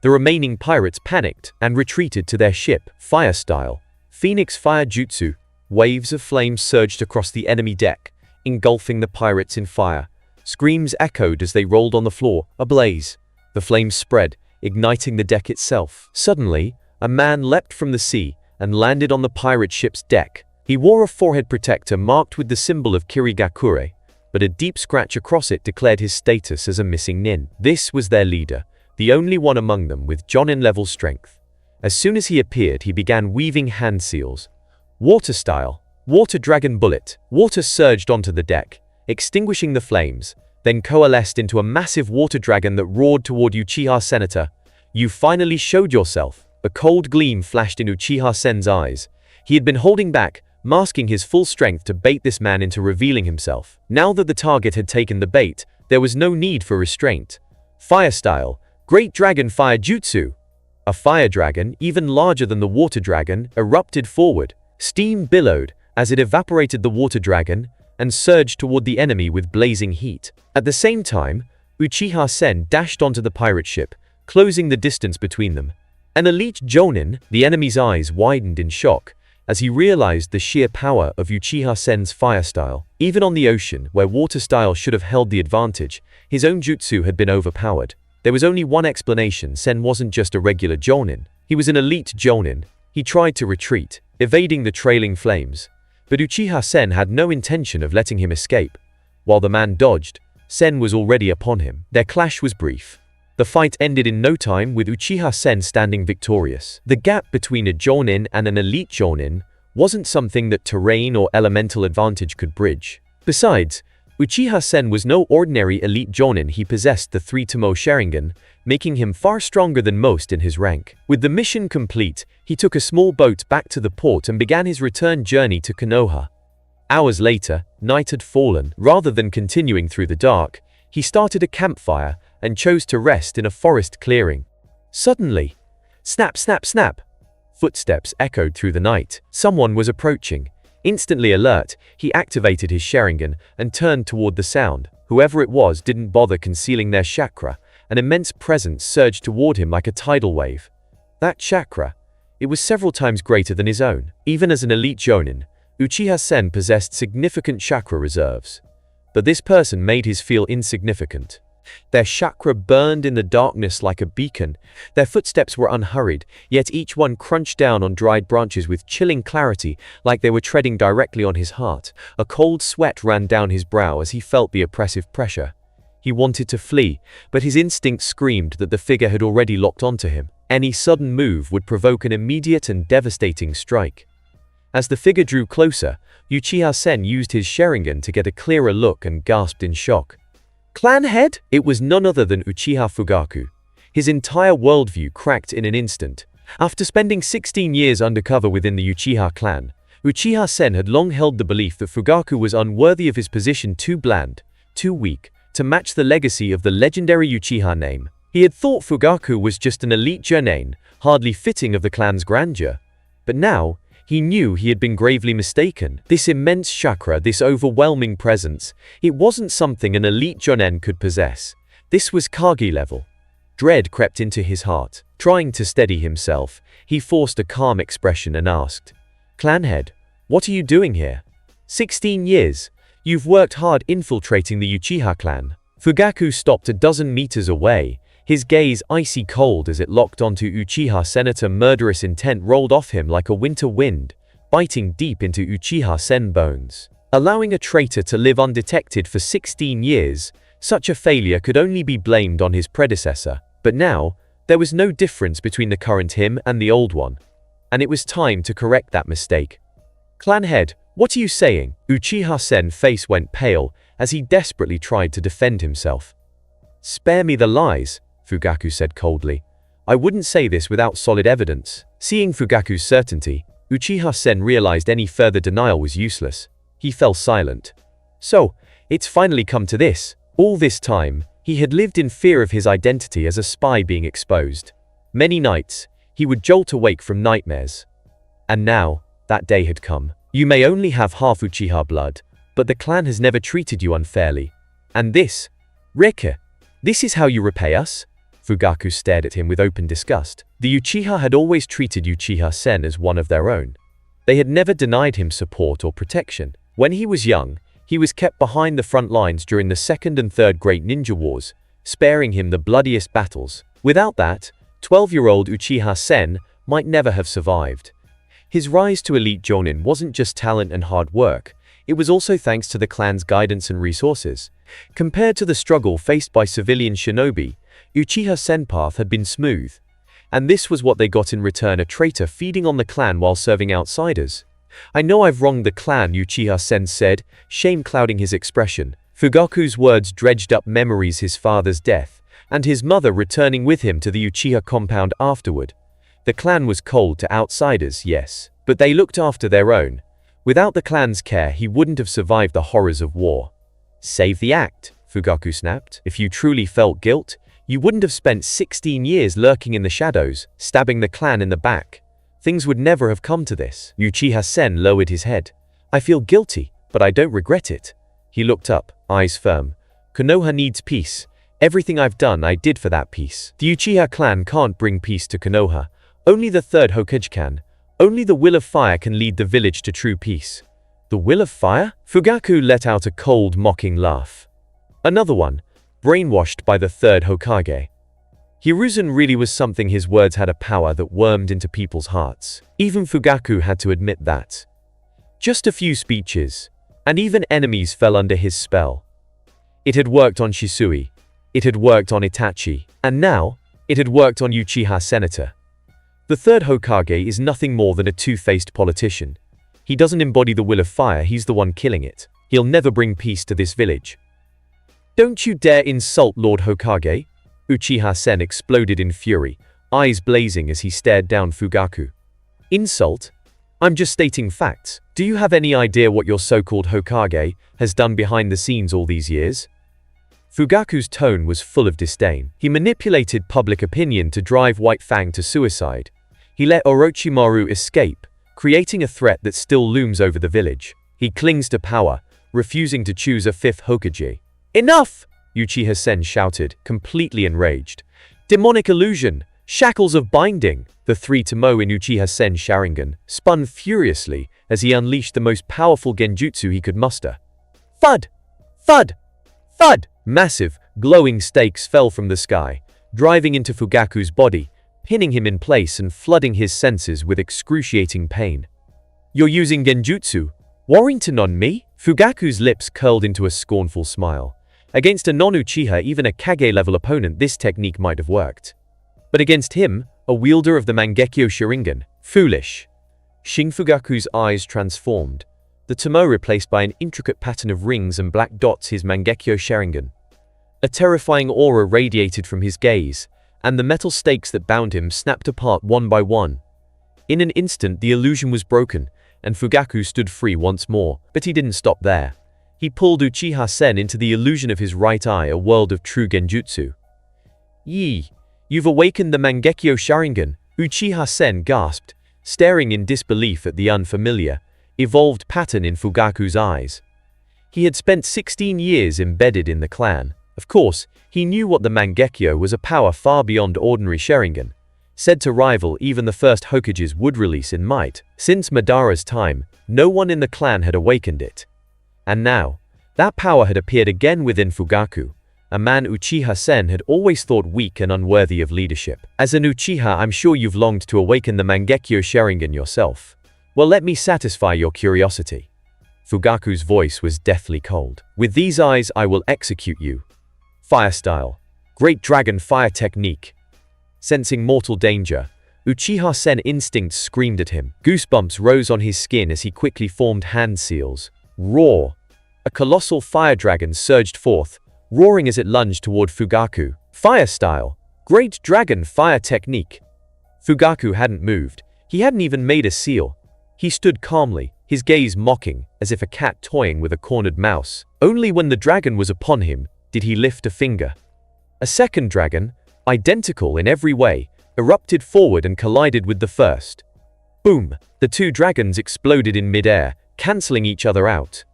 The remaining pirates panicked and retreated to their ship. Fire style. Phoenix Fire Jutsu. Waves of flames surged across the enemy deck, engulfing the pirates in fire. Screams echoed as they rolled on the floor, ablaze. The flames spread, igniting the deck itself. Suddenly, a man leapt from the sea and landed on the pirate ship's deck. He wore a forehead protector marked with the symbol of Kirigakure, but a deep scratch across it declared his status as a missing nin. This was their leader, the only one among them with Jonin-level strength. As soon as he appeared, he began weaving hand seals. Water style. Water Dragon Bullet. Water surged onto the deck, extinguishing the flames, then coalesced into a massive water dragon that roared toward Uchiha Senator. You finally showed yourself. A cold gleam flashed in Uchiha Sen's eyes. He had been holding back, masking his full strength to bait this man into revealing himself. Now that the target had taken the bait, there was no need for restraint. Fire style. Great Dragon Fire Jutsu. A fire dragon, even larger than the water dragon, erupted forward. Steam billowed as it evaporated the water dragon and surged toward the enemy with blazing heat. At the same time, Uchiha Sen dashed onto the pirate ship, closing the distance between them. An elite Jonin, the enemy's eyes widened in shock as he realized the sheer power of Uchiha Sen's fire style. Even on the ocean, where water style should have held the advantage, his own jutsu had been overpowered. There was only one explanation: Sen wasn't just a regular Jonin. He was an elite Jonin. He tried to retreat, evading the trailing flames, but Uchiha Sen had no intention of letting him escape. While the man dodged, Sen was already upon him. Their clash was brief. The fight ended in no time with Uchiha Sen standing victorious. The gap between a Jonin and an elite Jonin wasn't something that terrain or elemental advantage could bridge. Besides, Uchiha Sen was no ordinary elite Jonin. He possessed the 3 Tomo Sharingan, making him far stronger than most in his rank. With the mission complete, he took a small boat back to the port and began his return journey to Konoha. Hours later, night had fallen. Rather than continuing through the dark, he started a campfire and chose to rest in a forest clearing. Suddenly, snap, snap, snap! Footsteps echoed through the night. Someone was approaching. Instantly alert, he activated his Sharingan and turned toward the sound. Whoever it was didn't bother concealing their chakra. An immense presence surged toward him like a tidal wave. That chakra, it was several times greater than his own. Even as an elite Jonin, Uchiha Sen possessed significant chakra reserves. But this person made his feel insignificant. Their chakra burned in the darkness like a beacon. Their footsteps were unhurried, yet each one crunched down on dried branches with chilling clarity, like they were treading directly on his heart. A cold sweat ran down his brow as he felt the oppressive pressure. He wanted to flee, but his instinct screamed that the figure had already locked onto him. Any sudden move would provoke an immediate and devastating strike. As the figure drew closer, Uchiha Sen used his Sharingan to get a clearer look and gasped in shock. Clan head? It was none other than Uchiha Fugaku. His entire worldview cracked in an instant. After spending 16 years undercover within the Uchiha clan, Uchiha Sen had long held the belief that Fugaku was unworthy of his position, too bland, too weak, to match the legacy of the legendary Uchiha name. He had thought Fugaku was just an elite Jonin, hardly fitting of the clan's grandeur. But now, he knew he had been gravely mistaken. This immense chakra, this overwhelming presence, it wasn't something an elite Jonin could possess. This was Kage level. Dread crept into his heart. Trying to steady himself, he forced a calm expression and asked, "Clanhead, what are you doing here? 16 years. You've worked hard infiltrating the Uchiha clan." Fugaku stopped a dozen meters away. His gaze icy cold as it locked onto Uchiha Senator. Murderous intent rolled off him like a winter wind, biting deep into Uchiha Sen bones. Allowing a traitor to live undetected for 16 years, such a failure could only be blamed on his predecessor. But now, there was no difference between the current him and the old one. And it was time to correct that mistake. "Clanhead, what are you saying?" Uchiha Sen's face went pale as he desperately tried to defend himself. "Spare me the lies," Fugaku said coldly. "I wouldn't say this without solid evidence." Seeing Fugaku's certainty, Uchiha Sen realized any further denial was useless. He fell silent. So, it's finally come to this. All this time, he had lived in fear of his identity as a spy being exposed. Many nights, he would jolt awake from nightmares. And now, that day had come. You may only have half Uchiha blood, but the clan has never treated you unfairly. And this, Rika, this is how you repay us? Fugaku stared at him with open disgust. The Uchiha had always treated Uchiha Sen as one of their own. They had never denied him support or protection. When he was young, he was kept behind the front lines during the Second and Third Great Ninja Wars, sparing him the bloodiest battles. Without that, 12-year-old Uchiha Sen might never have survived. His rise to elite Jonin wasn't just talent and hard work, it was also thanks to the clan's guidance and resources. Compared to the struggle faced by civilian shinobi, Uchiha Sen's path had been smooth. And this was what they got in return: a traitor feeding on the clan while serving outsiders. "I know I've wronged the clan," Uchiha Sen said, shame clouding his expression. Fugaku's words dredged up memories: his father's death, and his mother returning with him to the Uchiha compound afterward. The clan was cold to outsiders, yes, but they looked after their own. Without the clan's care, he wouldn't have survived the horrors of war. "Save the act," Fugaku snapped. "If you truly felt guilt, you wouldn't have spent 16 years lurking in the shadows, stabbing the clan in the back. Things would never have come to this." Uchiha Sen lowered his head. "I feel guilty, but I don't regret it." He looked up, eyes firm. "Konoha needs peace. Everything I've done, I did for that peace. The Uchiha clan can't bring peace to Konoha. Only the third Hokage can. Only the will of fire can lead the village to true peace." "The will of fire?" Fugaku let out a cold, mocking laugh. "Another one, brainwashed by the third Hokage." Hiruzen really was something. His words had a power that wormed into people's hearts. Even Fugaku had to admit that. Just a few speeches, and even enemies fell under his spell. It had worked on Shisui. It had worked on Itachi. And now, it had worked on Uchiha Senator. The third Hokage is nothing more than a two-faced politician. He doesn't embody the will of fire, he's the one killing it. He'll never bring peace to this village. "Don't you dare insult Lord Hokage!" Uchiha Sen exploded in fury, eyes blazing as he stared down Fugaku. "Insult? I'm just stating facts. Do you have any idea what your so-called Hokage has done behind the scenes all these years?" Fugaku's tone was full of disdain. He manipulated public opinion to drive White Fang to suicide. he let Orochimaru escape, creating a threat that still looms over the village. He clings to power, refusing to choose a fifth Hokage. "Enough!" Uchiha Sen shouted, completely enraged. "Demonic illusion! Shackles of binding!" The three Tomoe in Uchiha Sen Sharingan spun furiously as he unleashed the most powerful genjutsu he could muster. Thud! Thud! Thud! Massive, glowing stakes fell from the sky, driving into Fugaku's body, pinning him in place and flooding his senses with excruciating pain. "You're using genjutsu? Warrington on me?" Fugaku's lips curled into a scornful smile. Against a non-Uchiha, even a Kage-level opponent, this technique might have worked. But against him, a wielder of the Mangekyo Sharingan, foolish. Shin Fugaku's eyes transformed, the Tomoe replaced by an intricate pattern of rings and black dots his Mangekyo Sharingan. A terrifying aura radiated from his gaze, and the metal stakes that bound him snapped apart one by one. In an instant, the illusion was broken, and Fugaku stood free once more, but he didn't stop there. He pulled Uchiha Sen into the illusion of his right eye, a world of true genjutsu. "Yee, you've awakened the Mangekyo Sharingan," Uchiha Sen gasped, staring in disbelief at the unfamiliar, evolved pattern in Fugaku's eyes. He had spent 16 years embedded in the clan. Of course, he knew what the Mangekyo was, a power far beyond ordinary Sharingan, said to rival even the first Hokages would release in might. Since Madara's time, no one in the clan had awakened it. And now, that power had appeared again within Fugaku, a man Uchiha Sen had always thought weak and unworthy of leadership. "As an Uchiha, I'm sure you've longed to awaken the Mangekyo Sharingan yourself. Well, let me satisfy your curiosity." Fugaku's voice was deathly cold. "With these eyes, I will execute you. Fire style. Great Dragon Fire Technique." Sensing mortal danger, Uchiha Sen instincts screamed at him. Goosebumps rose on his skin as he quickly formed hand seals. Roar! A colossal fire dragon surged forth, roaring as it lunged toward Fugaku. Fire style. Great Dragon Fire Technique. Fugaku hadn't moved. He hadn't even made a seal. He stood calmly, his gaze mocking, as if a cat toying with a cornered mouse. Only when the dragon was upon him did he lift a finger. A second dragon, identical in every way, erupted forward and collided with the first. Boom! The two dragons exploded in mid-air, cancelling each other out.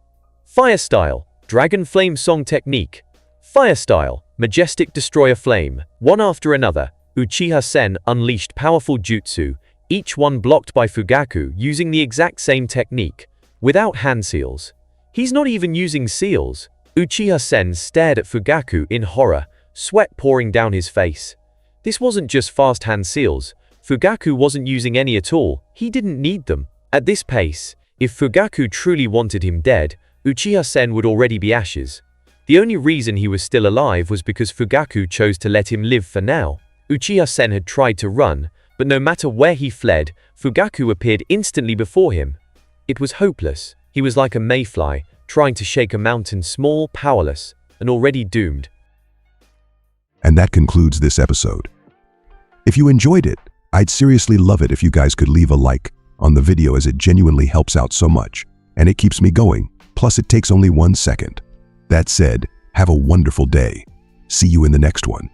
Fire style. Dragon Flame Song Technique. Fire style. Majestic Destroyer Flame. One after another, Uchiha Sen unleashed powerful jutsu, each one blocked by Fugaku using the exact same technique, without hand seals. He's not even using seals. Uchiha Sen stared at Fugaku in horror, sweat pouring down his face. This wasn't just fast hand seals. Fugaku wasn't using any at all. He didn't need them. At this pace, if Fugaku truly wanted him dead, Uchiha Sen would already be ashes. The only reason he was still alive was because Fugaku chose to let him live for now. Uchiha Sen had tried to run, but no matter where he fled, Fugaku appeared instantly before him. It was hopeless. He was like a mayfly, trying to shake a mountain, small, powerless, and already doomed. And that concludes this episode. If you enjoyed it, I'd seriously love it if you guys could leave a like on the video, as it genuinely helps out so much, and it keeps me going, plus it takes only 1 second. That said, have a wonderful day. See you in the next one.